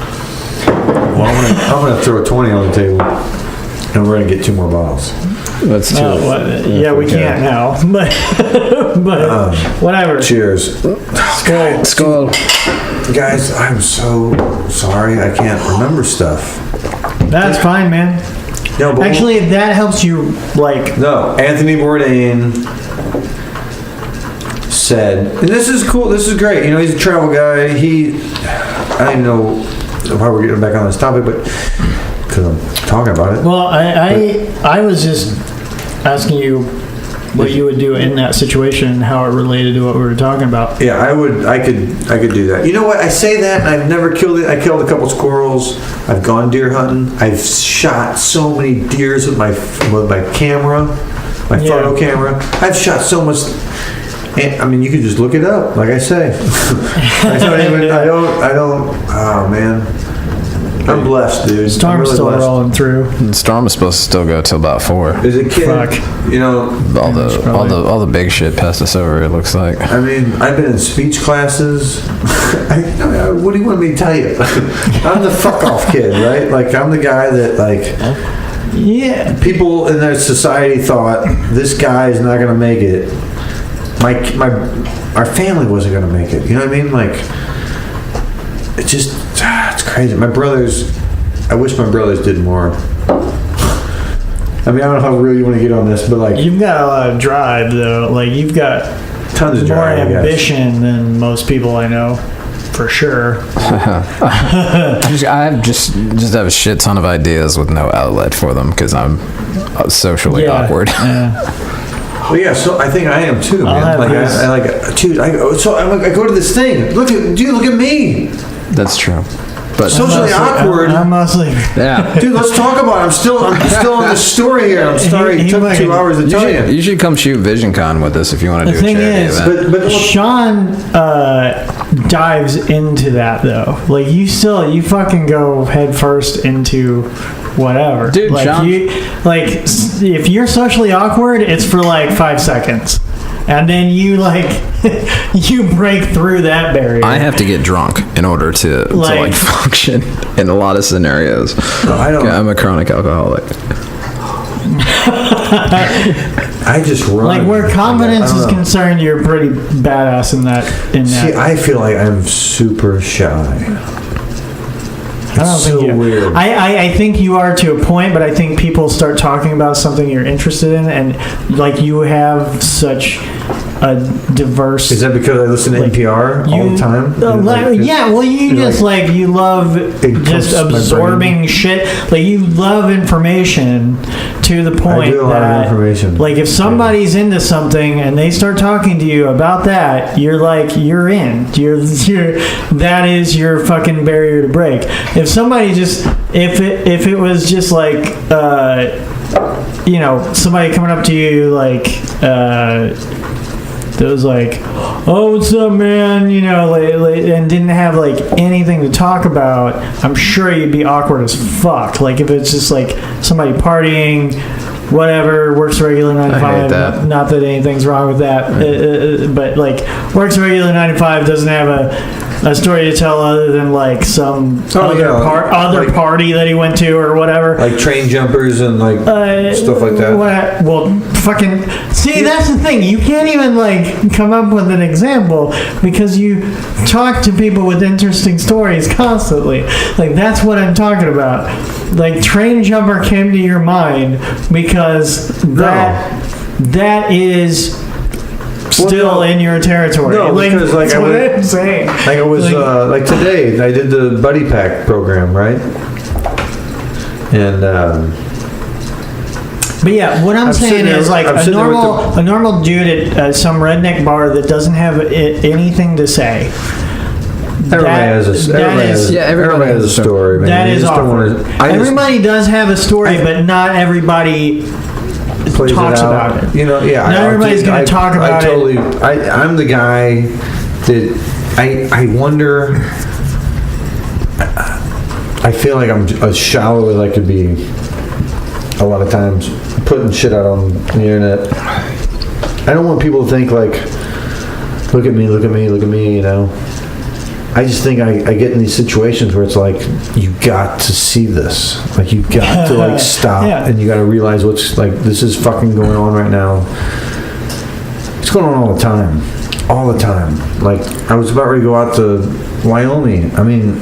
Well, I'm gonna throw a 20 on the table, and we're gonna get 2 more bottles. That's true. Yeah, we can't now, but whatever. Cheers. Skull. Guys, I'm so sorry I can't remember stuff. That's fine, man. No, but actually, if that helps you, like... No, Anthony Bourdain said, and this is cool, this is great, he's a travel guy, I don't know why we're getting back on this topic, but because I'm talking about it. Well, I was just asking you what you would do in that situation and how it related to what we were talking about. Yeah, I could do that. You know what? I say that, and I've never killed it. I killed a couple squirrels. I've gone deer hunting. I've shot so many deers with my camera, my photo camera. I've shot so much. I mean, you could just look it up, like I say. I don't. Oh man. I'm blessed, dude. Storm's really still blessed. rolling through. The storm is supposed to still go till about 4. As a kid, Fuck. All the big shit passed us over. It looks like. I mean, I've been in speech classes. What do you want me to tell you? I'm the fuck off kid, right? Like I'm the guy that Yeah. People in their society thought this guy is not gonna make it. Our family wasn't gonna make it. You know what I mean? Like it just. It's crazy. I wish my brothers did more. I mean, I don't know how real you want to get on this, but like... You've got a lot of drive, though. Like, you've got tons of drive, more ambition than most people I know, for sure. I just have a shit ton of ideas with no outlet for them because I'm socially awkward. Yeah. Well, yeah, so I think I am too, man. I go to this thing. Look at me. That's true. But socially awkward. I'm mostly. Yeah, dude. Let's talk about it. I'm still on the story here. I'm sorry it took 2 hours to tell you. You should come shoot VisionCon with us if you want to do a charity event. But Shawn dives into that though. Like you fucking go head first into whatever. Dude, like Shawn, if you're socially awkward, it's for like 5 seconds. And then you you break through that barrier. I have to get drunk in order to function in a lot of scenarios. No, I don't. I'm a chronic alcoholic. I just run. Like where confidence is concerned, you're pretty badass in that. See, I feel like I'm super shy. Weird. I think you are to a point, but I think people start talking about something you're interested in, and like you have such a diverse. Is that because I listen to NPR all the time? You love just absorbing shit. Like you love information to the point I do a lot of information. Like if somebody's into something and they start talking to you about that, you're in. That is your fucking barrier to break. If somebody just if it was just like somebody coming up to you like that was like, oh, what's up, man? And didn't have like anything to talk about, I'm sure you'd be awkward as fuck. Like if it's just like somebody partying, whatever, works regular 9 to 5. Not that anything's wrong with that, but like works regular 9 to 5, doesn't have a story to tell other than like some other party that he went to or whatever. Like train jumpers and like stuff like that. Fucking see, that's the thing. You can't even like come up with an example because you talk to people with interesting stories constantly. Like that's what I'm talking about. Like train jumper came to your mind because that is still in your territory. No, because that's what I'm saying. Like it was like today, I did the Buddy Pack program, right? And but yeah, what I'm saying is like a normal dude at some redneck bar that doesn't have anything to say. Everybody has a story. Man. That is awkward. Everybody does have a story, but not everybody talks about it. Not everybody's going to talk about it. I'm the guy that I wonder. I feel like I'm as shallow as I could be a lot of times, putting shit out on the internet. I don't want people to think like, look at me, look at me, look at me, you know. I just think I get in these situations where it's like, you got to see this. Like, you got to like stop and you got to realize what's like, this is fucking going on right now. It's going on all the time. All the time. Like, I was about ready to go out to Wyoming. I mean,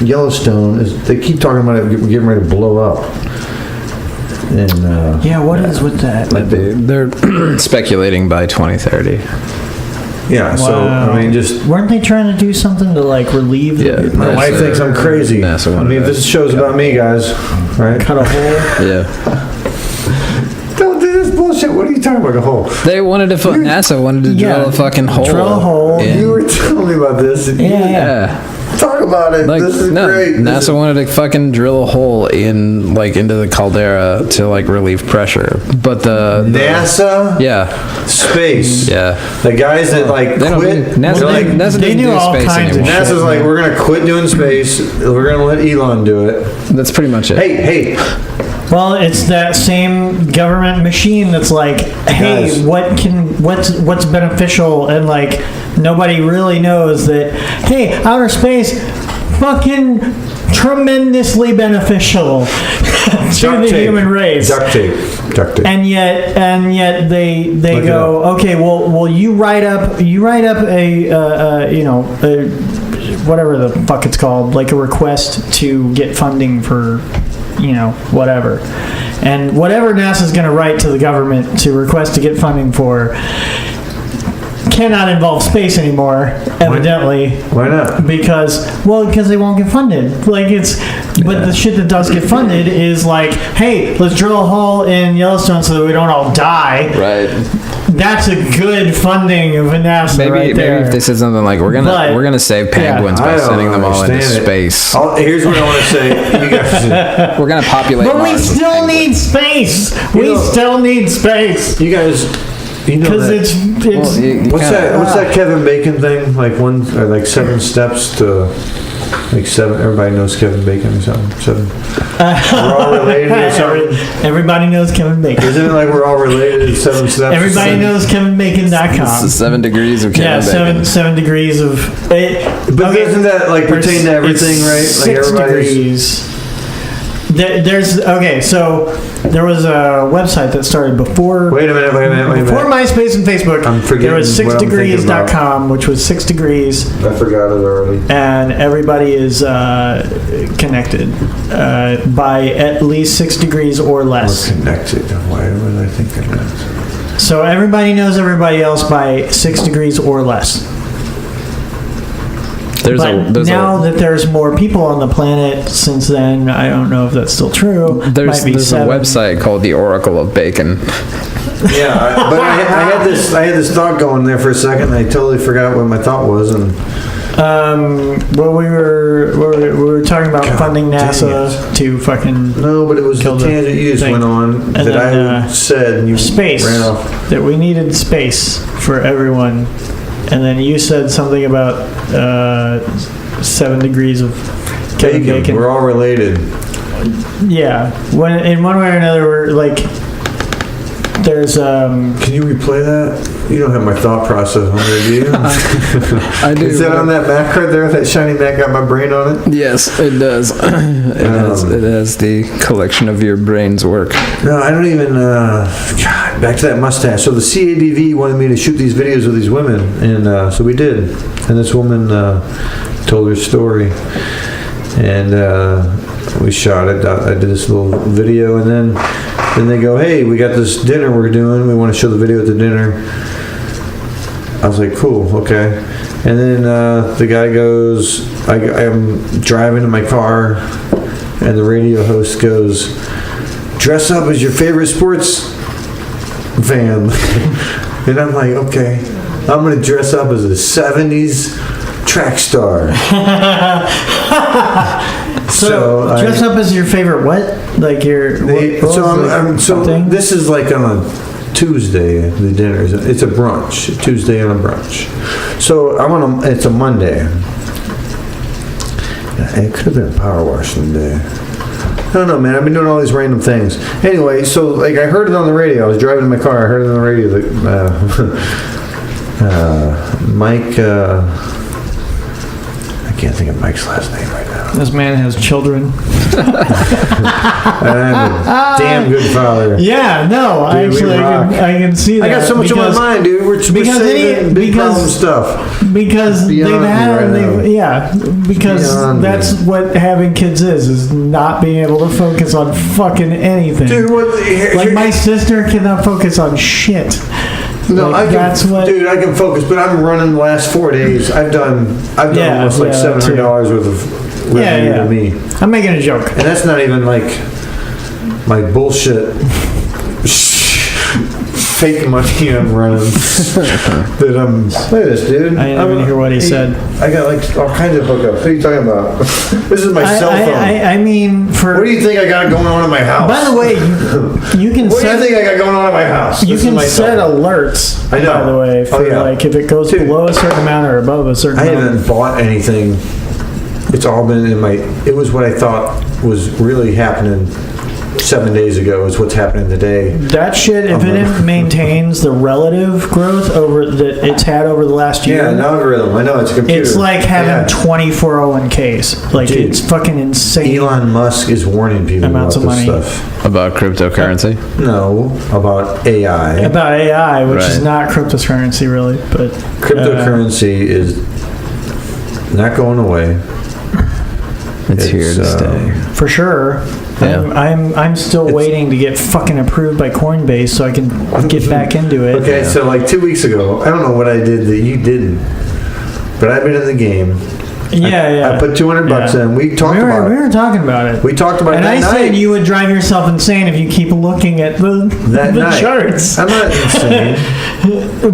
Yellowstone, they keep talking about it getting ready to blow up. And, what is with that? Like they're speculating by 2030. Yeah, so, I mean, just... Weren't they trying to do something to, like, relieve... My wife thinks I'm crazy. I mean, this show's about me, guys. Right? Cut a hole? Yeah. Don't do this bullshit. What are you talking about, a hole? They wanted to... NASA wanted to drill a fucking hole. Drill a hole. You were telling me about this. Yeah. Talk about it. Like, this is great. NASA wanted to fucking drill a hole in, like, into the caldera to, like, relieve pressure. But the NASA? Yeah. Space. Yeah. The guys that, like, quit. NASA doesn't do all space kinds of anymore. NASA's like, we're going to quit doing space. We're going to let Elon do it. That's pretty much it. Hey. Well, it's that same government machine that's like, hey, Guys. what's beneficial, and like nobody really knows that. Hey, outer space, fucking tremendously beneficial to the human race. Duct tape. And yet they go, okay, well you write up a whatever the fuck it's called, like a request to get funding for, whatever. And whatever NASA's going to write to the government to request to get funding for cannot involve space anymore, evidently. Why not? Because they won't get funded. But the shit that does get funded is like, hey, let's drill a hole in Yellowstone so that we don't all die. Right. That's a good funding of a NASA right there. Maybe if they said something like, we're gonna save penguins by sending them all into space. Here's what I want to say. You guys, we're gonna populate But Mars we with still penguins. need space. We still need space. You guys, because it's what's that Kevin Bacon thing? Like 7 steps to. Like 7, everybody knows Kevin Bacon or something. 7. We're all related or something. Everybody knows Kevin Bacon. Isn't it like we're all related? 7 steps. Everybody knows KevinBacon.com. This is 7 degrees of Kevin Bacon. 7 degrees of it. But doesn't that like pertain to everything, right? Like 6 degrees. So there was a website that started before. Wait a minute. Before MySpace and Facebook, I'm forgetting there was 6degrees.com, which was 6 degrees. I forgot it already. And everybody is connected by at least 6 degrees or less. We're connected. Why would I think of that? So everybody knows everybody else by 6 degrees or less. That there's more people on the planet since then, I don't know if that's still true. There's a website called the Oracle of Bacon. Yeah, but I had this thought going there for a second, and I totally forgot what my thought was. And we were talking about funding NASA to fucking but it was the tangent you just went on that I said, and you space ran off. That we needed space for everyone. And then you said something about 7 degrees of Kevin Bacon. We're all related. Yeah. In one way or another, we're like, there's... Can you replay that? You don't have my thought process on there, do you? I do. Is that on that Mac right there? That shiny Mac got my brain on it? Yes, it does. It has the collection of your brain's work. No, I don't even... God, back to that mustache. So the CADV wanted me to shoot these videos of these women, and so we did. And this woman told her story. And we shot it. I did this little video, and then they go, hey, we got this dinner we're doing. We want to show the video at the dinner. I was like, cool, okay. And then the guy goes, I'm driving in my car, and the radio host goes, dress up as your favorite sports fan. And I'm like, okay, I'm going to dress up as a 70s track star. So dress up as your favorite what? Like your... This is like on a Tuesday, the dinner. It's a brunch. Tuesday on a brunch. So it's a Monday. It could have been a power wash one day. I don't know, man. I've been doing all these random things. Anyway, so like I heard it on the radio. I was driving in my car. I heard it on the radio that Mike. I can't think of Mike's last name right now. This man has children. I'm a damn good father. Yeah, no, Dude, I can see that. I got so much on my mind, dude. We're saving big problem stuff. Because Beyond because Beyond that's what having kids is not being able to focus on fucking anything. Dude, like my sister cannot focus on shit. No, like, I can focus, but I'm running the last 4 days. I've done almost like $700 worth of revenue to me. I'm making a joke. And that's not even like my bullshit fake money I'm running. Look at this, dude. I didn't even hear what he said. I got like all kinds of hookups. What are you talking about? This is my cell phone. I mean, what do you think I got going on in my house? By the way, you can What set... do you think I got going on in my house? You can set alerts, I know. by the way, for like if it goes below a certain amount or above a certain amount. I haven't bought anything. It's all been in my... It was what I thought was really happening 7 days ago is what's happening today. That shit, if it maintains the relative growth that it's had over the last year. Yeah, an algorithm. I know, it's a computer. It's like having 20 401ks. Like, dude, it's fucking insane. Elon Musk is warning people amounts about of this money. stuff. About cryptocurrency? No, about AI. About AI, which is not cryptocurrency, really. But cryptocurrency is not going away. It's here to stay. For sure. Yeah. I'm still waiting to get fucking approved by Coinbase so I can get back into it. Okay, so like 2 weeks ago, I don't know what I did that you didn't, but I've been in the game. I put $200 in. We talked about it. We were talking about it. We talked about it that night. And I said you would drive yourself insane if you keep looking at the charts. I'm not insane.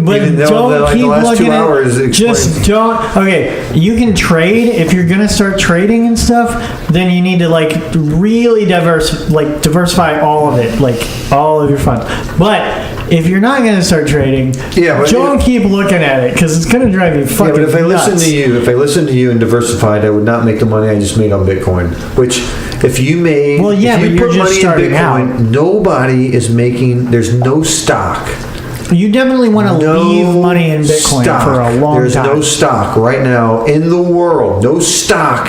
But don't keep looking at... Just don't... Okay, you can trade. If you're going to start trading and stuff, then you need to like really diversify all of it. Like all of your funds. But... if you're not going to start trading, don't keep looking at it because it's going to drive you fucking nuts. But if I listened to you and diversified, I would not make the money I just made on Bitcoin. Which, if you made, if you put money in Bitcoin, nobody is making. There's no stock. You definitely want to leave money in Bitcoin for a long time. There's no stock right now in the world. No stock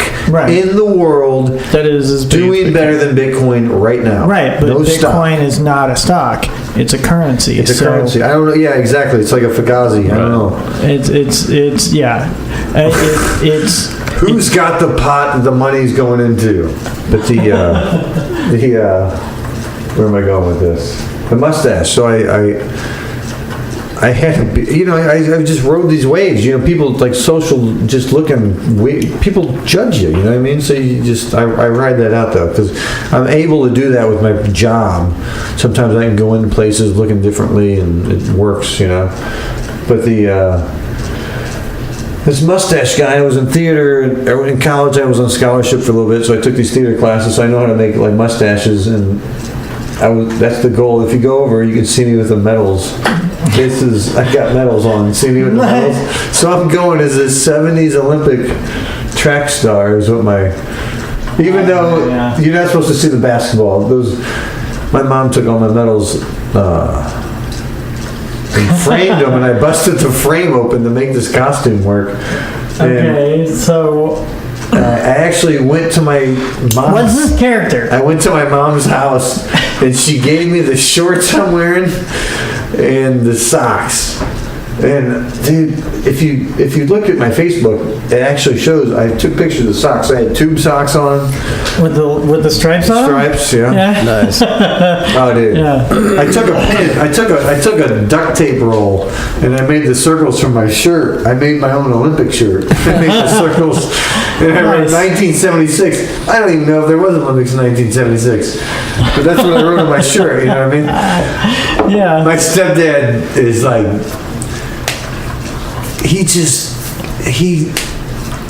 in the world that is doing better than Bitcoin right now. Right, but Bitcoin is not a stock. It's a currency. It's a currency. I don't know. Yeah, exactly. It's like a Fugazi. I don't know. It's who's got the pot that the money's going into? But where am I going with this? The mustache. So I had to be, I just rode these waves. People like social, just looking. People judge you. You know what I mean? So I ride that out though, because I'm able to do that with my job. Sometimes I can go into places looking differently, and it works. But this mustache guy, I was in theater in college. I was on scholarship for a little bit, so I took these theater classes. So I know how to make like mustaches, and that's the goal. If you go over, you can see me with the medals. I got medals on. See me with the medals? So I'm going as a 70s Olympic track star is what even though you're not supposed to see the basketball. My mom took all my medals and framed them, and I busted the frame open to make this costume work. So... I actually went to my mom's... What's this character? I went to my mom's house, and she gave me the shorts I'm wearing and the socks. And dude, if you look at my Facebook, it actually shows I took pictures of the socks. I had tube socks on with the stripes on. Stripes, yeah. Nice. Oh, dude. Yeah. I took a duct tape roll and I made the circles from my shirt. I made my own Olympic shirt. I made the circles. And I wrote 1976. I don't even know if there was Olympics in 1976, but that's what I wrote on my shirt. You know what I mean? Yeah. My stepdad is like. He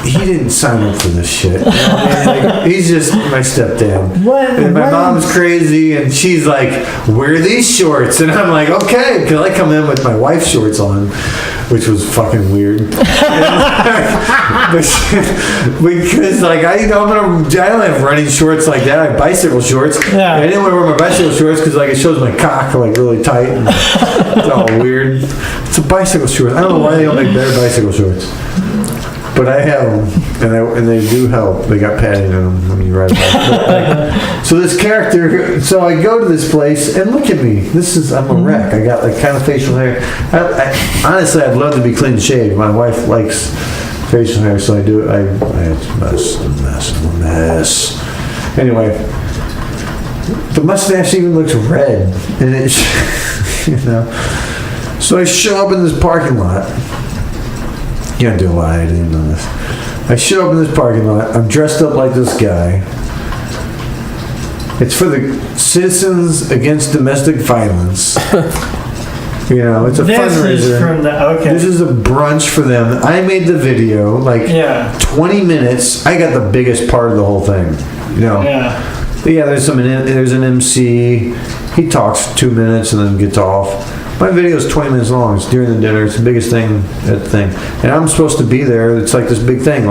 he didn't sign up for this shit. You know what I mean? Like, he's just my stepdad. And my mom's crazy, and she's like, wear these shorts. And I'm like, okay. Because I come in with my wife's shorts on, which was fucking weird. Because like, I don't have running shorts like that. I have bicycle shorts. Yeah. And I didn't want to wear my bicycle shorts because like it shows my cock like really tight. And it's all weird. It's a bicycle shorts. I don't know why they don't make better bicycle shorts. But I have them, and they do help. They got padding in them when you ride bike. So this character, so I go to this place, and look at me. I'm a wreck. I got like kind of facial hair. Honestly, I'd love to be clean shaved. My wife likes facial hair, so I do it. It's a mess. Anyway, the mustache even looks red, and it's, So I show up in this parking lot. You gotta do a lot. I didn't know this. I show up in this parking lot. I'm dressed up like this guy. It's for the Citizens Against Domestic Violence. It's a fundraiser. This is from This is a brunch for them. I made the video, 20 minutes. I got the biggest part of the whole thing. Yeah. But yeah, there's an MC. He talks 2 minutes and then gets off. My video is 20 minutes long. It's during the dinner. It's the biggest thing at the thing. And I'm supposed to be there. It's like this big thing.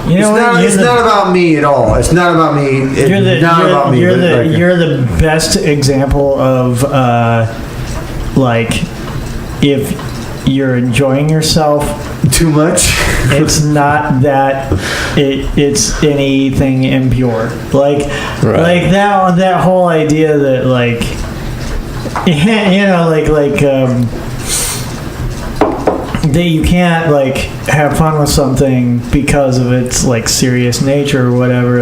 It's not about me at all. It's not about me. You're the best example of if you're enjoying yourself too much. It's not that it's anything impure. That whole idea that that you can't have fun with something because of its serious nature or whatever.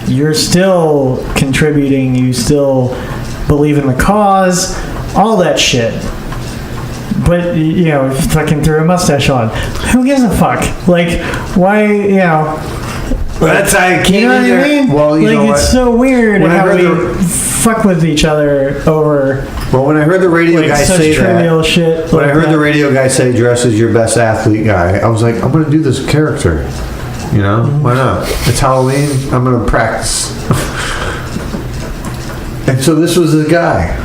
You're still contributing, you still believe in the cause, all that shit. But fucking threw a mustache on. Who gives a fuck? Why? That's how I came you know in what there. I mean? Well, you know it's so weird when how we fuck with each other over. Well, when I heard the radio guy say trivial that, shit. When I heard the radio guy say dress as your best athlete guy, I was like, I'm going to do this character. Why not? It's Halloween. I'm going to practice. And so this was the guy.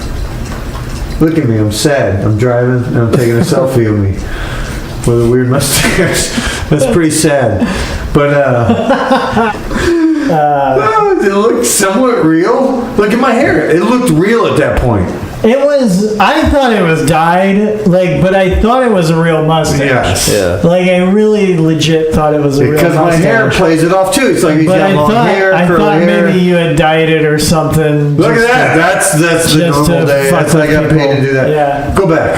Look at me. I'm sad. I'm driving and I'm taking a selfie of me with a weird mustache. That's pretty sad. But it looked somewhat real. Look at my hair. It looked real at that point. It was. I thought it was dyed, but I thought it was a real mustache. Yes. Yeah. I really legit thought it was a real mustache. Because my hair plays it off too. It's like he's got long hair, curly hair. Maybe you had dyed it or something. Look at that. That's the normal day. That's I got paid to do that. Yeah. Go back.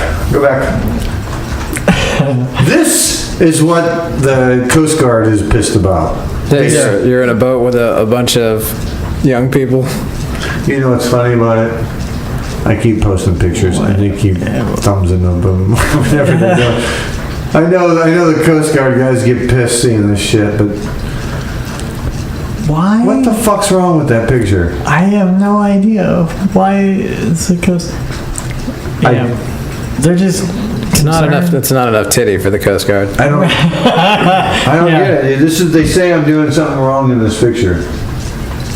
This is what the Coast Guard is pissed about. You're in a boat with a bunch of young people. You know what's funny about it? I keep posting pictures and they keep thumbsing them whenever they're doing. I know the Coast Guard guys get pissed seeing this shit, but why? What the fuck's wrong with that picture? I have no idea why it's the Coast. Yeah, they're just. It's not enough. It's not enough titty for the Coast Guard. I don't get it. They say I'm doing something wrong in this picture.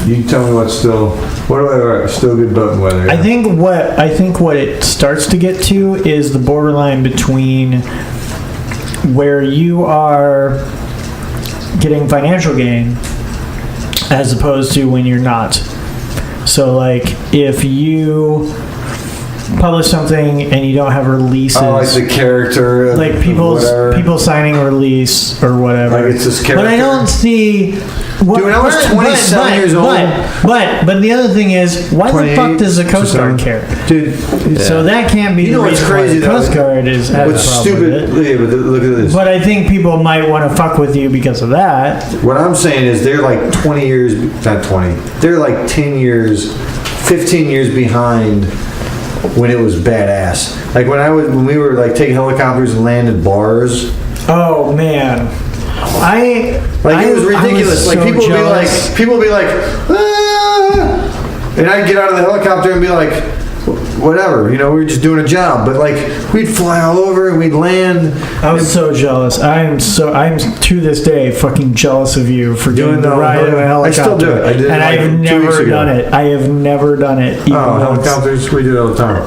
You can tell me what's still. What do I write? Still good boat weather. Yeah. I think what it starts to get to is the borderline between where you are getting financial gain as opposed to when you're not. So if you publish something and you don't have releases, the character, people signing a release or whatever. It's this character. But I don't see. Dude, when I was 27 years old. But the other thing is, why the fuck does the Coast Guard care? Dude. Yeah. So that can't be the reason why the Coast Guard is what's stupid. Yeah, but look at this. But I think people might want to fuck with you because of that. What I'm saying is they're 20 years, not 20. They're 10 years, 15 years behind when it was badass. When we were taking helicopters and landed bars. Oh man. It was ridiculous. People would be like, ah! And I'd get out of the helicopter and be like, whatever, we were just doing a job. But like, we'd fly all over and we'd land. I was so jealous. I'm to this day fucking jealous of you for doing the ride of a helicopter. I still do it. I did it and like I've 2 weeks never ago. done it. I have never done it. Even once. Helicopters, we do it all the time.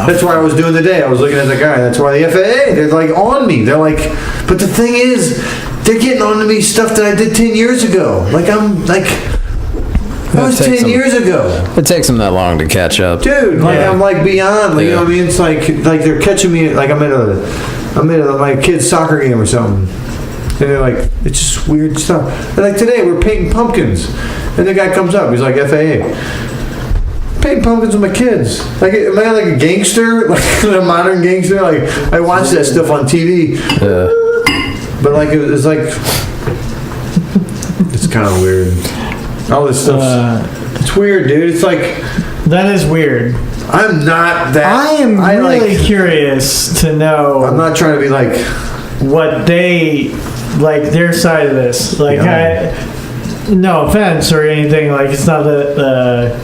That's why I was doing the day. I was looking at the guy. That's why the FAA, they're like on me. They're like, but the thing is, they're getting on to me stuff that I did 10 years ago. Like, I'm like, that was 10 years ago. It takes them that long to catch up. Dude, like, Yeah. I'm like beyond. Like, you know what I mean? It's like they're catching me. Like, I'm at my kid's soccer game or something. And they're like, it's just weird stuff. And like today, we're painting pumpkins. And the guy comes up. He's like, FAA. Painting pumpkins with my kids. Like, am I like a gangster? Like a modern gangster? Like, I watch that stuff on TV. But like, it's like, it's kind of weird. All this stuff. It's weird, dude. It's like, That is weird. I'm not that. I am really like, curious to know I'm not trying to be like, what they like their side of this. Like, no offense or anything. Like, it's not that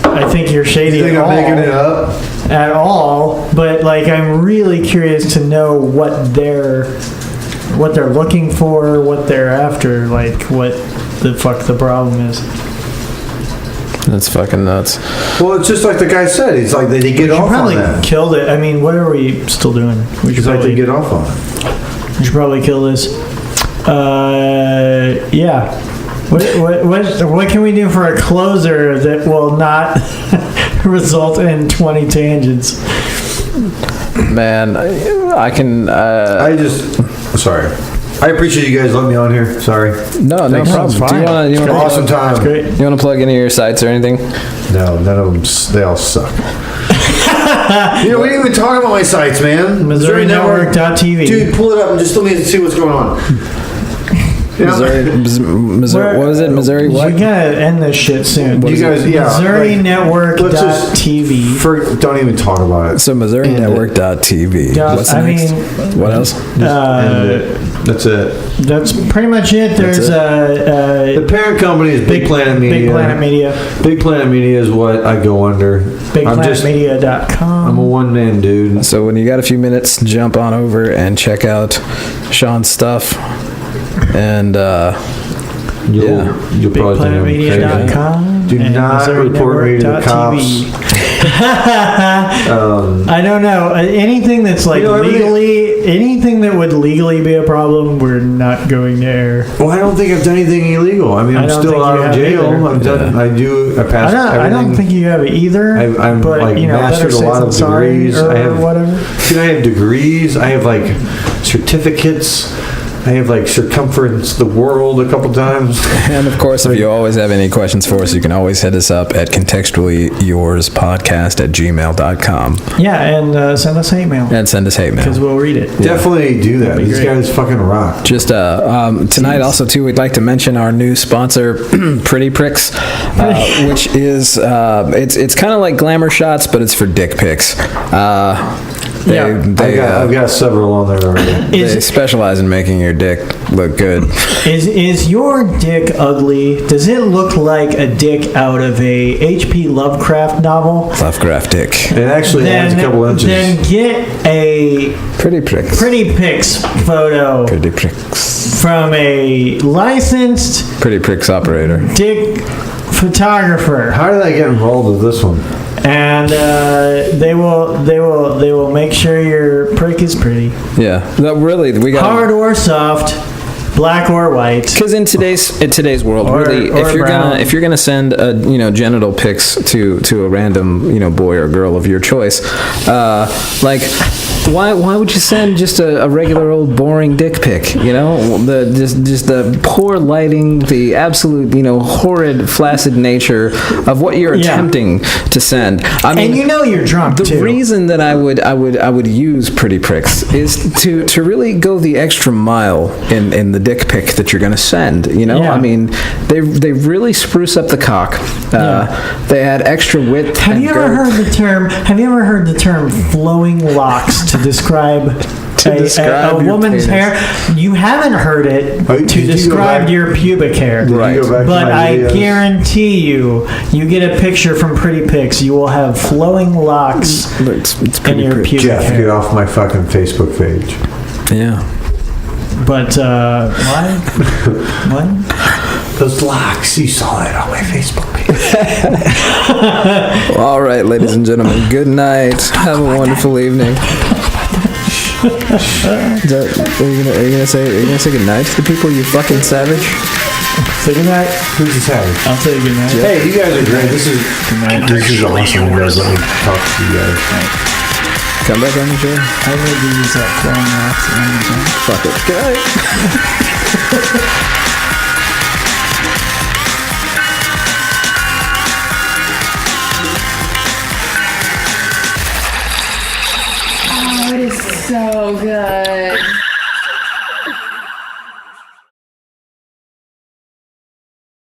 I think you're shady you think at I'm all. making it up? At all, but like, I'm really curious to know what they're looking for, what they're after, like what the fuck the problem is. That's fucking nuts. Well, it's just like the guy said. It's like they get off on Probably that. killed it. I mean, what are we still doing? We should It's like they probably get off on it. we should probably kill this. Yeah. What can we do for a closer that will not result in 20 tangents? Man, I can. Sorry. I appreciate you guys letting me on here. Sorry. No Thanks. problem. It's fine. You want Awesome time. It's great. You want to plug any of your sites or anything? No, none of them. They all suck. We didn't even talk about my sites, man. MissouriNetwork.tv. Dude, pull it up and just let me see what's going on. Missouri, what was it? Missouri what? We gotta end this shit soon. You guys, MissouriNetwork.tv. Don't even talk about it. So MissouriNetwork.tv. What's next? What else? That's it. That's pretty much it. There's The parent company is Big Planet Media. Big Planet Media. Big Planet Media is what I go under. BigPlanetMedia.com. I'm a one-man dude. So when you got a few minutes, jump on over and check out Shawn's stuff. And You'll probably think I'm crazy. BigPlanetMedia.com. Do not report me to the cops. I don't know. Anything that's like anything that would legally be a problem, we're not going to air. Well, I don't think I've done anything illegal. I mean, I'm still out of jail. I passed everything. I don't think you have either. I'm but, like better mastered a safe lot than of sorry degrees. or I have whatever. Dude, I have degrees. I have like certificates. I have like circumference the world a couple times. And of course, if you always have any questions for us, you can always hit us up at contextuallyyourspodcast@gmail.com. Yeah, and send us hate mail. And send us hate mail. Because we'll read it. Definitely do that. These guys fucking rock. Just tonight also too, we'd like to mention our new sponsor, Pretty Pricks, which is it's kind of like Glamour Shots, but it's for dick pics. I've got several on there already. They specialize in making your dick look good. Is your dick ugly? Does it look like a dick out of a H.P. Lovecraft novel? Lovecraft dick. It actually adds a couple inches. Then get a Pretty Pricks. Pretty Pics photo Pretty Pricks. from a licensed Pretty Pricks operator. dick photographer. How did I get involved with this one? And they will make sure your prick is pretty, Yeah. No, really, we got hard or soft, black or white. Because in today's world, Or if you're gonna send genital pics to a random boy or girl of your choice, why would you send just a regular old boring dick pic? Just the poor lighting, the absolute horrid flaccid nature of what you're attempting to send. I mean, And you're drunk the too. reason that I would use Pretty Pricks is to really go the extra mile in the dick pic that you're going to send. Yeah. I mean, they really spruce up the cock. They add extra width. Have you ever heard the term flowing locks to describe describe a your woman's penis. hair. You haven't heard it Oh, did to you go describe back- your pubic hair. Did Right. you go back to But my I videos? guarantee you get a picture from Pretty Pics, you will have flowing locks It's in pretty your pretty. pubic Jeff, hair. get off my fucking Facebook page. Yeah. But why? What? Those locks, you saw it on my Facebook page. Well, all right, ladies and gentlemen. Good night. Have a wonderful evening. Are you gonna say good night to the people? You fucking savage. Say goodnight. Who's the savage? I'll say goodnight. Hey, you guys are great. This is awesome, you guys. Let me talk to you guys. Come back on the show. I need to use that flowing locks. Fuck it. Good night. Oh, it is so good.